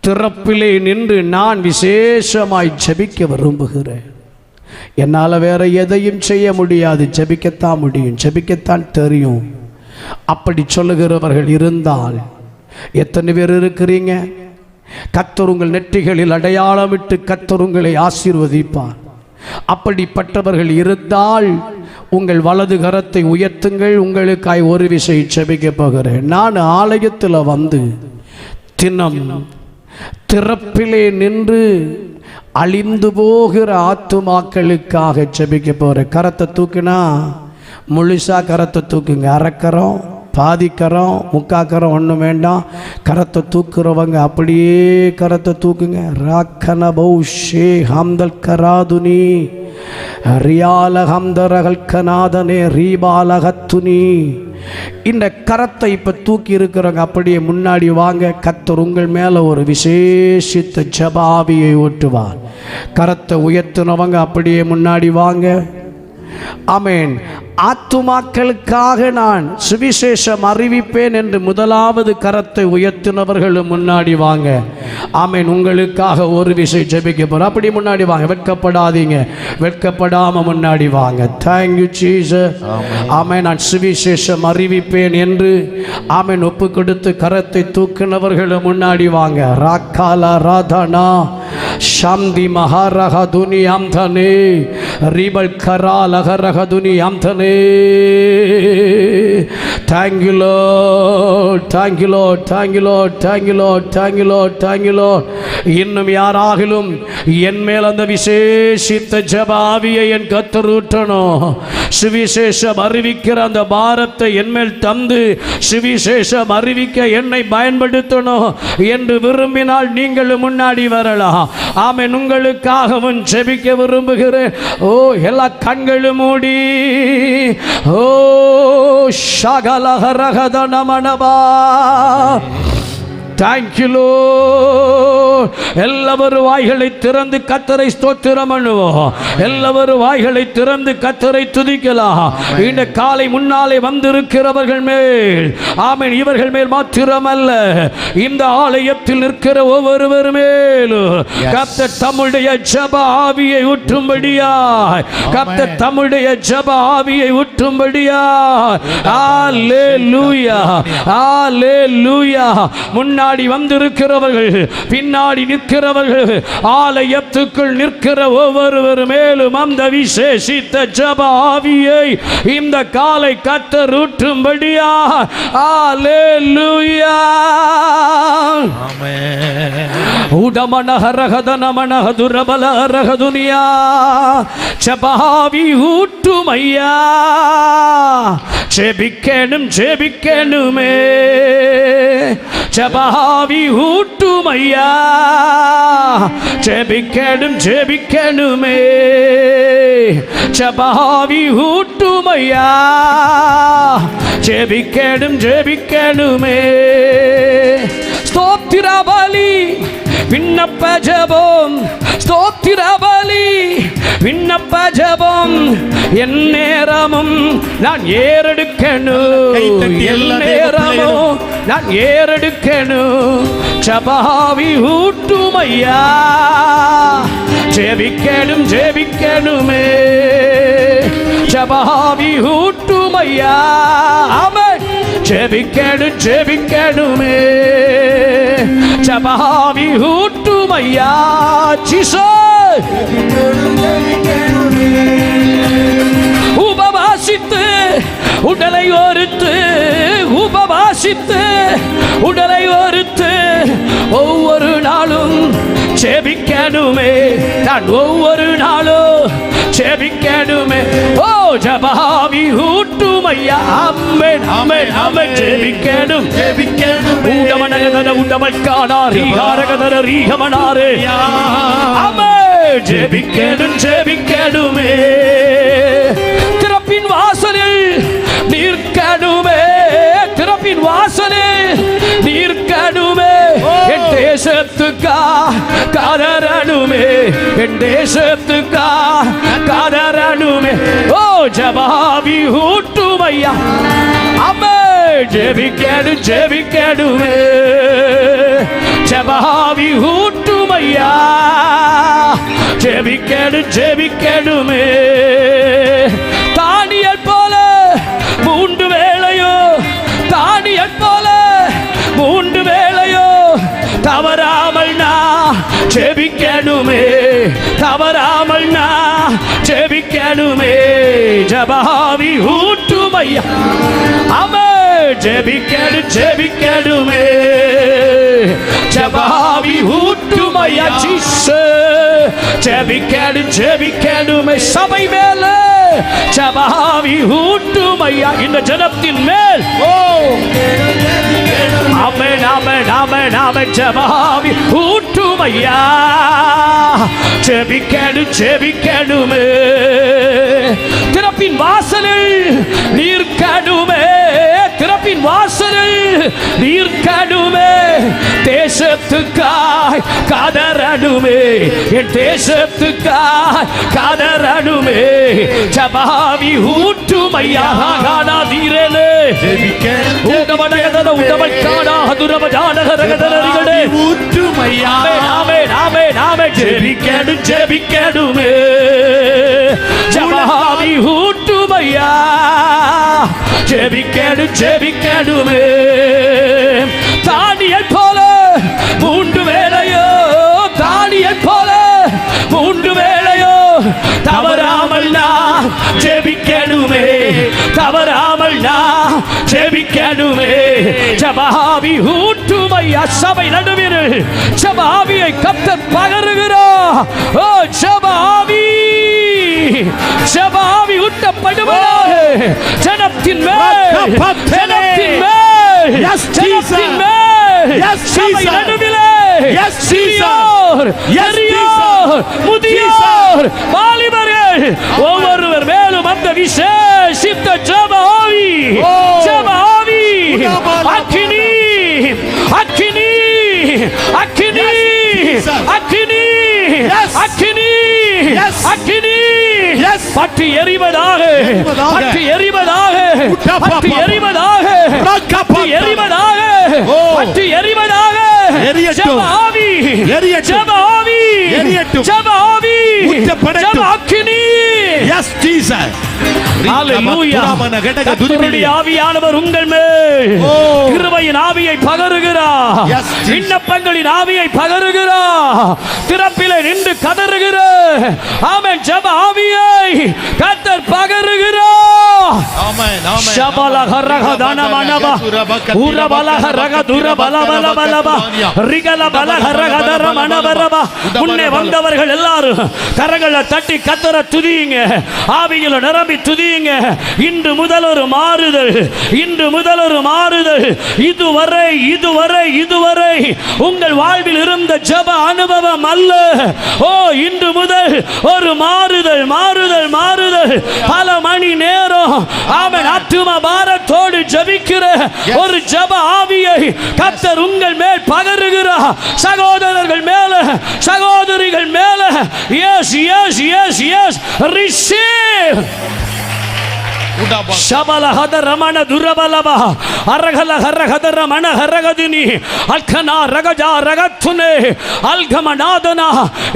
திறப்பிலே நின்று நான் விசேஷமாய் ஜெபிக்க விரும்புகிறேன். என்னால் வேற எதையும் செய்ய முடியாது. ஜெபிக்கத்தான் முடியும், ஜெபிக்கத்தான் தெரியும். அப்படி சொல்லுகிறவர்கள் இருந்தால் எத்தனை பேர் இருக்கிறீங்க? கர்த்தர் உங்கள் நெற்றிகளில் அடையாளமிட்டு கர்த்தர் உங்களை ஆசீர்வதிப்பார். அப்படிப்பட்டவர்கள் இருந்தால் உங்கள் வலது கரத்தை உயர்த்துங்கள். உங்களுக்காய் ஒரு விஷயம் ஜெபிக்க போகிறேன். நான் ஆலயத்தில் வந்து தினம் திறப்பிலே நின்று அழிந்து போகிற ஆத்துமாக்களுக்காக ஜெபிக்க போகிறேன். கரத்தை தூக்குனா முழுசா கரத்தை தூக்குங்க. அரைக்கரம், பாதிக்கரம், முக்காக்கரம் ஒன்றும் வேண்டாம். கரத்தை தூக்குறவங்க அப்படியே கரத்தை தூக்குங்க. ராக்கன பௌஷே ஹம்தல் கராதுனி ரியால ஹம்தரகல் கநாதனே ரீபாலகத்துனி. இந்த கரத்தை இப்போ தூக்கி இருக்கிறவங்க அப்படியே முன்னாடி வாங்க. கர்த்தர் உங்கள் மேலே ஒரு விசேஷித்த ஜெபாவியை ஊற்றுவார். கரத்தை உயர்த்தினவங்க அப்படியே முன்னாடி வாங்க. ஆமென். ஆத்துமாக்களுக்காக நான் சுவிசேஷம் அறிவிப்பேன் என்று முதலாவது கரத்தை உயர்த்தினவர்களும் முன்னாடி வாங்க. ஆமென். உங்களுக்காக ஒரு விஷயம் ஜெபிக்க போகிறோம். அப்படி முன்னாடி வாங்க. வெட்கப்படாதீங்க. வெட்கப்படாம முன்னாடி வாங்க. Thank you Jesus. ஆமென். நான் சுவிசேஷம் அறிவிப்பேன் என்று ஆமென் ஒப்பு கொடுத்து கரத்தை தூக்கினவர்களும் முன்னாடி வாங்க. ராக்காலா ராதனா ஷாந்தி மகாரக துனி அம்தனே ரிபல் கரால் அகரக துனி அம்தனே. Thank you Lord, thank you Lord, thank you Lord, thank you Lord, thank you Lord, thank you Lord. இன்னும் யாராகிலும் என் மேல் அந்த விசேஷித்த ஜெபாவியை என் கர்த்தர் ஊற்றணும். சுவிசேஷம் அறிவிக்கிற அந்த பாரத்தை என் மேல் தந்து சுவிசேஷம் அறிவிக்க என்னை பயன்படுத்தணும் என்று விரும்பினால் நீங்களும் முன்னாடி வரலாம். ஆமென். உங்களுக்காகவும் ஜெபிக்க விரும்புகிறேன். ஓ, எல்லா கண்களும் மூடி. ஓ ஷகலஹரகத நமனபா. Thank you Lord. எல்லாரும் வாய்களை திறந்து கர்த்தரை ஸ்தோத்திரம் பண்ணுவோம். எல்லாரும் வாய்களை திறந்து கர்த்தரை துதிக்கலாம். இந்த காலை முன்னாலே வந்திருக்கிறவர்கள் மேல் ஆமென். இவர்கள் மேல் மாத்திரமல்ல, இந்த ஆலயத்தில் நிற்கிற ஒவ்வொருவர் மேலும் கர்த்தர் தம்முடைய ஜெப ஆவியை ஊற்றும்படியாய், கர்த்தர் தம்முடைய ஜெப ஆவியை ஊற்றும்படியாய். ஹalleluya, ஹalleluya. முன்னாடி வந்திருக்கிறவர்கள், பின்னாடி நிற்கிறவர்கள், ஆலயத்துக்குள் நிற்கிற ஒவ்வொருவர் மேலும் அந்த விசேஷித்த ஜெப ஆவியை இந்த காலை கர்த்தர் ஊற்றும்படியா. ஹalleluya. ஆமென். உடமனஹரகதனமனஹதுரபலஹரகதுனியா. ஜெப ஆவி ஊற்றுமையா. ஜெபிக்கணும் ஜெபிக்கணுமே. ஜெப ஆவி ஊற்றுமையா. ஜெபிக்கணும் ஜெபிக்கணுமே. ஜெப ஆவி ஊற்றுமையா. ஜெபிக்கணும் ஜெபிக்கணுமே. ஸ்தோத்திர பலி விண்ணப்ப ஜெபம் ஸ்தோத்திர பலி விண்ணப்ப ஜெபம் என் நேரமும் நான் ஏறெடுக்கணும் என் நேரமும் நான் ஏறெடுக்கணும் ஜெபாவி ஊட்டுமையா ஜெபிக்கணும் ஜெபிக்கணுமே ஜெபாவி ஊட்டுமையா ஆமென் ஜெபிக்கணும் ஜெபிக்கணுமே ஜெபாவி ஊட்டுமையா ஜீசஸ் உபவாசித்து உடலை ஒருத்து உபவாசித்து உடலை ஒருத்து ஒவ்வொரு நாளும் ஜெபிக்கணுமே நான் ஒவ்வொரு நாளும் ஜெபிக்கணுமே ஓ ஜெபாவி ஊட்டுமையா ஆமென் ஆமென் ஆமென் ஜெபிக்கணும் ஜெபிக்கணும் உடமனகதன உடமல்கானாரி ஹாரகதன ரீகமனாரே ஆமென் ஜெபிக்கணும் ஜெபிக்கணுமே திறப்பின் வாசலில் நிற்கணுமே திறப்பின் வாசலில் நிற்கணுமே என் தேசத்துக்கா காதரணுமே என் தேசத்துக்கா காதரணுமே ஓ ஜெபாவி ஊட்டுமையா அம்மே ஜெபிக்கணும் ஜெபிக்கணுமே ஜெபாவி ஊட்டுமையா ஜெபிக்கணும் ஜெபிக்கணுமே தானியல் போல மூன்று வேளையோ தானியல் போல மூன்று வேளையோ தவறாமல் நான் ஜெபிக்கணுமே தவறாமல் நான் ஜெபிக்கணுமே ஜெபாவி ஊட்டுமையா அமே ஜெபிக்கணும் ஜெபிக்கணுமே ஜெபாவி ஊட்டுமையா ஜீசஸ் ஜெபிக்கணும் ஜெபிக்கணுமே சபை மேல ஜெபாவி ஊட்டுமையா இந்த ஜனத்தின் மேல் ஓ ஆமென் ஆமென் ஆமென் ஆமென் ஜெபாவி ஊட்டுமையா ஜெபிக்கணும் ஜெபிக்கணுமே திறப்பின் வாசலில் நிற்கணுமே திறப்பின் வாசலில் நிற்கணுமே தேசத்துக்காய் காதரணுமே என் தேசத்துக்காய் காதரணுமே ஜெபாவி ஊட்டுமையா காணாதீரே உடமனகதன உடமல்கானா ஹதுரமஜானகரகதனரிகளே ஊட்டுமையா ஆமென் ஆமென் ஆமென் ஜெபிக்கணும் ஜெபிக்கணுமே ஜெபாவி ஊட்டுமையா ஜெபிக்கணும் ஜெபிக்கணுமே தானியல் போல மூன்று வேளையோ தானியல் போல மூன்று வேளையோ தவறாமல் நான் ஜெபிக்கணுமே தவறாமல் நான் ஜெபிக்கணுமே ஜெபாவி ஊட்டுமையா சபை நடுவில் ஜெபாவியை கர்த்தர் பகருகிறார் ஓ ஜெபாவி ஜெபாவி ஊட்டப்படுவதாக ஜனத்தின் மேல் ஜனத்தின் மேல் ஜனத்தின் மேல் சபை நடுவிலே சிறியோர் பெரியோர் முதியோர் வாலிபர்கள் ஒவ்வொருவர் மேலும் அந்த விசேஷித்த ஜெபாவி ஜெபாவி அக்கினி அக்கினி அக்கினி அக்கினி அக்கினி அக்கினி பற்றி எரிவதாக பற்றி எரிவதாக பற்றி எரிவதாக பற்றி எரிவதாக பற்றி எரிவதாக ஜெபாவி ஜெபாவி ஜெபாவி ஜெபாக்கினி எஸ் ஜீசஸ் ஹalleluya கர்த்தருடைய ஆவியானவர் உங்கள் மேல் கிருபையின் ஆவியை பகருகிறார் விண்ணப்பங்களின் ஆவியை பகருகிறார் திறப்பிலே நின்று கதறுகிறார் ஆமென் ஜெப ஆவியை கர்த்தர் பகருகிறார் ஆமென் ஆமென் ஷபலஹரகதன மனபா உரபலஹரகதுரபலபலபலபா ரிகலபலஹரகதர மனபரபா முன்னே வந்தவர்கள் எல்லாரும் கரங்களை தட்டி கர்த்தரை துதியுங்க ஆவியில நிரம்பி துதியுங்க இன்று முதல் ஒரு மாறுதல் இன்று முதல் ஒரு மாறுதல் இதுவரை இதுவரை இதுவரை உங்கள் வாழ்வில் இருந்த ஜெப அனுபவம் அல்ல ஓ இன்று முதல் ஒரு மாறுதல் மாறுதல் மாறுதல் பல மணி நேரம் ஆமென் ஆத்தும பாரத்தோடு ஜெபி ஜெபிக்கிற ஒரு ஜெப ஆவியை கர்த்தர் உங்கள் மேல் பகருகிறார். சகோதரர்கள் மேல, சகோதரிகள் மேல. Yes yes yes yes receive. ಶಬಲ ಹದ ರಮಣ ದುರಬಲವ ಅರಗಲ ಹರಗದ ರಮಣ ಹರಗದಿನಿ அல்கனா ரகஜா ரகத்துனே அல்கமநாதனா.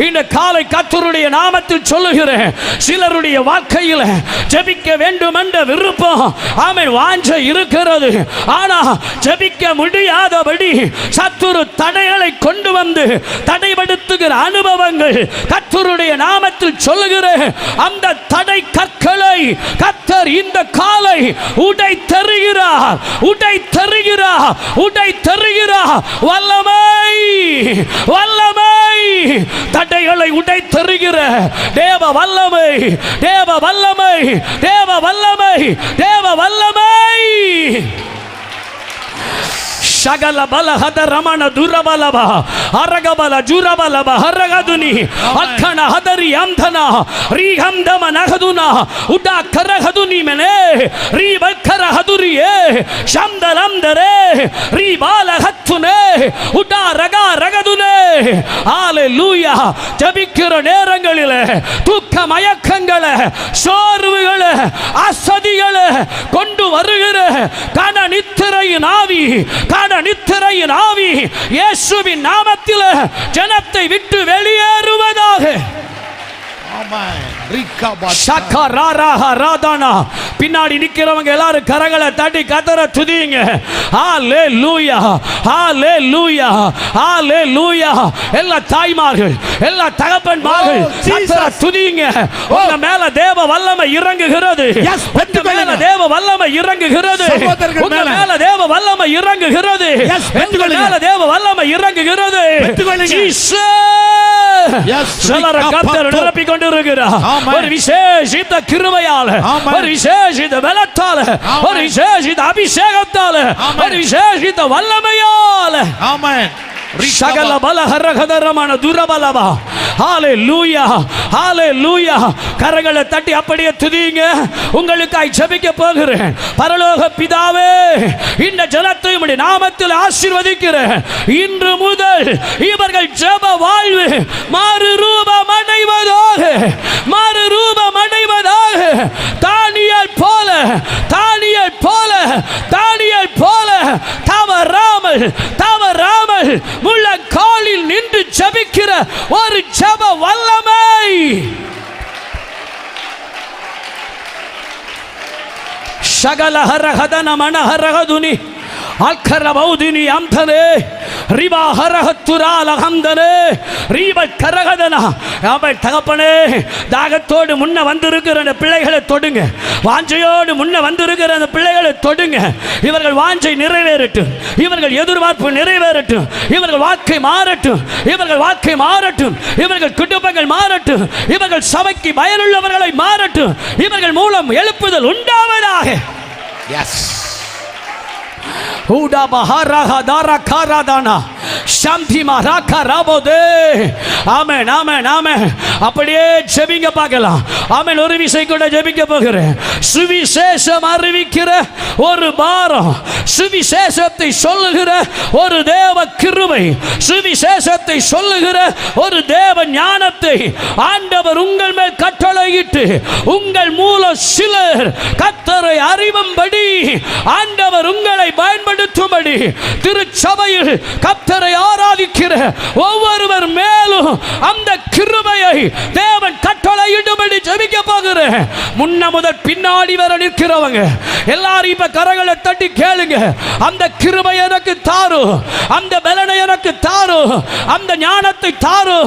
இந்த காலை கர்த்தருடைய நாமத்தில் சொல்லுகிறேன், சிலருடைய வாழ்க்கையில் ஜெபிக்க வேண்டும் என்ற விருப்பம் ஆமென் வாஞ்சை இருக்கிறது. ஆனா ஜெபிக்க முடியாதபடி சத்துரு தடைகளை கொண்டு வந்து தடைபடுத்துகிற அனுபவங்கள் கர்த்தருடைய நாமத்தில் சொல்லுகிறேன். அந்த தடை கற்களை கர்த்தர் இந்த காலை உடை தருகிறார், உடை தருகிறார், உடை தருகிறார். வல்லமை, வல்லமை, தடைகளை உடை தருகிற தேவ வல்லமை, தேவ வல்லமை, தேவ வல்லமை, தேவ வல்லமை. ಶಗಲ ಬಲ ಹದ ರಮಣ ದುರಬಲವ ಅರಗಬಲ ಜುರಬಲವ ಹರಗದುನಿ ಅಕ್ಕಣ ಹದರಿ ಅಂಧನ ರೀಗಂಧಮ ನಗದುನ ಉಡ ಕರಗದುನಿ ಮೆನೆ ರೀ ಬಕ್ಕರ ಹದುರಿಯೇ ಶಂದಲಂದರೆ ರೀ ಬಾಲ ಹತ್ತುನೆ ಉಡ ರಗ ರಗದುನೆ. ஹalleluya. ஜெபிக்கிற நேரங்களில் தூக்க மயக்கங்களை, சோர்வுகளை, அசதிகளை கொண்டு வருகிற கன நித்திரையின் ஆவி, கன நித்திரையின் ஆவி இயேசுவின் நாமத்தில் ஜனத்தை விட்டு வெளியேறுவதாக. பின்னாடி நிக்கிறவங்க எல்லாரும் கரங்களை தட்டி கர்த்தரை துதிங்க. ஹalleluya, ஹalleluya, ஹalleluya. எல்லா தாய்மார்கள், எல்லா தகப்பன்மார்கள் கர்த்தரை துதிங்க. உங்க மேல தேவ வல்லமை இறங்குகிறது, உங்க மேல தேவ வல்லமை இறங்குகிறது, உங்க மேல தேவ வல்லமை இறங்குகிறது, உங்க மேல தேவ வல்லமை இறங்குகிறது. சிலரை கர்த்தர் நிரப்பிக் கொண்டிருக்கிறார். ஒரு விசேஷித்த கிருபையால, ஒரு விசேஷித்த பலத்தால, ஒரு விசேஷித்த அபிஷேகத்தால, ஒரு விசேஷித்த வல்லமையால. ஆமென். சகல பல ஹரகதரமான துரபலவா. ஹalleluya, ஹalleluya. கரங்களை தட்டி அப்படியே துதிங்க. உங்களுக்காய் ஜெபிக்க போகிறேன். பரலோக பிதாவே, இந்த ஜனத்தை உம்முடைய நாமத்தில் ஆசீர்வதிக்கிறேன். இன்று முதல் இவர்கள் ஜெப வாழ்வு மறுரூபம் அடைவதாக, மறுரூபம் அடைவதாக. தானியேல் போல, தானியேல் போல, தானியேல் போல தவறாமல், தவறாமல் முழங்காலில் நின்று ஜெபிக்கிற ஒரு ஜெப வல்லமை. ಶಗಲ ಹರಹದನ ಮಣ ಹರಹದುನಿ ಅಲ್ಕರ ಬೌದಿನಿ ಅಂಧನೆ ರಿಬಾ ಹರಹತ್ತುರಾಲ ಹಂದನೆ ரீப கரகதனா. அவள் தகப்பனே, தாகத்தோடு முன்ன வந்திருக்கிற அந்த பிள்ளைகளை தொடுங்க, வாஞ்சையோடு முன்ன வந்திருக்கிற அந்த பிள்ளைகளை தொடுங்க. இவர்கள் வாஞ்சை நிறைவேறட்டும், இவர்கள் எதிர்பார்ப்பு நிறைவேறட்டும், இவர்கள் வாழ்க்கை மாறட்டும், இவர்கள் வாழ்க்கை மாறட்டும், இவர்கள் குடும்பங்கள் மாறட்டும், இவர்கள் சபைக்கு பயனுள்ளவர்களை மாறட்டும், இவர்கள் மூலம் எழுப்புதல் உண்டாவதாக. எஸ். ஊடா பஹாரஹா தாரா காராதானா சாந்தி மராகா ராபோதே. ஆமென், ஆமென், ஆமென். அப்படியே ஜெபிங்க பார்க்கலாம். ஆமென். ஒரு விஷயம் கூட ஜெபிக்க போகிறேன். சுவிசேஷம் அறிவிக்கிற ஒரு பாரம், சுவிசேஷத்தை சொல்லுகிற ஒரு தேவ கிருபை, சுவிசேஷத்தை சொல்லுகிற ஒரு தேவ ஞானத்தை ஆண்டவர் உங்கள் மேல் கட்டளையிட்டு உங்கள் மூலம் சிலர் கர்த்தரை அறிவும்படி ஆண்டவர் உங்களை பயன்படுத்தும்படி திருச்சபையில் கர்த்தரை ஆராதிக்கிற ஒவ்வொருவர் மேலும் அந்த கிருபையை தேவன் கட்டளையிடும்படி ஜெபிக்க போகிறேன். முன்ன முதல் பின்னாடி வர நிற்கிறவங்க எல்லாரும் இப்ப கரங்களை தட்டி கேளுங்க. அந்த கிருபை எனக்கு தாரு, அந்த பலனை எனக்கு தாரு, அந்த ஞானத்தை தாரு,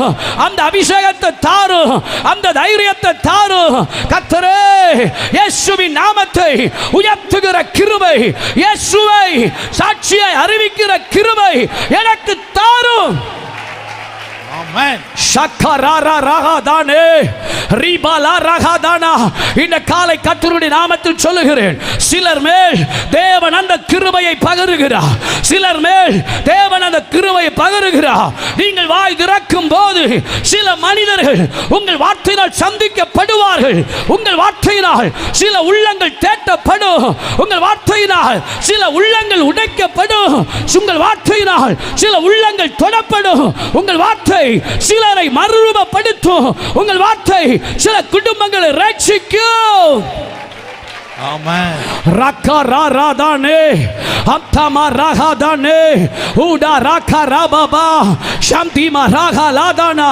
அந்த அபிஷேகத்தை தாரு, அந்த தைரியத்தை தாரு. கர்த்தரே, இயேசுவின் நாமத்தை உயர்த்துகிற கிருபை, இயேசுவை சாட்சியை அறிவிக்கிற கிருபை எனக்கு தாரும். ஆமென். ஷக்கராரா ரகதானே ரிபாலா ரகதானா. இந்த காலை கர்த்தருடைய நாமத்தில் சொல்லுகிறேன், சிலர் மேல் தேவன் அந்த கிருபையை கிருபையை பகருகிறார். சிலர் மேல் தேவன் அந்த கிருபையை பகருகிறார். நீங்கள் வாய் திறக்கும் போது சில மனிதர்கள் உங்கள் வார்த்தையினால் சந்திக்கப்படுவார்கள். உங்கள் வார்த்தையினால் சில உள்ளங்கள் தேட்டப்படும். உங்கள் வார்த்தையினால் சில உள்ளங்கள் உடைக்கப்படும். உங்கள் வார்த்தையினால் சில உள்ளங்கள் தொடப்படும். உங்கள் வார்த்தை சிலரை மறுரூபப்படுத்தும். உங்கள் வார்த்தை சில குடும்பங்களை ரட்சிக்கும். ஆமென். ரக்கா ராதானே அப்தமா ராகாதானே ஊடா ரக்கா ராபாபா சாந்திமா ராகா லாதானா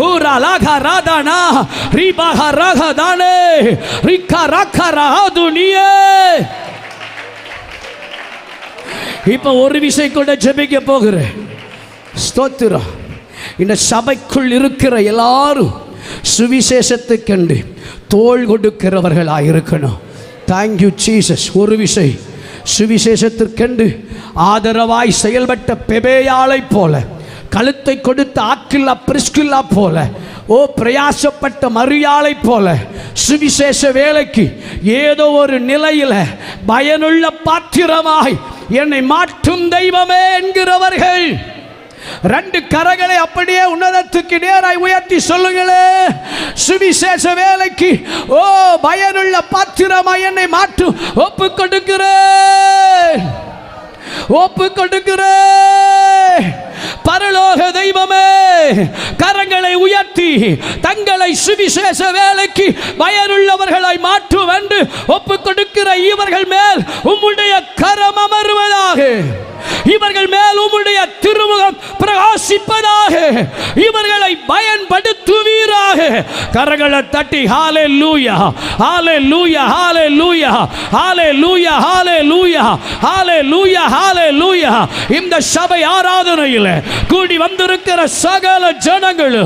ஊரா லாகா ராதானா ரிபாகா ராகாதானே ரிக்கா ரக்கா ராதுனியே. இப்போ ஒரு விஷயம் கூட ஜெபிக்க போகிறேன். ஸ்தோத்திரம். இந்த சபைக்குள் இருக்கிற எல்லாரும் சுவிசேஷத்துக்கென்று தோள் கொடுக்கிறவர்களாக இருக்கணும். Thank you Jesus. ஒரு விஷயம், சுவிசேஷத்திற்கென்று ஆதரவாய் செயல்பட்ட பெபேயாளை போல, கழுத்தை கொடுத்த ஆக்கில்லா பிரிஸ்கில்லா போல, பிரயாசப்பட்ட மரியாளை போல சுவிசேஷ வேலைக்கு ஏதோ ஒரு நிலையில் பயனுள்ள பாத்திரமாய் என்னை மாற்றும் தெய்வமே என்கிறவர்கள் ரெண்டு கரங்களை அப்படியே உன்னதத்துக்கு நேராய் உயர்த்தி சொல்லுங்களே. சுவிசேஷ வேலைக்கு பயனுள்ள பாத்திரமாய் என்னை மாற்றும். ஒப்பு கொடுக்கிறேன், ஒப்பு கொடுக்கிறேன். பரலோக தெய்வமே, கரங்களை உயர்த்தி தங்களை சுவிசேஷ வேலைக்கு பயனுள்ளவர்களாய் மாற்றும் என்று ஒப்பு கொடுக்கிற இவர்கள் மேல் உம்முடைய கரம் அமர்வதாக. இவர்கள் மேல் உம்முடைய திருமுகம் பிரகாசிப்பதாக. இவர்களை பயன்படுத்துவீராக. கரங்களை தட்டி ஹalleluya ஹalleluya ஹalleluya ஹalleluya ஹalleluya ஹalleluya ஹalleluya. இந்த சபை ஆராதனையில் கூடி வந்திருக்கிற சகல ஜனங்கள்,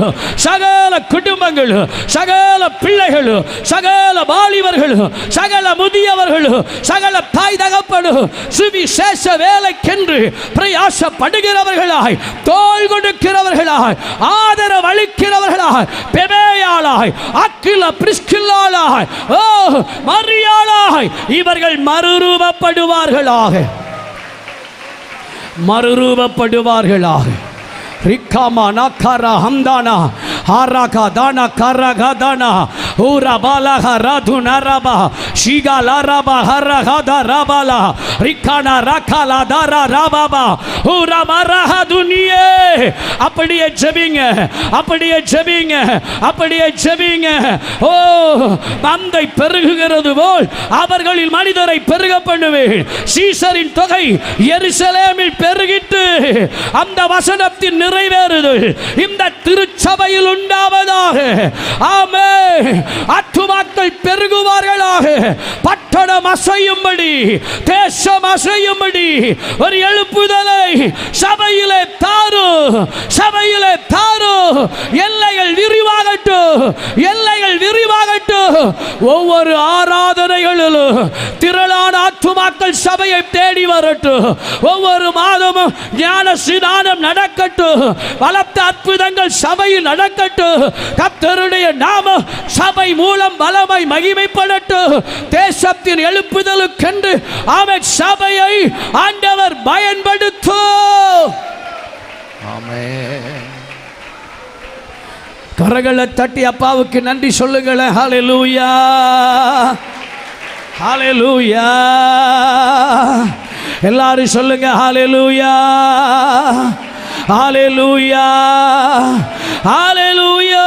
சகல குடும்பங்கள், சகல பிள்ளைகள், சகல வாலிபர்கள், சகல முதியவர்கள், சகல தாய் தகப்பன் சுவிசேஷ வேலைக்கென்று பிரயாசப்படுகிறவர்களாய், தோள் கொடுக்கிறவர்களாய், ஆதரவு அளிக்கிறவர்களாய், பெபேயாளாய், அக்கிலா பிரிஸ்கில்லாளாய், மரியாளாய் இவர்கள் மறுரூபப்படுவார்களாக, மறுரூபப்படுவார்களாக. ரிக்காமா நகாரா ஹம்தானா ஹாராகா தானா கரகா தானா ஊரா பாலகா ராது நரபா ஷிகா லாரபா ஹரகா ராபாலா ரிக்கானா ரகாலா தாரா ராபாபா ஊரா மரஹா துனியே. அப்படியே ஜெபிங்க, அப்படியே ஜெபிங்க, அப்படியே ஜெபிங்க. மந்தை பெருகுகிறது போல் அவர்களில் மனிதரை பெருக பண்ணுவேன். சீசரின் தொகை எருசலேமில் பெருகிட்டு அந்த வசனத்தின் நிறைவேறுதல் இந்த திருச்சபையில் உண்டாவதாக. ஆமென். ஆத்துமாக்கள் பெருகுவார்களாக. பட்டணம் அசையும்படி, தேசம் அசையும்படி ஒரு எழுப்புதலை சபையிலே தாரு, சபையிலே தாரு. எல்லைகள் விரிவாகட்டும், எல்லைகள் விரிவாகட்டும். ஒவ்வொரு ஆராதனைகளிலும் திரளான ஆத்துமாக்கள் சபையை தேடி வரட்டும். ஒவ்வொரு மாதமும் ஞான ஸ்நானம் நடக்கட்டும். பலத்த அற்புதங்கள் சபையில் நடக்கட்டும். கர்த்தருடைய நாமம் சபை மூலம் பலமை மகிமைப்படட்டும். தேசத்தின் எழுப்புதலுக்கென்று ஆமென் சபையை ஆண்டவர் பயன்படுத்தும். ஆமென். கரங்களை தட்டி அப்பாவுக்கு நன்றி சொல்லுங்களேன். ஹalleluya ஹalleluya. எல்லாரும் சொல்லுங்க ஹalleluya ஹalleluya ஹalleluya.